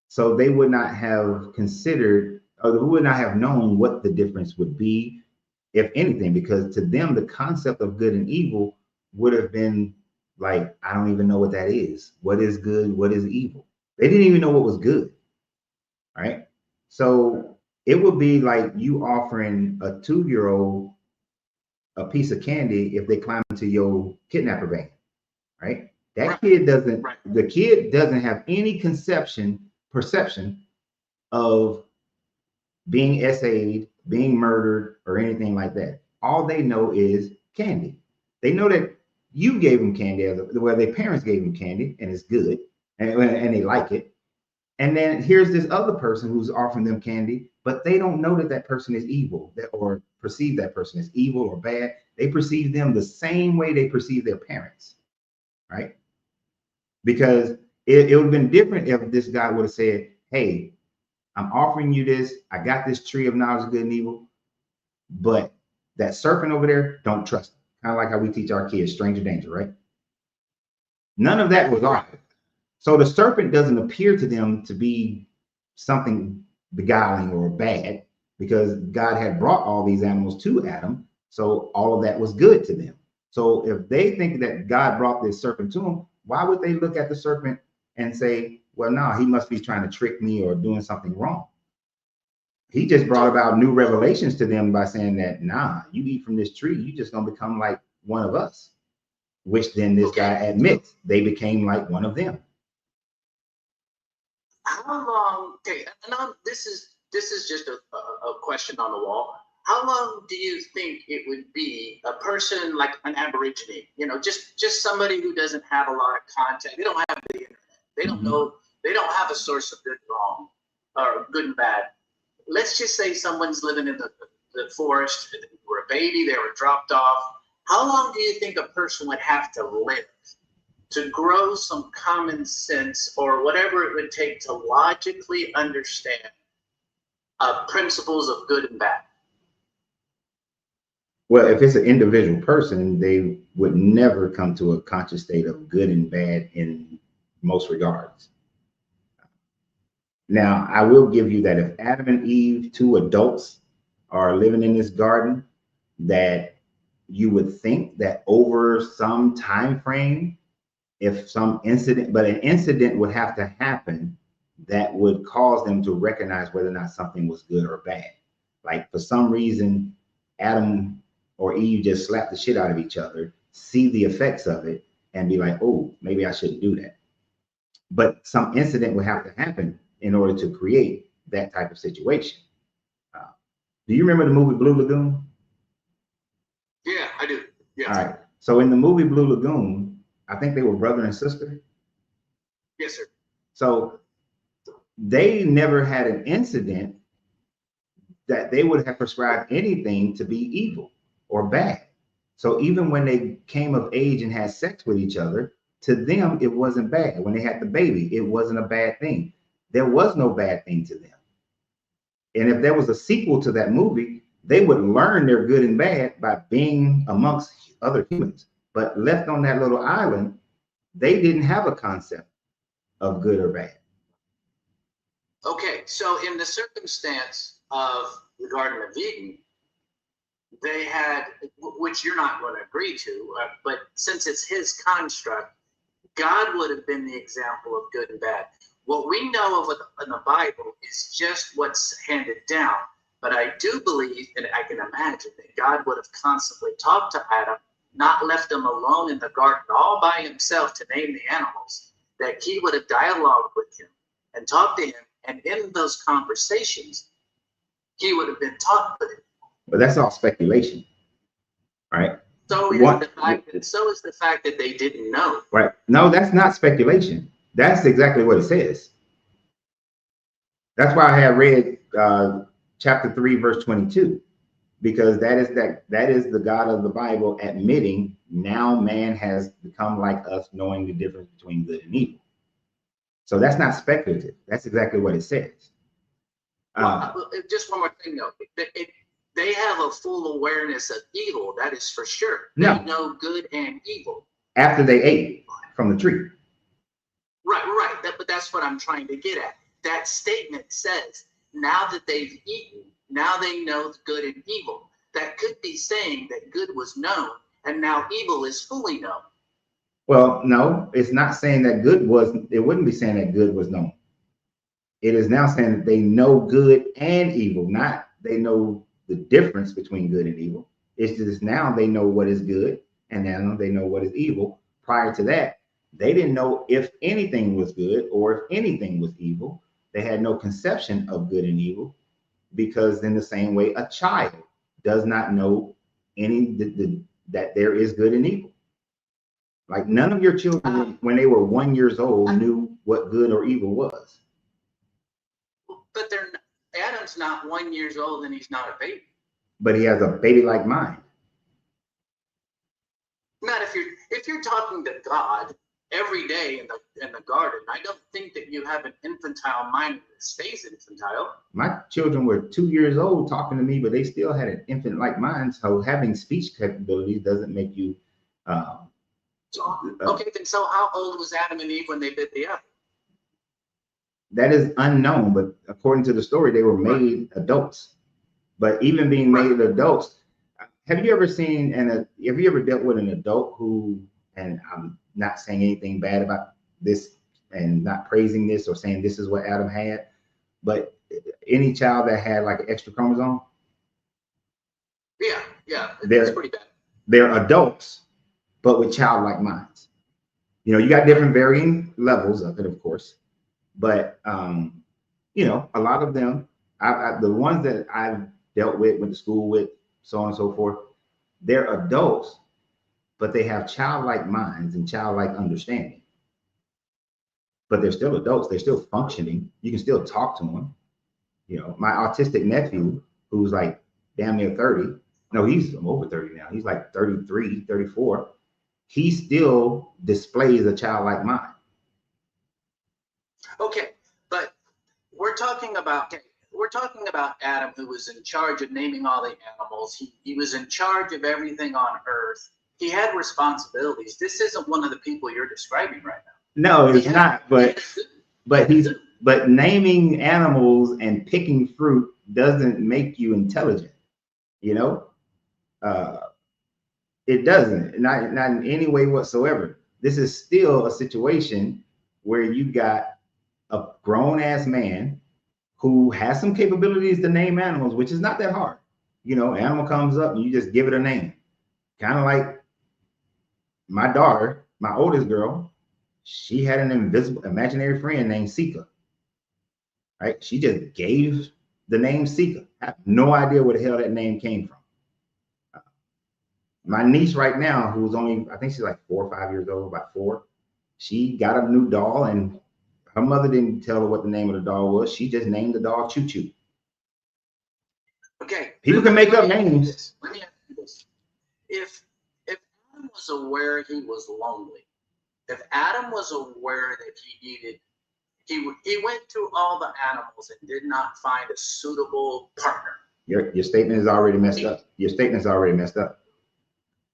so they would not have considered, or they would not have known what the difference would be, if anything, because to them the concept of good and evil would have been like, I don't even know what that is. What is good? What is evil? They didn't even know what was good. Right? So it would be like you offering a 2-year-old a piece of candy if they climb into your kidnapper van, right? That kid doesn't, the kid doesn't have any perception of being essayed, being murdered, or anything like that. All they know is candy. They know that you gave them candy, well, their parents gave them candy, and it's good, and they like it. And then here's this other person who's offering them candy, but they don't know that that person is evil, or perceive that person as evil or bad. They perceive them the same way they perceive their parents, right? Because it would have been different if this guy would have said, hey, I'm offering you this. I got this tree of knowledge of good and evil, but that serpent over there, don't trust him. Kind of like how we teach our kids, stranger danger, right? None of that was offered. So the serpent doesn't appear to them to be something beguiling or bad, because God had brought all these animals to Adam. So all of that was good to them. So if they think that God brought this serpent to them, why would they look at the serpent and say, well, no, he must be trying to trick me or doing something wrong? He just brought about new revelations to them by saying that, nah, you eat from this tree, you just gonna become like one of us, which then this guy admits they became like one of them. How long? Okay, and this is just a question on the wall. How long do you think it would be a person like an Aborigine, just somebody who doesn't have a lot of contact? They don't have the internet. They don't know. They don't have a source of good and wrong, or good and bad. Let's just say someone's living in the forest. They were a baby. They were dropped off. How long do you think a person would have to live to grow some common sense, or whatever it would take to logically understand principles of good and bad? Well, if it's an individual person, they would never come to a conscious state of good and bad in most regards. Now, I will give you that if Adam and Eve, 2 adults, are living in this garden, that you would think that over some time frame, if some incident, but an incident would have to happen that would cause them to recognize whether or not something was good or bad. Like for some reason, Adam or Eve just slap the shit out of each other, see the effects of it, and be like, oh, maybe I shouldn't do that. But some incident would have to happen in order to create that type of situation. Do you remember the movie Blue Lagoon? Yeah, I do. Yeah. All right. So in the movie Blue Lagoon, I think they were brother and sister. Yes, sir. So they never had an incident that they would have prescribed anything to be evil or bad. So even when they came of age and had sex with each other, to them, it wasn't bad. When they had the baby, it wasn't a bad thing. There was no bad thing to them. And if there was a sequel to that movie, they would learn their good and bad by being amongst other humans. But left on that little island, they didn't have a concept of good or bad. Okay, so in the circumstance of the Garden of Eden, they had, which you're not going to agree to, but since it's his construct, God would have been the example of good and bad. What we know of in the Bible is just what's handed down. But I do believe, and I can imagine, that God would have constantly talked to Adam, not left him alone in the garden all by himself to name the animals, that he would have dialogued with him and talked to him. And in those conversations, he would have been taught with him. But that's all speculation, right? So is the fact that they didn't know. Right. No, that's not speculation. That's exactly what it says. That's why I had read chapter 3, verse 22, because that is the God of the Bible admitting now man has become like us, knowing the difference between good and evil. So that's not speculative. That's exactly what it says. Just one more thing, though. They have a full awareness of evil. That is for sure. No. They know good and evil. After they ate from the tree. Right. But that's what I'm trying to get at. That statement says, now that they've eaten, now they know good and evil. That could be saying that good was known, and now evil is fully known. Well, no, it's not saying that good was, it wouldn't be saying that good was known. It is now saying that they know good and evil, not they know the difference between good and evil. It's just now they know what is good, and now they know what is evil. Prior to that, they didn't know if anything was good or if anything was evil. They had no conception of good and evil, because in the same way, a child does not know that there is good and evil. Like none of your children, when they were 1 year old, knew what good or evil was. But Adam's not 1 year old and he's not a baby. But he has a baby-like mind. Not if you're talking to God every day in the garden. I don't think that you have an infantile mind that stays infantile. My children were 2 years old talking to me, but they still had an infant-like mind. So having speech capabilities doesn't make you. Okay, then so how old was Adam and Eve when they bit the apple? That is unknown, but according to the story, they were made adults. But even being made adults, have you ever seen have you ever dealt with an adult who, and I'm not saying anything bad about this and not praising this or saying this is what Adam had, but any child that had like an extra chromosome? Yeah, that's pretty bad. They're adults, but with childlike minds. You know, you got different varying levels of it, of course, but you know, a lot of them, the ones that I've dealt with, went to school with, so on and so forth, they're adults, but they have childlike minds and childlike understanding. But they're still adults. They're still functioning. You can still talk to them. You know, my autistic nephew, who's like damn near 30. No, he's over 30 now. He's like 33, 34. He still displays a childlike mind. Okay, but we're talking about Adam, who was in charge of naming all the animals. He was in charge of everything on Earth. He had responsibilities. This isn't one of the people you're describing right now. No, it's not. But naming animals and picking fruit doesn't make you intelligent. You know, it doesn't. Not in any way whatsoever. This is still a situation where you got a grown ass man who has some capabilities to name animals, which is not that hard. You know, animal comes up and you just give it a name. Kind of like my daughter, my oldest girl, she had an imaginary friend named Sika. Right? She just gave the name Sika. I have no idea where the hell that name came from. My niece right now, who's only, I think she's like 4 or 5 years old, about 4, she got a new doll and her mother didn't tell her what the name of the doll was. She just named the doll Choo Choo. Okay. People can make up names. Let me ask you this. If Adam was aware he was lonely, if Adam was aware that he went through all the animals and did not find a suitable partner. Your statement is already messed up. Your statement's already messed up.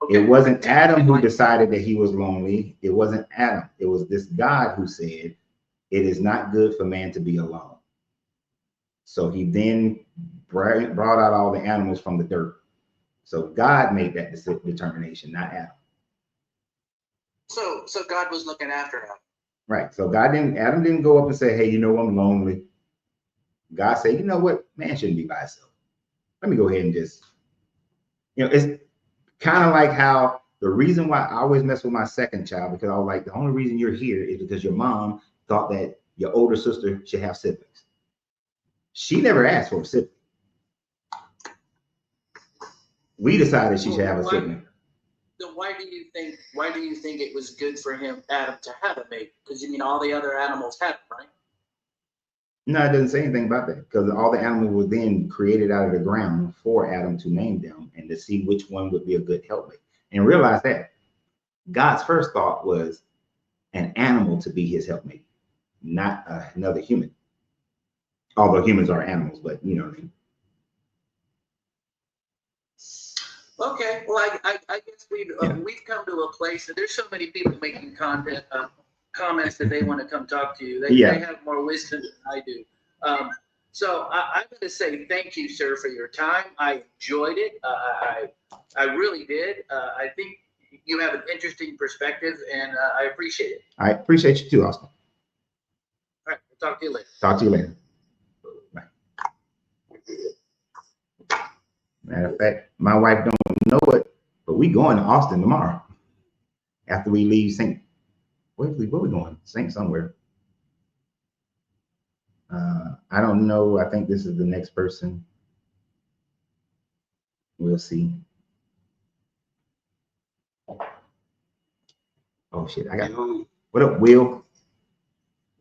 Okay, It wasn't Adam who decided that he was lonely. It wasn't Adam. It was this God who said, it is not good for man to be alone. So he then brought out all the animals from the dirt. So God made that determination, not Adam. So God was looking after him. Right. So Adam didn't go up and say, hey, you know, I'm lonely. God said, you know what? Man shouldn't be by himself. Let me go ahead and just, it's kind of like how the reason why I always mess with my second child, because I was like, the only reason you're here is because your mom thought that your older sister should have siblings. She never asked for a sibling. We decided she should have a sibling. So why do you think it was good for Adam to have a mate? Because you mean all the other animals had it, right? No, it doesn't say anything about that, because all the animals were then created out of the ground for Adam to name them and to see which one would be a good helpmate. And realize that God's first thought was an animal to be his helpmate, not another human. Although humans are animals, but you know what I mean. Okay, well, I guess we've come to a place that there's so many people making comments that they want to come talk to you. They have more wisdom than I do. So I'm going to say thank you, sir, for your time. I enjoyed it. I really did. I think you have an interesting perspective, and I appreciate it. I appreciate you too, Austin. All right, we'll talk to you later. Talk to you later. Bye. Matter of fact, my wife don't know it, but we going to Austin tomorrow after we leave St. Where we going? St. somewhere. I don't know. I think this is the next person. We'll see. Oh shit! I got. What up, Will?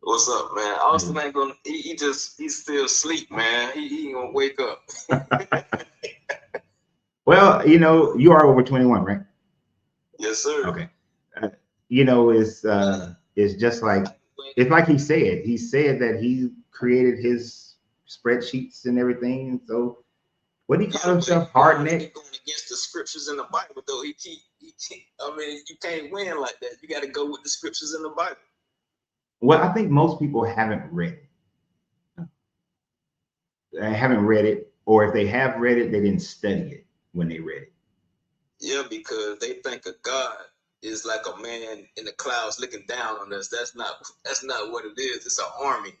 What's up, man? Austin ain't gonna. He's still asleep, man. He ain't gonna wake up. Well, you are over 21, right? Yes, sir. Okay. It's just like, it's like he said. He said that he created his spreadsheets and everything. So what do you call himself? Hard neck? Going against the scriptures in the Bible, though. I mean, you can't win like that. You got to go with the scriptures in the Bible. Well, I think most people haven't read it. They haven't read it, or if they have read it, they didn't study it when they read it. Yeah, because they think of God is like a man in the clouds looking down on us. That's not what it is. It's an army.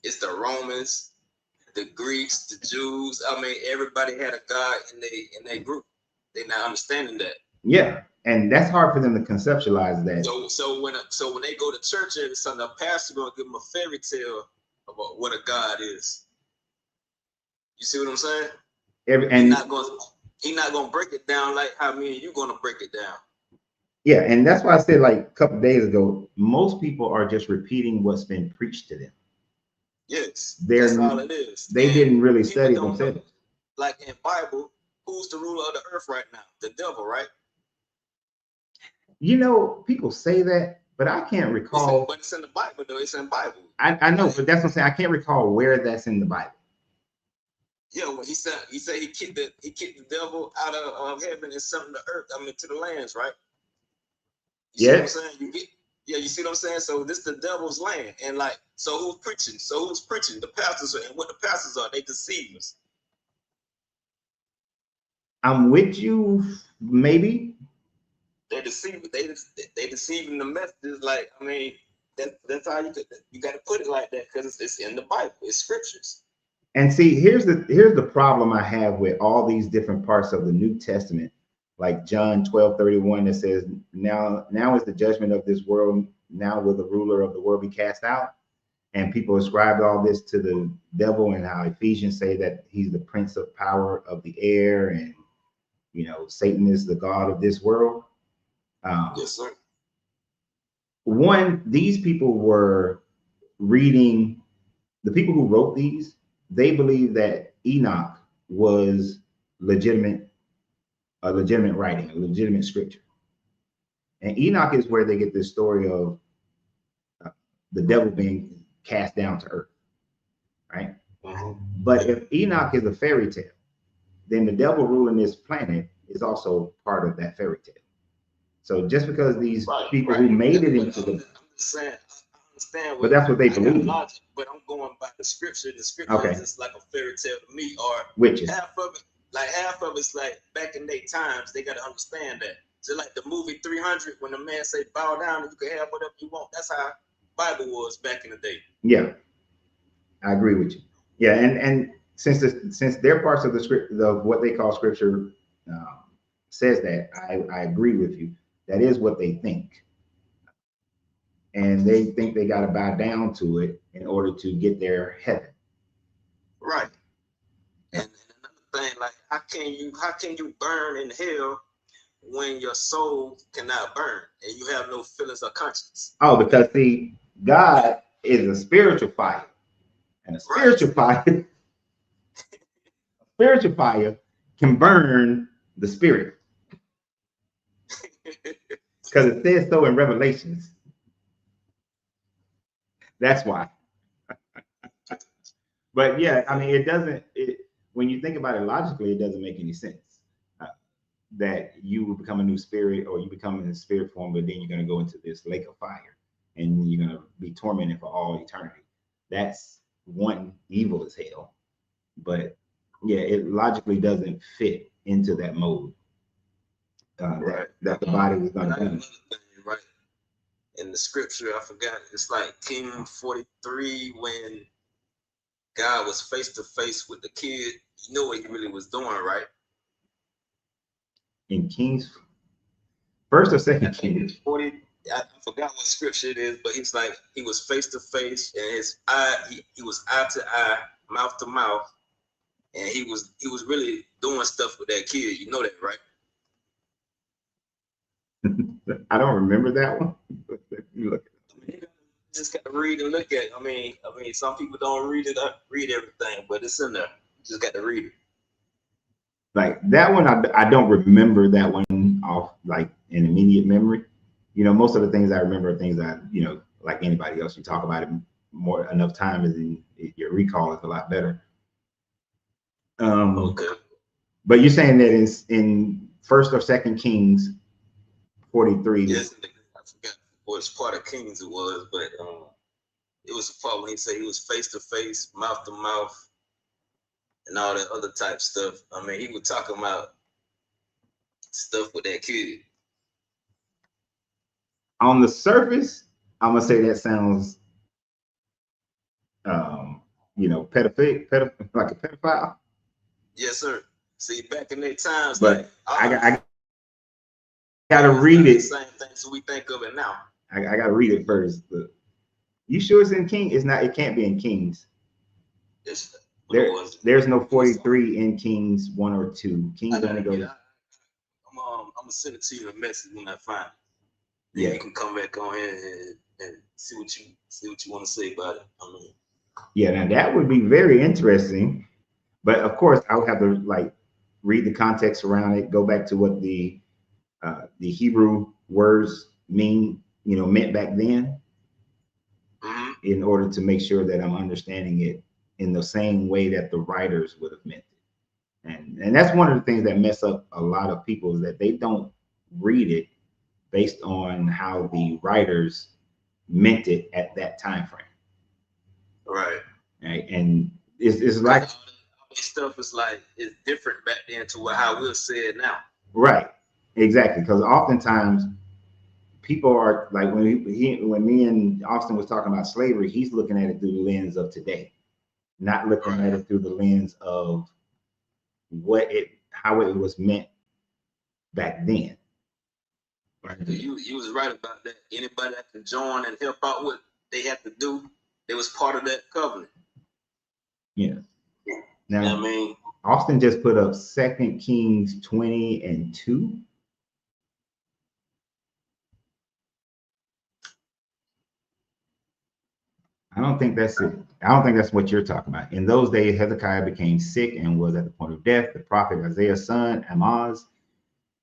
It's the Romans, the Greeks, the Jews. I mean, everybody had a God in their group. They're not understanding that. Yeah, and that's hard for them to conceptualize that. So when they go to church every Sunday, a pastor gonna give them a fairy tale about what a God is. You see what I'm saying? He's not gonna break it down like how me and you gonna break it down. Yeah, and that's why I said, like a couple of days ago, most people are just repeating what's been preached to them. Yes, that's all it is. They didn't really study themselves. Like in Bible, who's the ruler of the earth right now? The devil, right? People say that, but I can't recall. But it's in the Bible, though. It's in the Bible. I know, but that's what I'm saying. I can't recall where that's in the Bible. Yeah, when he said he kicked the devil out of heaven and sent him to earth. I mean, to the lands, right? You see what I'm saying? You see what I'm saying? So this is the devil's land, and so who's preaching? The pastors, and what the pastors are? They deceivers. I'm with you, maybe. They deceive. They deceiving the messages. Like, I mean, that's how you got to put it like that, because it's in the Bible. It's scriptures. And see, here's the problem I have with all these different parts of the New Testament, like John 12:31, that says, now is the judgment of this world. Now will the ruler of the world be cast out. And people ascribed all this to the devil, and how Ephesians say that he's the prince of power of the air, and Satan is the god of this world. Yes, sir. One, these people were reading, the people who wrote these, they believe that Enoch was a legitimate writing, a legitimate scripture. And Enoch is where they get this story of the devil being cast down to earth, right? But if Enoch is a fairy tale, then the devil ruling this planet is also part of that fairy tale. So just because these people who made it into the, I'm just saying, I understand, but that's what they believe. Logic, but I'm going by the scripture. The scripture is just like a fairy tale to me, or witches. Half of it's like back in their times, they got to understand that. Just like the movie 300, when the man say bow down and you can have whatever you want. That's how Bible was back in the day. Yeah, I agree with you. Yeah, and since their parts of the script of what they call scripture says that, I agree with you. That is what they think, and they think they got to bow down to it in order to get their heaven. Right. And another thing, like how can you burn in hell when your soul cannot burn and you have no feelings or conscience? Oh, because see, God is a spiritual fire, and a spiritual fire, spiritual fire can burn the spirit, because it says so in Revelations. That's why. But yeah, I mean, it doesn't. When you think about it logically, it doesn't make any sense that you will become a new spirit, or you become in a spirit form, but then you're going to go into this lake of fire, and you're going to be tormented for all eternity. That's one evil as hell. But yeah, it logically doesn't fit into that mode that the body was going to be. Right. In the scripture, I forgot. It's like King 43 when God was face to face with the kid. You know what he really was doing, right? In Kings, first or second Kings? 40. I forgot what scripture it is, but he's like he was face to face, and his eye, he was eye to eye, mouth to mouth, and he was really doing stuff with that kid. You know that, right? I don't remember that one. Look. You just got to read and look at it. I mean, some people don't read everything, but it's in there. You just got to read it. Like that one, I don't remember that one off like in immediate memory. You know, most of the things I remember are things that, you know, like anybody else, you talk about it more enough time, and your recall is a lot better. Okay. But you're saying that in First or Second Kings 43. Yes, I forgot which part of Kings it was, but it was the part when he said he was face to face, mouth to mouth, and all that other type stuff. I mean, he was talking about stuff with that kid. On the surface, I'm gonna say that sounds, you know, like a pedophile. Yes, sir. See, back in their times, but like, I gotta read it. Same things we think of it now. I gotta read it first. But you sure it's in King? It's not. It can't be in Kings. There's no 43 in Kings 1 or 2. Kings only goes. I'm gonna send it to you in a message when I find it. Yeah, you can come back on here and see what you want to say about it. I mean, yeah, now that would be very interesting. But of course, I would have to like read the context around it, go back to what the Hebrew words meant back then, in order to make sure that I'm understanding it in the same way that the writers would have meant it. And that's one of the things that mess up a lot of people, is that they don't read it based on how the writers meant it at that time frame. Right. And it's like all this stuff is like it's different back then to how we'll say it now. Right. Exactly. Because oftentimes people are like, when me and Austin was talking about slavery, he's looking at it through the lens of today, not looking at it through the lens of how it was meant back then. Right. You was right about that. Anybody that can join and help out what they have to do, they was part of that covenant. Yeah. Now, you know what I mean, Austin just put up 2 Kings 20 and 2. I don't think that's it. I don't think that's what you're talking about. In those days, Hezekiah became sick and was at the point of death. The prophet Isaiah's son, Amoz,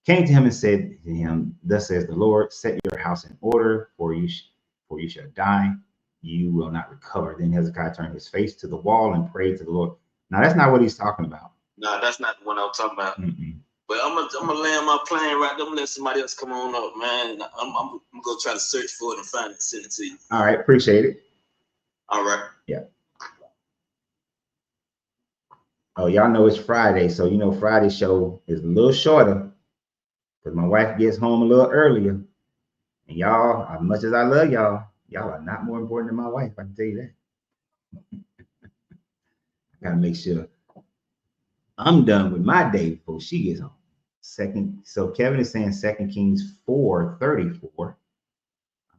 came to him and said to him, "Thus says the Lord, set your house in order, for you shall die." you will not recover. Then Hezekiah turned his face to the wall and prayed to the Lord. Now, that's not what he's talking about. No, that's not the one I'm talking about. Mm-mm. But I'm gonna land my plane right there. I'm gonna let somebody else come on up, man. I'm gonna try to search for it and find it and send it to you. All right, appreciate it. All right. Yeah. Oh, y'all know it's Friday, so you know Friday's show is a little shorter because my wife gets home a little earlier. And y'all, as much as I love y'all, y'all are not more important than my wife. I can tell you that. I gotta make sure I'm done with my day before she gets home. So Kevin is saying 2 Kings 4:34. All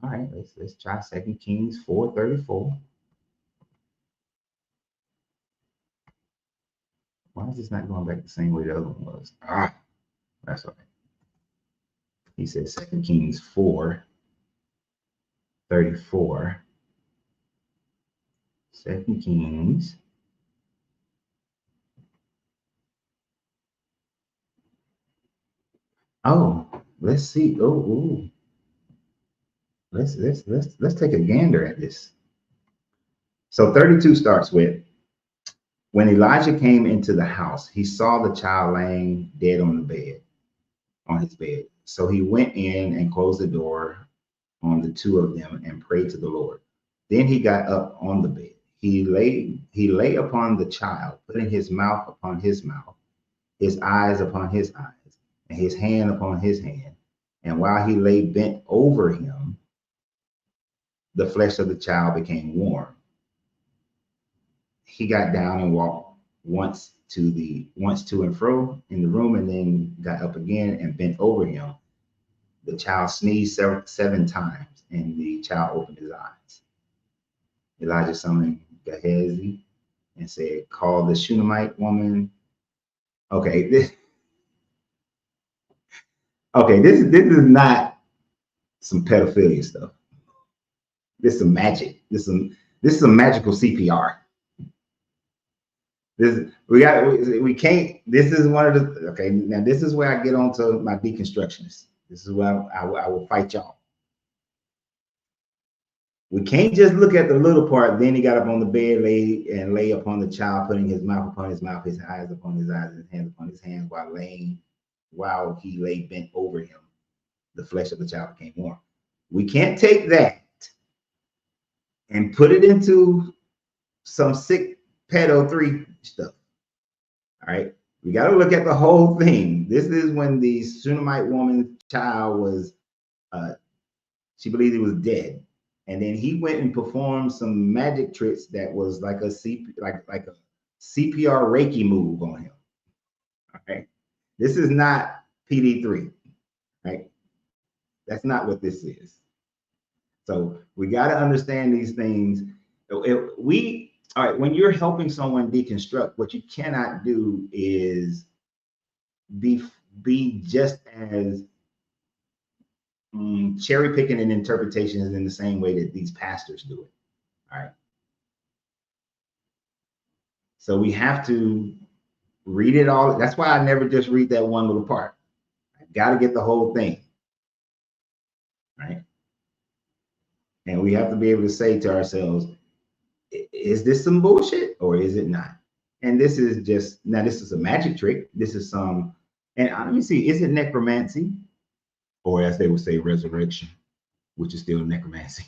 right, let's try 2 Kings 4:34. Why is this not going back the same way the other one was? That's okay. He said 2 Kings 4:34. 2 Kings. Oh, let's see. Oh. Let's take a gander at this. So 32 starts with, when Elijah came into the house, he saw the child laying dead on his bed. So he went in and closed the door on the two of them and prayed to the Lord. Then he got up on the bed. He lay upon the child, putting his mouth upon his mouth, his eyes upon his eyes, and his hand upon his hand. And while he lay bent over him, the flesh of the child became warm. He got down and walked once to and fro in the room, and then got up again and bent over him. The child sneezed seven times, and the child opened his eyes. Elijah summoned Gehazi and said, "Call the Shunammite woman." Okay, this is not some pedophilia stuff. This is some magic. This is some magical CPR. We can't. This is one of the. Okay, now this is where I get on to my deconstructionists. This is where I will fight y'all. We can't just look at the little part. Then he got up on the bed, lay upon the child, putting his mouth upon his mouth, his eyes upon his eyes, his hands upon his hands, while he lay bent over him. The flesh of the child became warm. We can't take that and put it into some sick pedo 3 stuff. All right, we got to look at the whole thing. This is when the Shunammite woman's child was, she believed he was dead, and then he went and performed some magic tricks that was like a CPR Reiki move on him. All right, this is not PD3, right? That's not what this is. So we got to understand these things. All right, when you're helping someone deconstruct, what you cannot do is be just as cherry picking an interpretation in the same way that these pastors do it. All right. So we have to read it all. That's why I never just read that one little part. I got to get the whole thing. Right. And we have to be able to say to ourselves, is this some bullshit or is it not? And this is just, now this is a magic trick. This is some, and let me see, is it necromancy? Or as they would say, resurrection, which is still necromancy.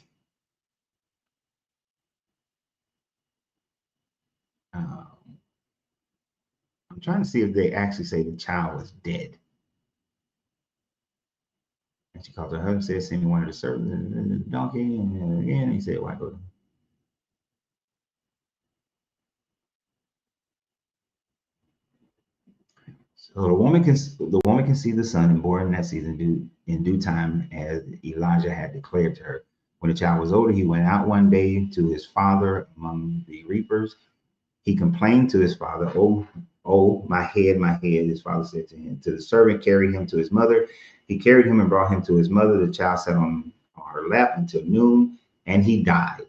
I'm trying to see if they actually say the child was dead. And she called her husband, said, send me one of the servants and the donkey. And again, he said, why go? So the woman can see the son and bore him that season in due time, as Elijah had declared to her. When the child was older, he went out one day to his father among the reapers. He complained to his father, oh, my head, his father said to him. To the servant, carry him to his mother. He carried him and brought him to his mother. The child sat on her lap until noon, and he died.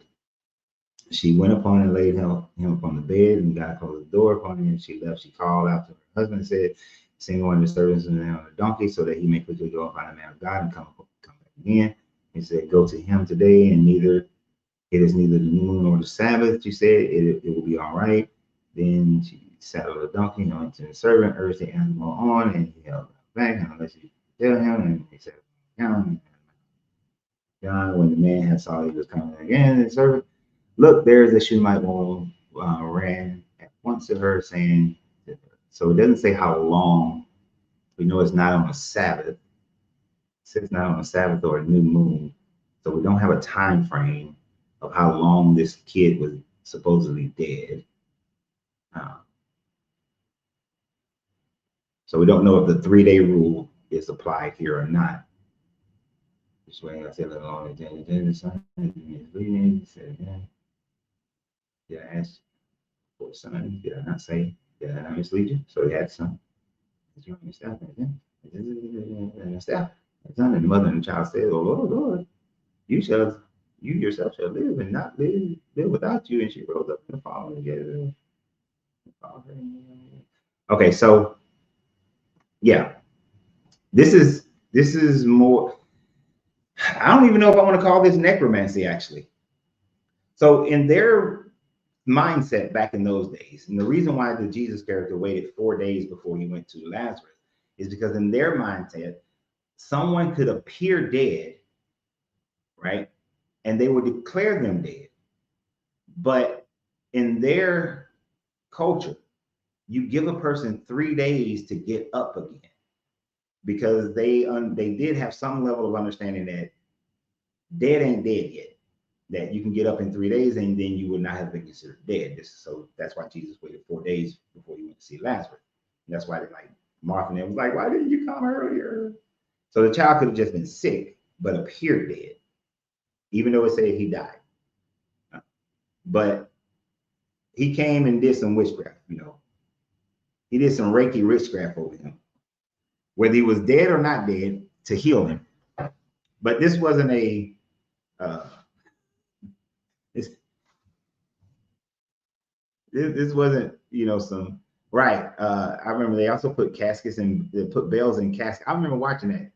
She went upon and laid him upon the bed, and God closed the door upon him, and she left. She called out to her husband and said, send one of the servants on a donkey so that he may quickly go and find the man of God and come back again. He said, go to him today, and neither It is neither the new moon nor the Sabbath, she said. It will be all right. Then she saddled a donkey and went to the servant, urged the animal on, and he held back unless you tell him. And he said, down. John, when the man had saw he was coming again, the servant, look, there's the Shunammite woman, ran at once to her, saying, so it doesn't say how long. We know it's not on a Sabbath. It says not on a Sabbath or a new moon. So we don't have a time frame of how long this kid was supposedly dead. So we don't know if the 3-day rule is applied here or not. This way, I said, the son is bleeding. He said, did I ask for a son? Did I not say? Did I not mislead you? So he had a son. And the mother and the child said, oh, Lord, you yourself shall live and not live without you. And she rose up in the fall and gave it. Okay, so yeah, this is more. I don't even know if I want to call this necromancy, actually. So in their mindset back in those days, and the reason why the Jesus character waited 4 days before he went to Lazarus is because in their mindset, someone could appear dead, right? And they would declare them dead. But in their culture, you give a person 3 days to get up again, because they did have some level of understanding that dead ain't dead yet, that you can get up in 3 days and then you would not have been considered dead. So that's why Jesus waited 4 days before he went to see Lazarus. And that's why they like Martha and them was like, why didn't you come earlier? So the child could have just been sick, but appeared dead, even though it said he died. But he came and did some witchcraft, He did some Reiki witchcraft over him, whether he was dead or not dead, to heal him. But this wasn't a this wasn't, some right. I remember they also put caskets and they put bells in caskets. I remember watching that.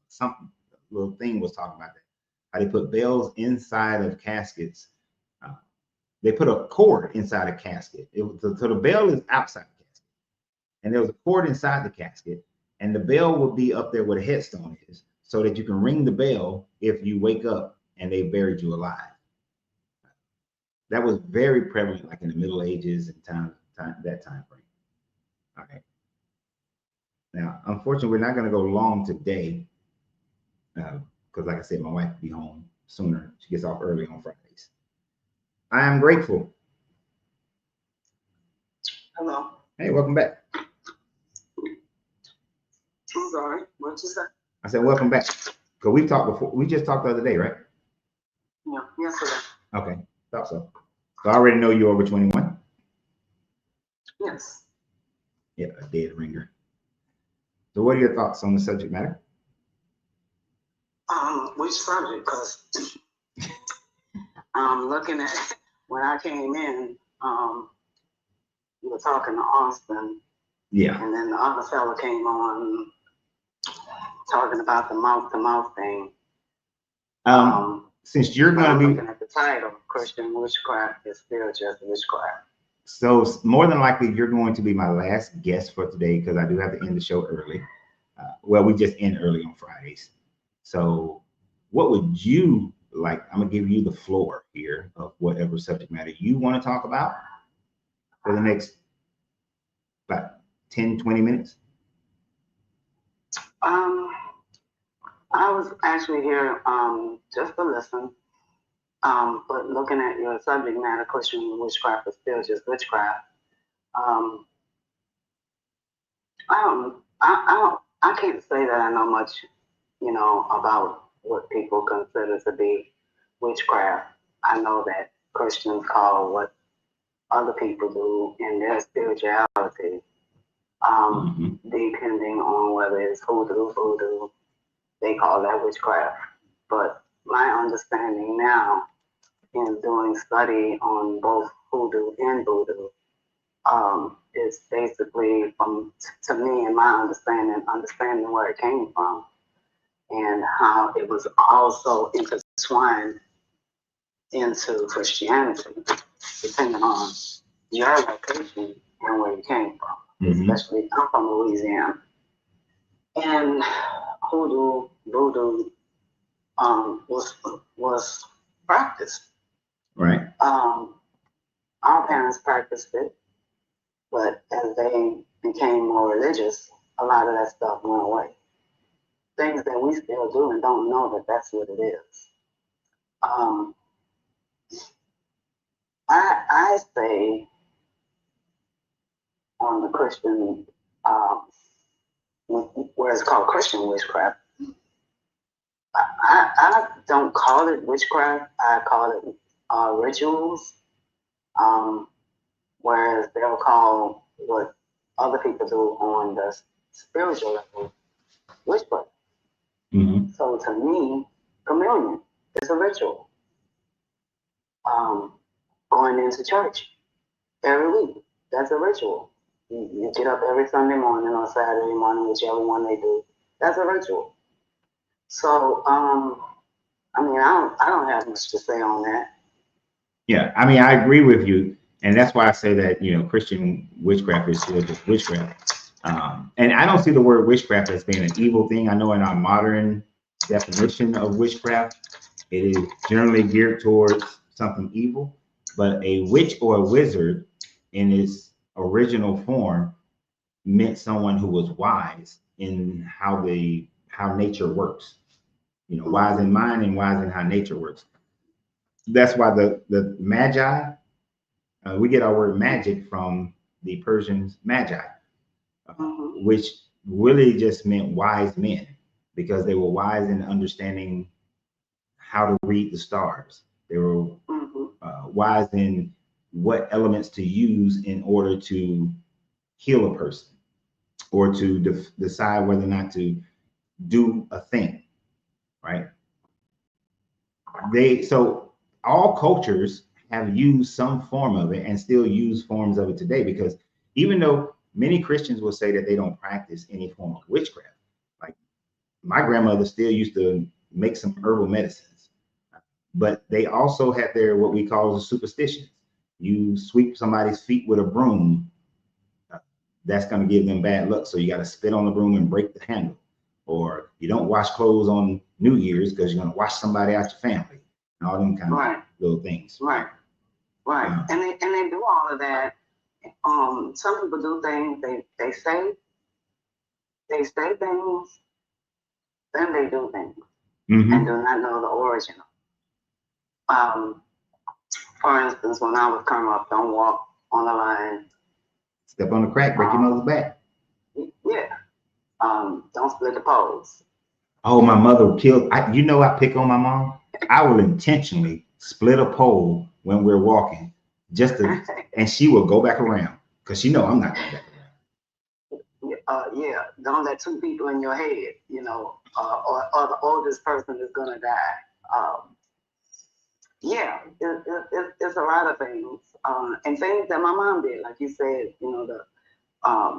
Some little thing was talking about that. How they put bells inside of caskets. They put a cord inside a casket. So the bell is outside the casket, and there was a cord inside the casket, and the bell will be up there where the headstone is, so that you can ring the bell if you wake up and they buried you alive. That was very prevalent, like in the Middle Ages and that time frame. All right. Now, unfortunately, we're not going to go long today, because, like I said, my wife will be home sooner. She gets off early on Fridays. I am grateful. Hello. Hey, welcome back. I'm sorry. What'd you say? I said, welcome back. Because we've talked before. We just talked the other day, right? Yeah, yesterday. Okay, thought so. So I already know you're over 21. Yes. Yeah, a dead ringer. So what are your thoughts on the subject matter? Which subject? Because I'm looking at when I came in, you were talking to Austin. Yeah. And then the other fella came on talking about the mouth-to-mouth thing. Since you're going to be looking at the title, Christian witchcraft is still just witchcraft. So more than likely, you're going to be my last guest for today, because I do have to end the show early. Well, we just end early on Fridays. So what would you like? I'm going to give you the floor here of whatever subject matter you want to talk about for the next about 10, 20 minutes. I was actually here just to listen. But looking at your subject matter, Christian witchcraft is still just witchcraft. I can't say that I know much, about what people consider to be witchcraft. I know that Christians call what other people do in their spirituality, depending on whether it's voodoo, they call that witchcraft. But my understanding now, in doing study on both hoodoo and voodoo, is basically, to me, in my understanding where it came from and how it was also intertwined into Christianity, depending on your location and where you came from. Especially, I'm from Louisiana, and hoodoo, voodoo, was practiced. Right. Our parents practiced it, but as they became more religious, a lot of that stuff went away. Things that we still do and don't know that that's what it is. I say on the Christian, where it's called Christian witchcraft, I don't call it witchcraft. I call it rituals. Whereas they'll call what other people do on the spiritual level witchcraft. So to me, communion is a ritual. Going into church every week, that's a ritual. You get up every Sunday morning or Saturday morning, whichever one they do. That's a ritual. So, I mean, I don't have much to say on that. Yeah, I mean, I agree with you, and that's why I say that, you know, Christian witchcraft is still just witchcraft. And I don't see the word witchcraft as being an evil thing. I know in our modern definition of witchcraft, it is generally geared towards something evil, but a witch or a wizard in its original form meant someone who was wise in how nature works. You know, wise in mind and wise in how nature works. That's why the magi, we get our word magic from the Persians magi, which really just meant wise men, because they were wise in understanding how to read the stars. They were wise in what elements to use in order to heal a person or to decide whether or not to do a thing, right? So all cultures have used some form of it and still use forms of it today, because even though many Christians will say that they don't practice any form of witchcraft, like my grandmother still used to make some herbal medicines, but they also had their what we call the superstitions. You sweep somebody's feet with a broom, that's going to give them bad luck, so you got to spit on the broom and break the handle. Or you don't wash clothes on New Year's because you're going to wash somebody out your family, and all them kind of little things. Right. And they do all of that. Some people do things, they say things, then they do things, and do not know the origin. For instance, when I was coming up, don't walk on the line. Step on the crack, break your mother's back. Yeah. Don't split the poles. Oh, my mother killed. You know, I pick on my mom. I will intentionally split a pole when we're walking, and she will go back around because she know I'm not going back around. Yeah. Don't let two people in your head, you know, or the oldest person is gonna die. Yeah, it's a lot of things, and things that my mom did, like you said, you know,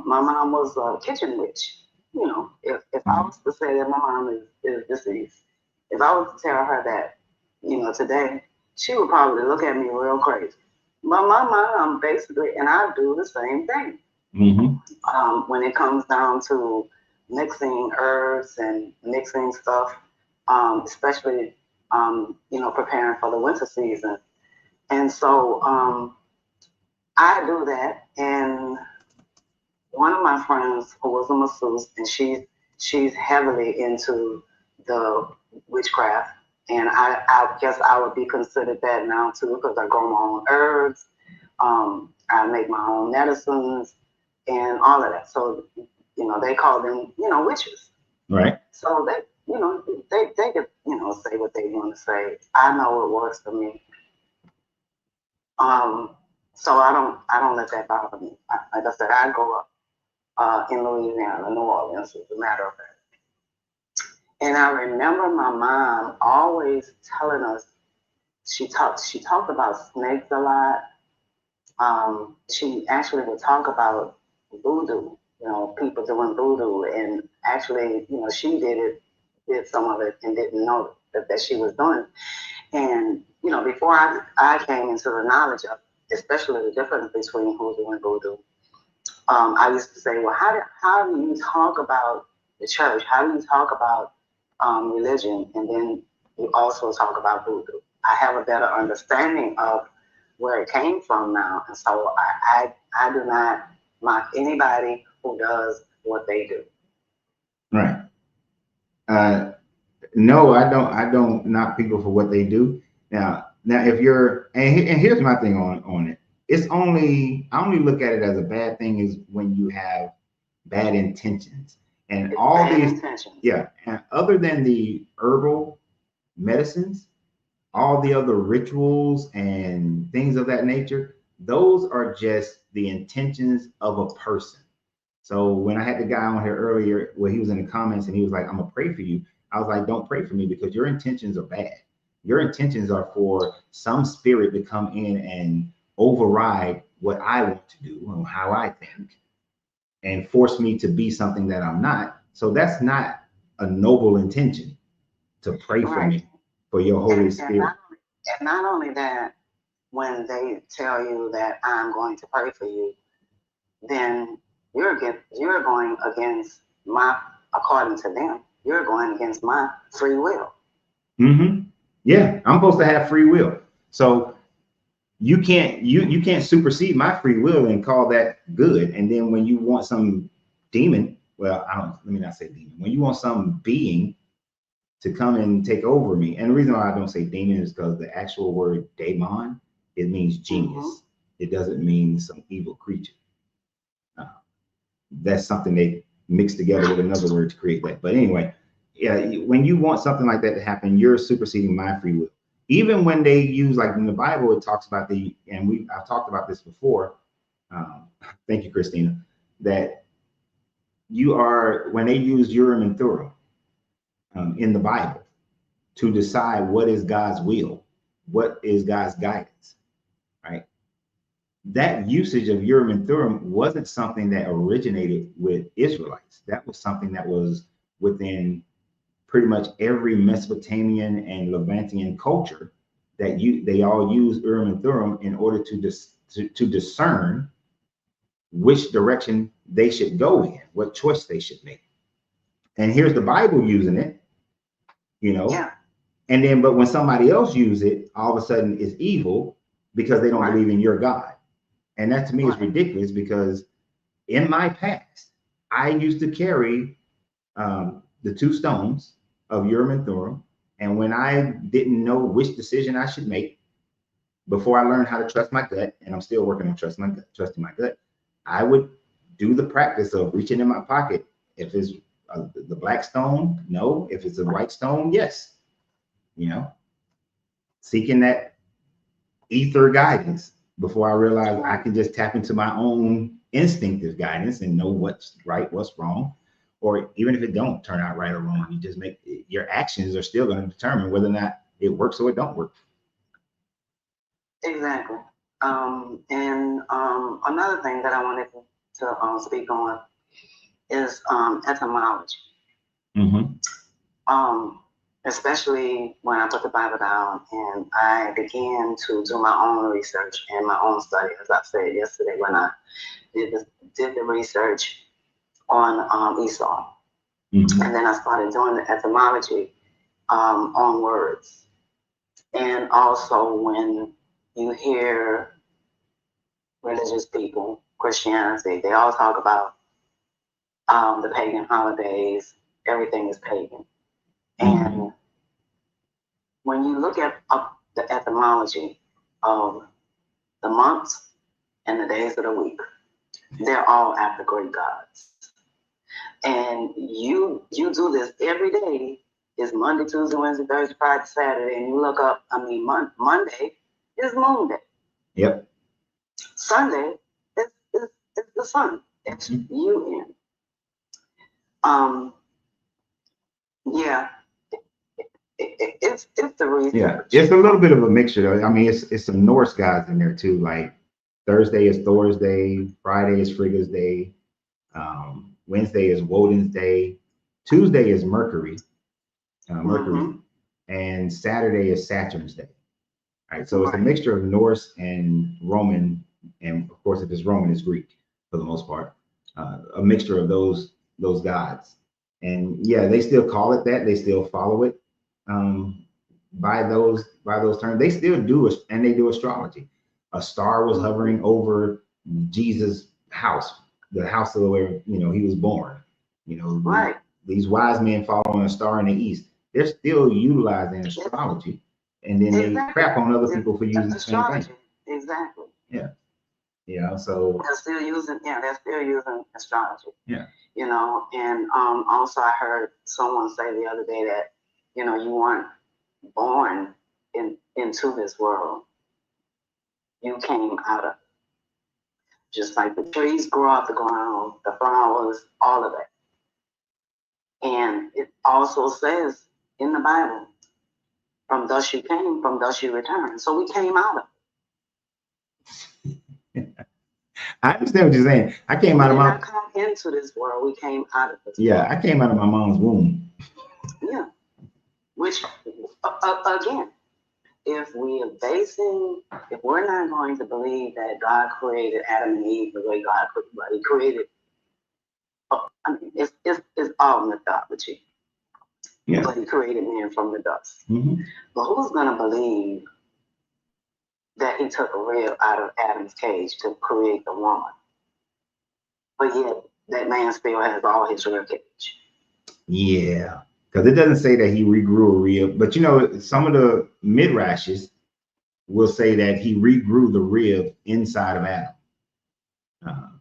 my mom was a kitchen witch. You know, if I was to say that my mom is deceased, if I was to tell her that, you know, today, she would probably look at me real crazy. But my mom basically, and I do the same thing. When it comes down to mixing herbs and mixing stuff, especially, you know, preparing for the winter season. And so I do that, and one of my friends who was a masseuse, and she's heavily into the witchcraft, and I guess I would be considered that now too, because I grow my own herbs, I make my own medicines, and all of that. So, you know, they call them, you know, witches. Right. So they, you know, they could, you know, say what they want to say. I know what works for me. So I don't let that bother me. Like I said, I grew up in Louisiana, New Orleans, as a matter of fact. And I remember my mom always telling us, she talked about snakes a lot. She actually would talk about voodoo, you know, people doing voodoo, and actually, you know, she did some of it and didn't know that she was doing it. And, you know, before I came into the knowledge of, especially the difference between hoodoo and voodoo, I used to say, well, how do you talk about the church? How do you talk about religion? And then you also talk about voodoo. I have a better understanding of where it came from now. And so I do not mock anybody who does what they do. Right. No, I don't knock people for what they do. Now if you're, and here's my thing on it. It's only, I only look at it as a bad thing is when you have bad intentions. And all these intentions. Yeah. And other than the herbal medicines, all the other rituals and things of that nature, those are just the intentions of a person. So when I had the guy on here earlier where he was in the comments and he was like, I'm gonna pray for you. I was like, don't pray for me because your intentions are bad. Your intentions are for some spirit to come in and override what I want to do and how I think and force me to be something that I'm not. So that's not a noble intention to pray for me, for your Holy Spirit. And not only that, when they tell you that I'm going to pray for you, then you're going against my, according to them, you're going against my free will. Mm-hmm. Yeah, I'm supposed to have free will. So you can't supersede my free will and call that good. And then when you want some demon, well, let me not say demon. When you want some being to come and take over me, and the reason why I don't say demon is because the actual word daemon, it means genius. Mm-hmm. It doesn't mean some evil creature. That's something they mix together with another word to create that. But anyway, yeah, when you want something like that to happen, you're superseding my free will. Even when they use, like in the Bible, it talks about I've talked about this before. Thank you, Christina. That when they use Urim and Thummim in the Bible to decide what is God's will, what is God's guidance, right? That usage of Urim and Thummim wasn't something that originated with Israelites. That was something that was within pretty much every Mesopotamian and Levantian culture that they all use Urim and Thummim in order to discern which direction they should go in, what choice they should make. And here's the Bible using it, you know. Yeah. And then, but when somebody else uses it, all of a sudden it's evil because they don't believe in your God. And that to me is ridiculous because in my past, I used to carry the 2 stones of Urim and Thummim. And when I didn't know which decision I should make, before I learned how to trust my gut, and I'm still working on trusting my gut, I would do the practice of reaching in my pocket. If it's the black stone, no. If it's a white stone, yes. You know, seeking that ether guidance before I realized I can just tap into my own instinctive guidance and know what's right, what's wrong. Or even if it don't turn out right or wrong, you just make your actions are still going to determine whether or not it works or it don't work. Exactly. And another thing that I wanted to speak on is etymology. Mm-hmm. Especially when I put the Bible down and I began to do my own research and my own study, as I said yesterday when I did the research on Esau. Mm-hmm. And then I started doing the etymology on words. And also when you hear religious people, Christianity, they all talk about the pagan holidays, everything is pagan. Mm-hmm. And when you look at the etymology of the months and the days of the week, they're all after Greek gods. And you do this every day. Is Monday, Tuesday, Wednesday, Thursday, Friday, Saturday, and you look up, Monday is Moon Day. Yep. Sunday is the sun. It's UN. Yeah. It's the reason. Yeah, it's a little bit of a mixture though. I mean, it's some Norse gods in there too. Like Thursday is Thor's day, Friday is Frigga's day, Wednesday is Woden's day, Tuesday is Mercury, mm-hmm. and Saturday is Saturn's day. All right, so it's a mixture of Norse and Roman, and of course, if it's Roman, it's Greek for the most part. A mixture of those gods, and yeah, they still call it that. They still follow it by those terms. They still do it, and they do astrology. A star was hovering over Jesus' house, the house of where he was born. Right. These wise men following a star in the east. They're still utilizing astrology, and then they crap on other people for using the same thing. Exactly. Yeah. So they're still using astrology. Yeah. And also I heard someone say the other day that, you weren't born into this world. You came out of it. Just like the trees grow out the ground, the flowers, all of that. And it also says in the Bible, from dust you came, from dust you return. So we came out of it. I understand what you're saying. I came out of my. We did not come into this world. We came out of this Yeah, world. I came out of my mom's womb. Yeah. Which, again, if we're not going to believe that God created Adam and Eve the way God created, it's all mythology. Yeah. But he created man from the dust. Mm-hmm. But who's going to believe that he took a rib out of Adam's cage to create the woman? But yet, that man still has all his rib cage. Yeah. Because it doesn't say that he regrew a rib. But some of the midrashes will say that he regrew the rib inside of Adam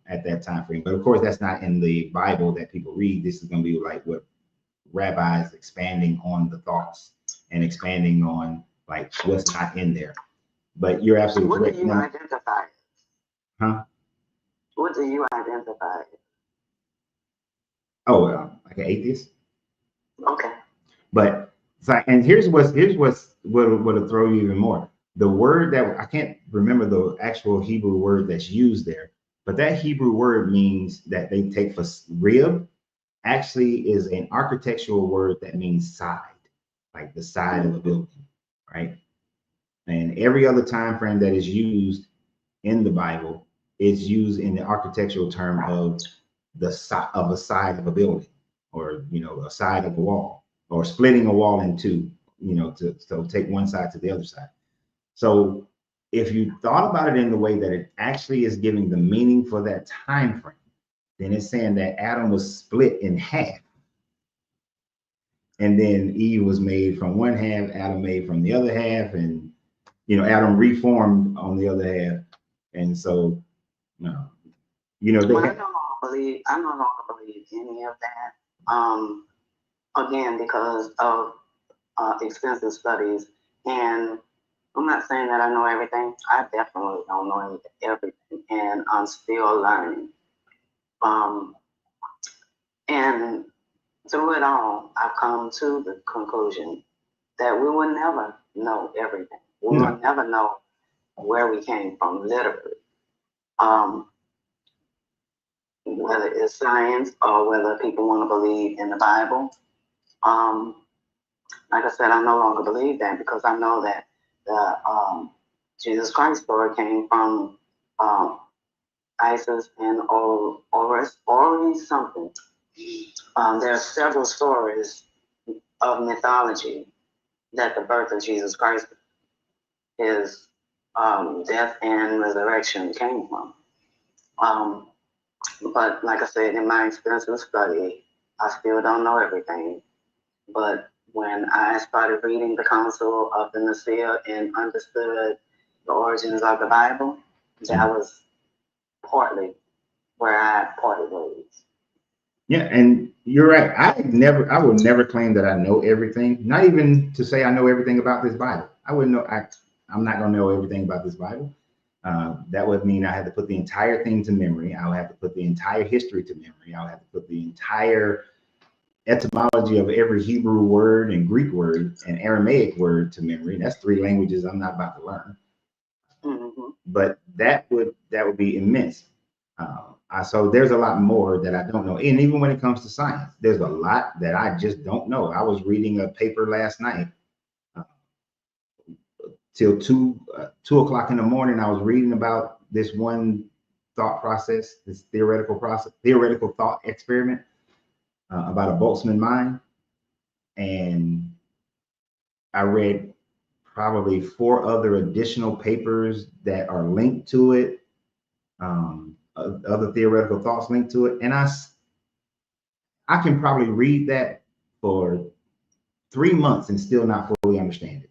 at that time frame. But of course, that's not in the Bible that people read. This is going to be like what rabbis expanding on the thoughts and expanding on like what's not in there. But you're absolutely correct. What do you identify? Huh? What do you identify? Oh, like an atheist. Okay. But it's like, and here's what'll throw you even more. The word that I can't remember the actual Hebrew word that's used there, but that Hebrew word means that they take for rib actually is an architectural word that means side, like the side of a building, right? And every other time frame that is used in the Bible is used in the architectural term of the side of a building, or a side of a wall, or splitting a wall in two, to take one side to the other side. So if you thought about it in the way that it actually is giving the meaning for that time frame, then it's saying that Adam was split in half. And then Eve was made from one half, Adam made from the other half, and Adam reformed on the other half. And so they I no longer believe any of that. Again, because of extensive studies, and I'm not saying that I know everything. I definitely don't know everything, and I'm still learning. And through it all, I've come to the conclusion that we will never know everything. We will never know where we came from, literally. Whether it's science or whether people want to believe in the Bible. Like I said, I no longer believe that, because I know that the Jesus Christ story came from Isis and Horus something. There are several stories of mythology that the birth of Jesus Christ, his death and resurrection came from. But like I said, in my extensive study, I still don't know everything. But when I started reading the Council of the Nicaea and understood the origins of the Bible, that was partly where I parted ways. Yeah, and you're right. I would never claim that I know everything. Not even to say I know everything about this Bible. I wouldn't know. I'm not going to know everything about this Bible. That would mean I had to put the entire thing to memory. I would have to put the entire history to memory. I would have to put the entire etymology of every Hebrew word and Greek word and Aramaic word to memory. That's 3 languages I'm not about to learn. Mm-hmm. But that would be immense. So there's a lot more that I don't know. And even when it comes to science, there's a lot that I just don't know. I was reading a paper last night till 2 o'clock in the morning. I was reading about this one thought process, this theoretical thought experiment about a Boltzmann mind. And I read probably 4 other additional papers that are linked to it, other theoretical thoughts linked to it. And I can probably read that for 3 months and still not fully understand it,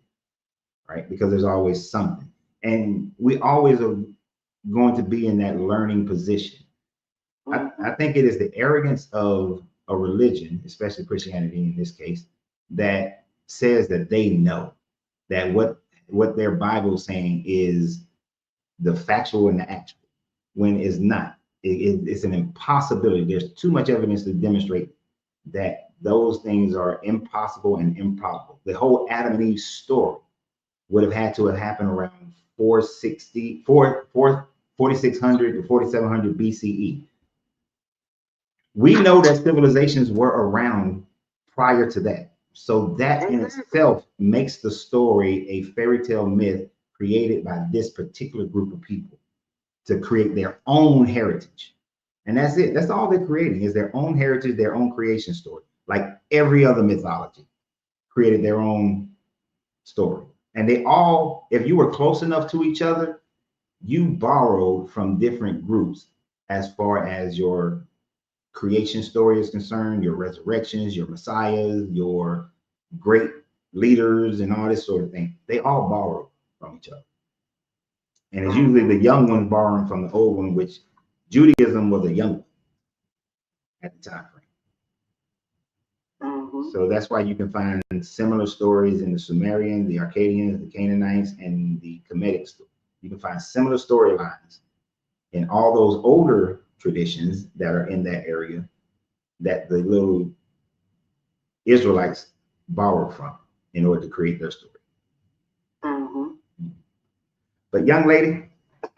right? Because there's always something. And we always are going to be in that learning position. I think it is the arrogance of a religion, especially Christianity in this case, that says that they know that what their Bible is saying is the factual and the actual, when it's not. It's an impossibility. There's too much evidence to demonstrate that those things are impossible and improbable. The whole Adam and Eve story would have had to have happened around 4600 to 4700 BCE. We know that civilizations were around prior to that. So that in itself makes the story a fairy tale myth created by this particular group of people to create their own heritage. And that's it. That's all they're creating, is their own heritage, their own creation story. Like every other mythology created their own story. And they all, if you were close enough to each other, you borrowed from different groups as far as your creation story is concerned, your resurrections, your messiahs, your great leaders, and all this sort of thing. They all borrow from each other. And it's usually the young ones borrowing from the old one, which Judaism was a young one at the time frame. So that's why you can find similar stories in the Sumerians, the Akkadians, the Canaanites, and the Kemetic story. You can find similar storylines in all those older traditions that are in that area that the little Israelites borrowed from in order to create their story. But young lady,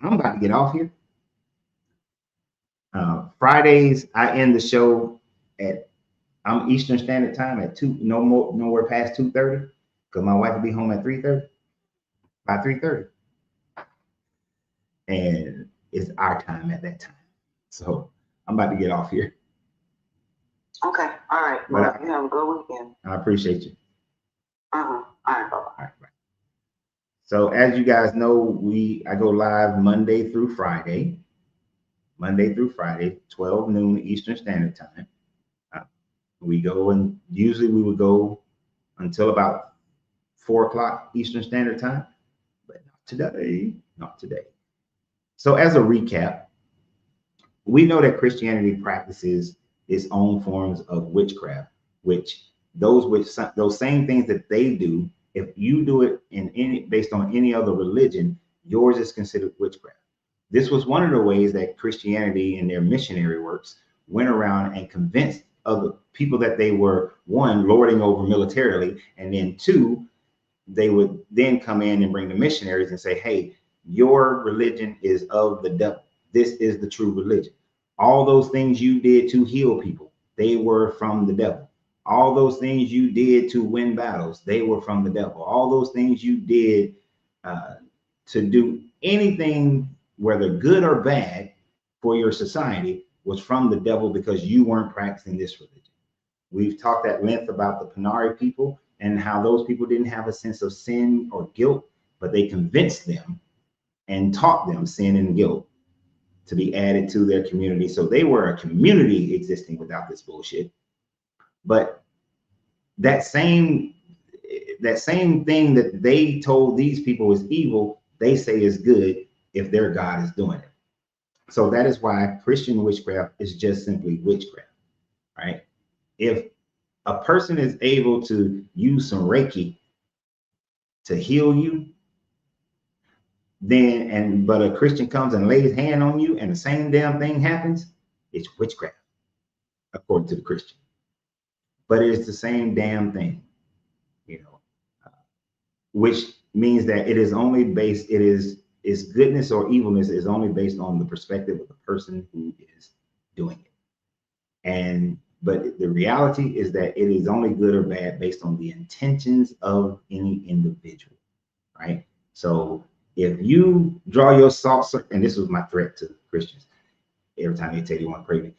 I'm about to get off here. Fridays, I end the show at Eastern Standard Time at 2, nowhere past 2:30, because my wife will be home at 3:30, by 3:30. And it's our time at that time. So I'm about to get off here. Okay. All right. Well, you have a good weekend. I appreciate you. All right. Bye-bye. All right, bye. So as you guys know, I go live Monday through Friday, 12 noon Eastern Standard Time. We go, and usually we would go until about 4 o'clock Eastern Standard Time, but not today. So as a recap, we know that Christianity practices its own forms of witchcraft, which those same things that they do, if you do it based on any other religion, yours is considered witchcraft. This was one of the ways that Christianity in their missionary works went around and convinced other people that they were, one, lording over militarily, and then two, they would then come in and bring the missionaries and say, hey, your religion is of the devil. This is the true religion. All those things you did to heal people, they were from the devil. All those things you did to win battles, they were from the devil. All those things you did to do anything, whether good or bad, for your society was from the devil, because you weren't practicing this religion. We've talked at length about the Panari people and how those people didn't have a sense of sin or guilt, but they convinced them and taught them sin and guilt to be added to their community. So they were a community existing without this bullshit. But that same thing that they told these people was evil, they say is good if their God is doing it. So that is why Christian witchcraft is just simply witchcraft, right? If a person is able to use some Reiki to heal you, but a Christian comes and lays hand on you and the same damn thing happens, it's witchcraft, according to the Christian. But it's the same damn thing, which means that it is only based, its goodness or evilness is only based on the perspective of the person who is doing it. But the reality is that it is only good or bad based on the intentions of any individual, right? So if you draw your salt circle, and this was my threat to Christians every time they tell you want to pray me.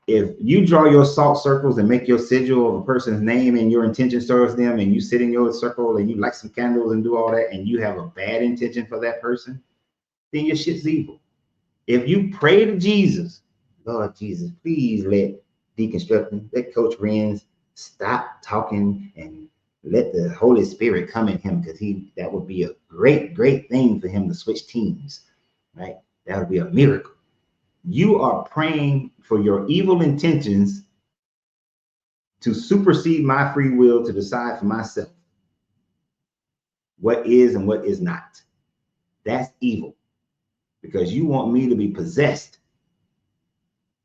If you draw your salt circles and make your sigil of a person's name and your intention towards them, and you sit in your circle and you light some candles and do all that, and you have a bad intention for that person, then your shit's evil. If you pray to Jesus, Lord Jesus, please let Deconstructing, let Coach Renz stop talking and let the Holy Spirit come in him, because that would be a great thing for him to switch teams, right? That would be a miracle. You are praying for your evil intentions to supersede my free will to decide for myself what is and what is not. That's evil, because you want me to be possessed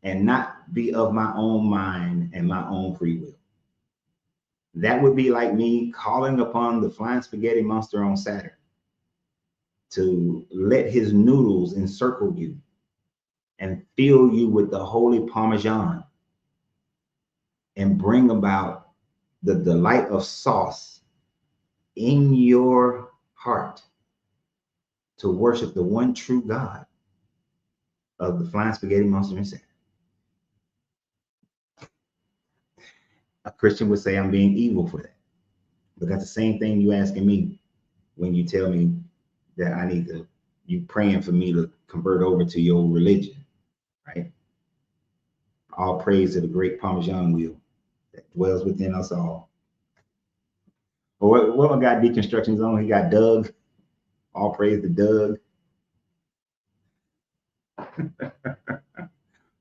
and not be of my own mind and my own free will. That would be like me calling upon the flying spaghetti monster on Saturn to let his noodles encircle you and fill you with the holy Parmesan and bring about the delight of sauce in your heart to worship the one true God of the flying spaghetti monster and Saturn. A Christian would say I'm being evil for that. But that's the same thing you asking me when you tell me that I need to, you praying for me to convert over to your religion, right? All praise to the great Parmesan wheel that dwells within us all. Well, what my guy Deconstruction's on? He got Doug. All praise to Doug.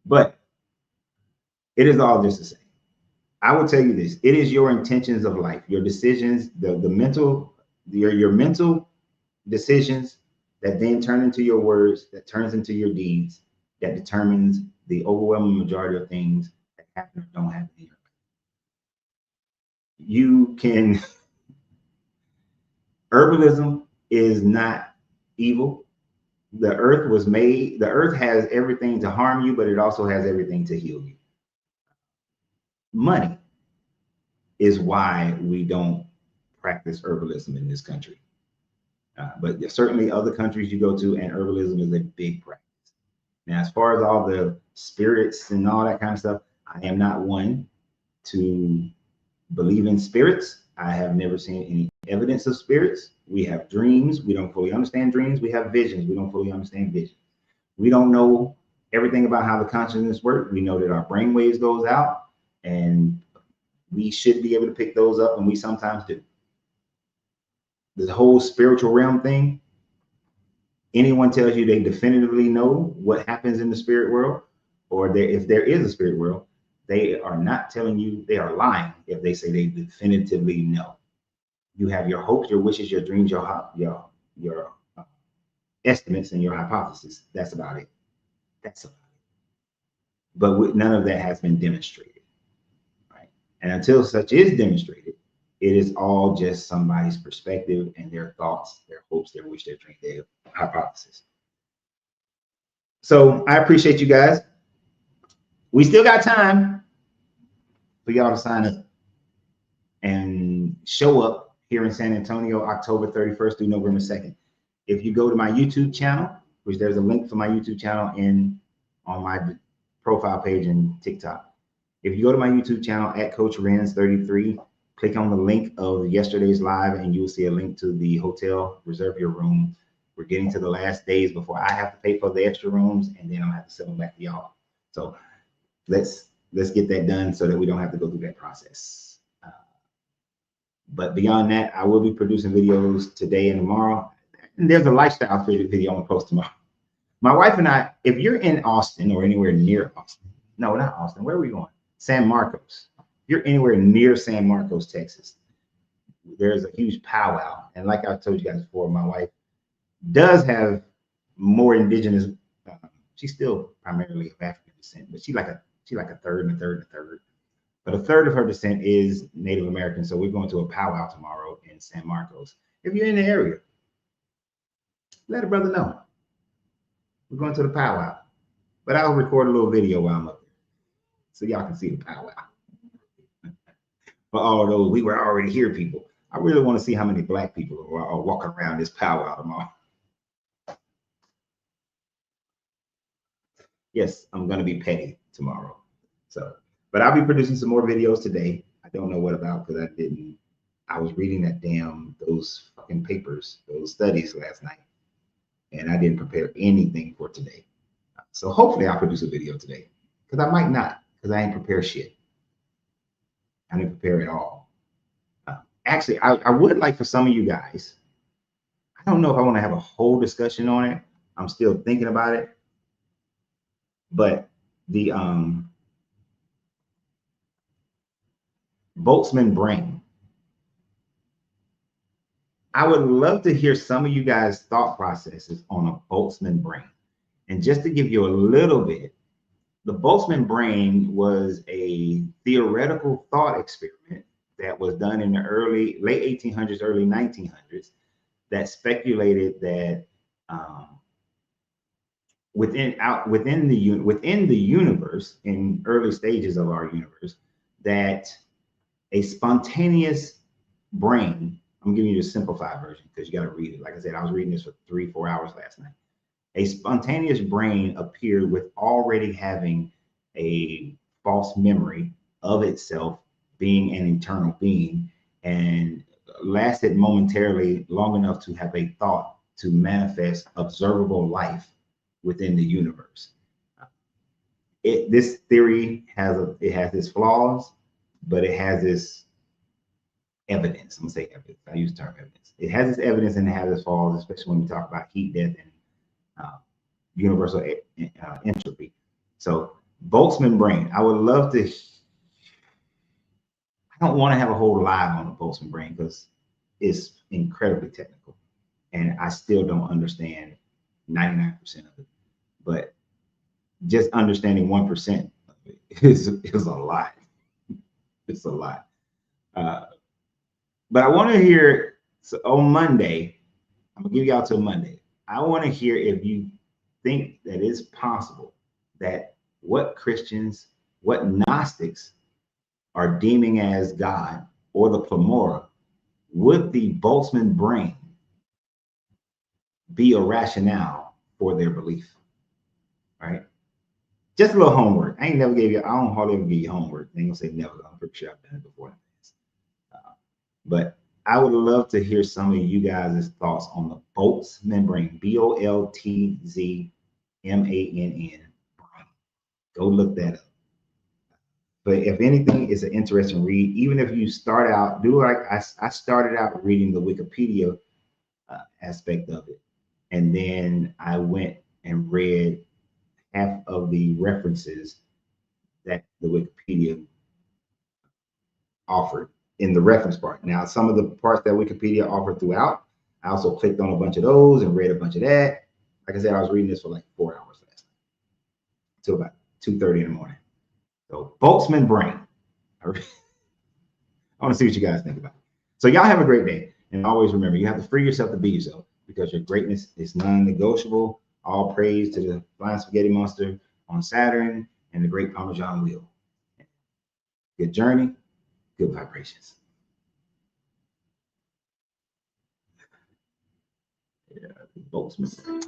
But it is all just the same. I will tell you this: it is your intentions of life, your decisions, your mental decisions that then turn into your words, that turns into your deeds, that determines the overwhelming majority of things that happen or don't happen in your life. You can, herbalism is not evil. The earth has everything to harm you, but it also has everything to heal you. Money is why we don't practice herbalism in this country. But certainly other countries you go to, and herbalism is a big practice. Now, as far as all the spirits and all that kind of stuff, I am not one to believe in spirits. I have never seen any evidence of spirits. We have dreams. We don't fully understand dreams. We have visions. We don't fully understand visions. We don't know everything about how the consciousness works. We know that our brain waves goes out, and we should be able to pick those up, and we sometimes do. The whole spiritual realm thing, anyone tells you they definitively know what happens in the spirit world, or if there is a spirit world, they are not telling you, they are lying if they say they definitively know. You have your hopes, your wishes, your dreams, your estimates, and your hypothesis. That's about it. That's about it. But none of that has been demonstrated, right? And until such is demonstrated, it is all just somebody's perspective and their thoughts, their hopes, their wish, their dream, their hypothesis. So I appreciate you guys. We still got time for y'all to sign up and show up here in San Antonio, October 31st through November 2nd. If you go to my YouTube channel, which there's a link for my YouTube channel on my profile page and TikTok. If you go to my YouTube channel at Coach Renz 33, click on the link of yesterday's live, and you'll see a link to the hotel. Reserve your room. We're getting to the last days before I have to pay for the extra rooms, and then I'll have to send them back to y'all. So let's get that done so that we don't have to go through that process. But beyond that, I will be producing videos today and tomorrow. And there's a lifestyle video I'm gonna post tomorrow. My wife and I, if you're in Austin or anywhere near Austin, no, not Austin, where are we going? San Marcos. If you're anywhere near San Marcos, Texas, there's a huge powwow. And like I told you guys before, my wife does have more indigenous, she's still primarily of African descent, but she's like a third and a third and a third. But a third of her descent is Native American. So we're going to a powwow tomorrow in San Marcos. If you're in the area, let a brother know. We're going to the powwow. But I'll record a little video while I'm up there so y'all can see the powwow. For all those we were already here people, I really want to see how many black people are walking around this powwow tomorrow. Yes, I'm going to be petty tomorrow. So, but I'll be producing some more videos today. I don't know what about because I was reading those fucking papers, those studies last night, and I didn't prepare anything for today. So hopefully I'll produce a video today because I might not because I ain't prepared shit. I didn't prepare at all. Actually, I would like for some of you guys, I don't know if I want to have a whole discussion on it. I'm still thinking about it. But the Boltzmann brain, I would love to hear some of you guys' thought processes on a Boltzmann brain. And just to give you a little bit, the Boltzmann brain was a theoretical thought experiment that was done in the late 1800s, early 1900s that speculated that within the universe, in early stages of our universe, that a spontaneous brain, I'm giving you the simplified version because you got to read it. Like I said, I was reading this for 3-4 hours last night. A spontaneous brain appeared with already having a false memory of itself being an eternal being and lasted momentarily long enough to have a thought to manifest observable life within the universe. This theory has its flaws, but it has its evidence. I'm gonna say evidence. I use the term evidence. It has its evidence and it has its flaws, especially when we talk about heat, death, and universal entropy. So Boltzmann brain, I would love to. I don't want to have a whole live on the Boltzmann brain because it's incredibly technical, and I still don't understand 99% of it. But just understanding 1% of it is a lot. It's a lot. But I want to hear, so on Monday, I'm gonna give y'all till Monday. I want to hear if you think that it's possible that what Christians, what Gnostics are deeming as God or the Pleroma, would the Boltzmann brain be a rationale for their belief? All right. Just a little homework. I don't hardly ever give you homework. I ain't gonna say never. I'm pretty sure I've done it before. But I would love to hear some of you guys' thoughts on the Boltzmann brain, Boltzmann. Go look that up. But if anything, it's an interesting read. Even if you start out, do like I started out reading the Wikipedia aspect of it. And then I went and read half of the references that the Wikipedia offered in the reference part. Now, some of the parts that Wikipedia offered throughout, I also clicked on a bunch of those and read a bunch of that. Like I said, I was reading this for like 4 hours last night, till about 2:30 in the morning. So Boltzmann brain. I want to see what you guys think about it. So y'all have a great day. And always remember, you have to free yourself to be yourself because your greatness is non-negotiable. All praise to the flying spaghetti monster on Saturn and the great Parmesan wheel. Good journey, good vibrations. Yeah, Boltzmann.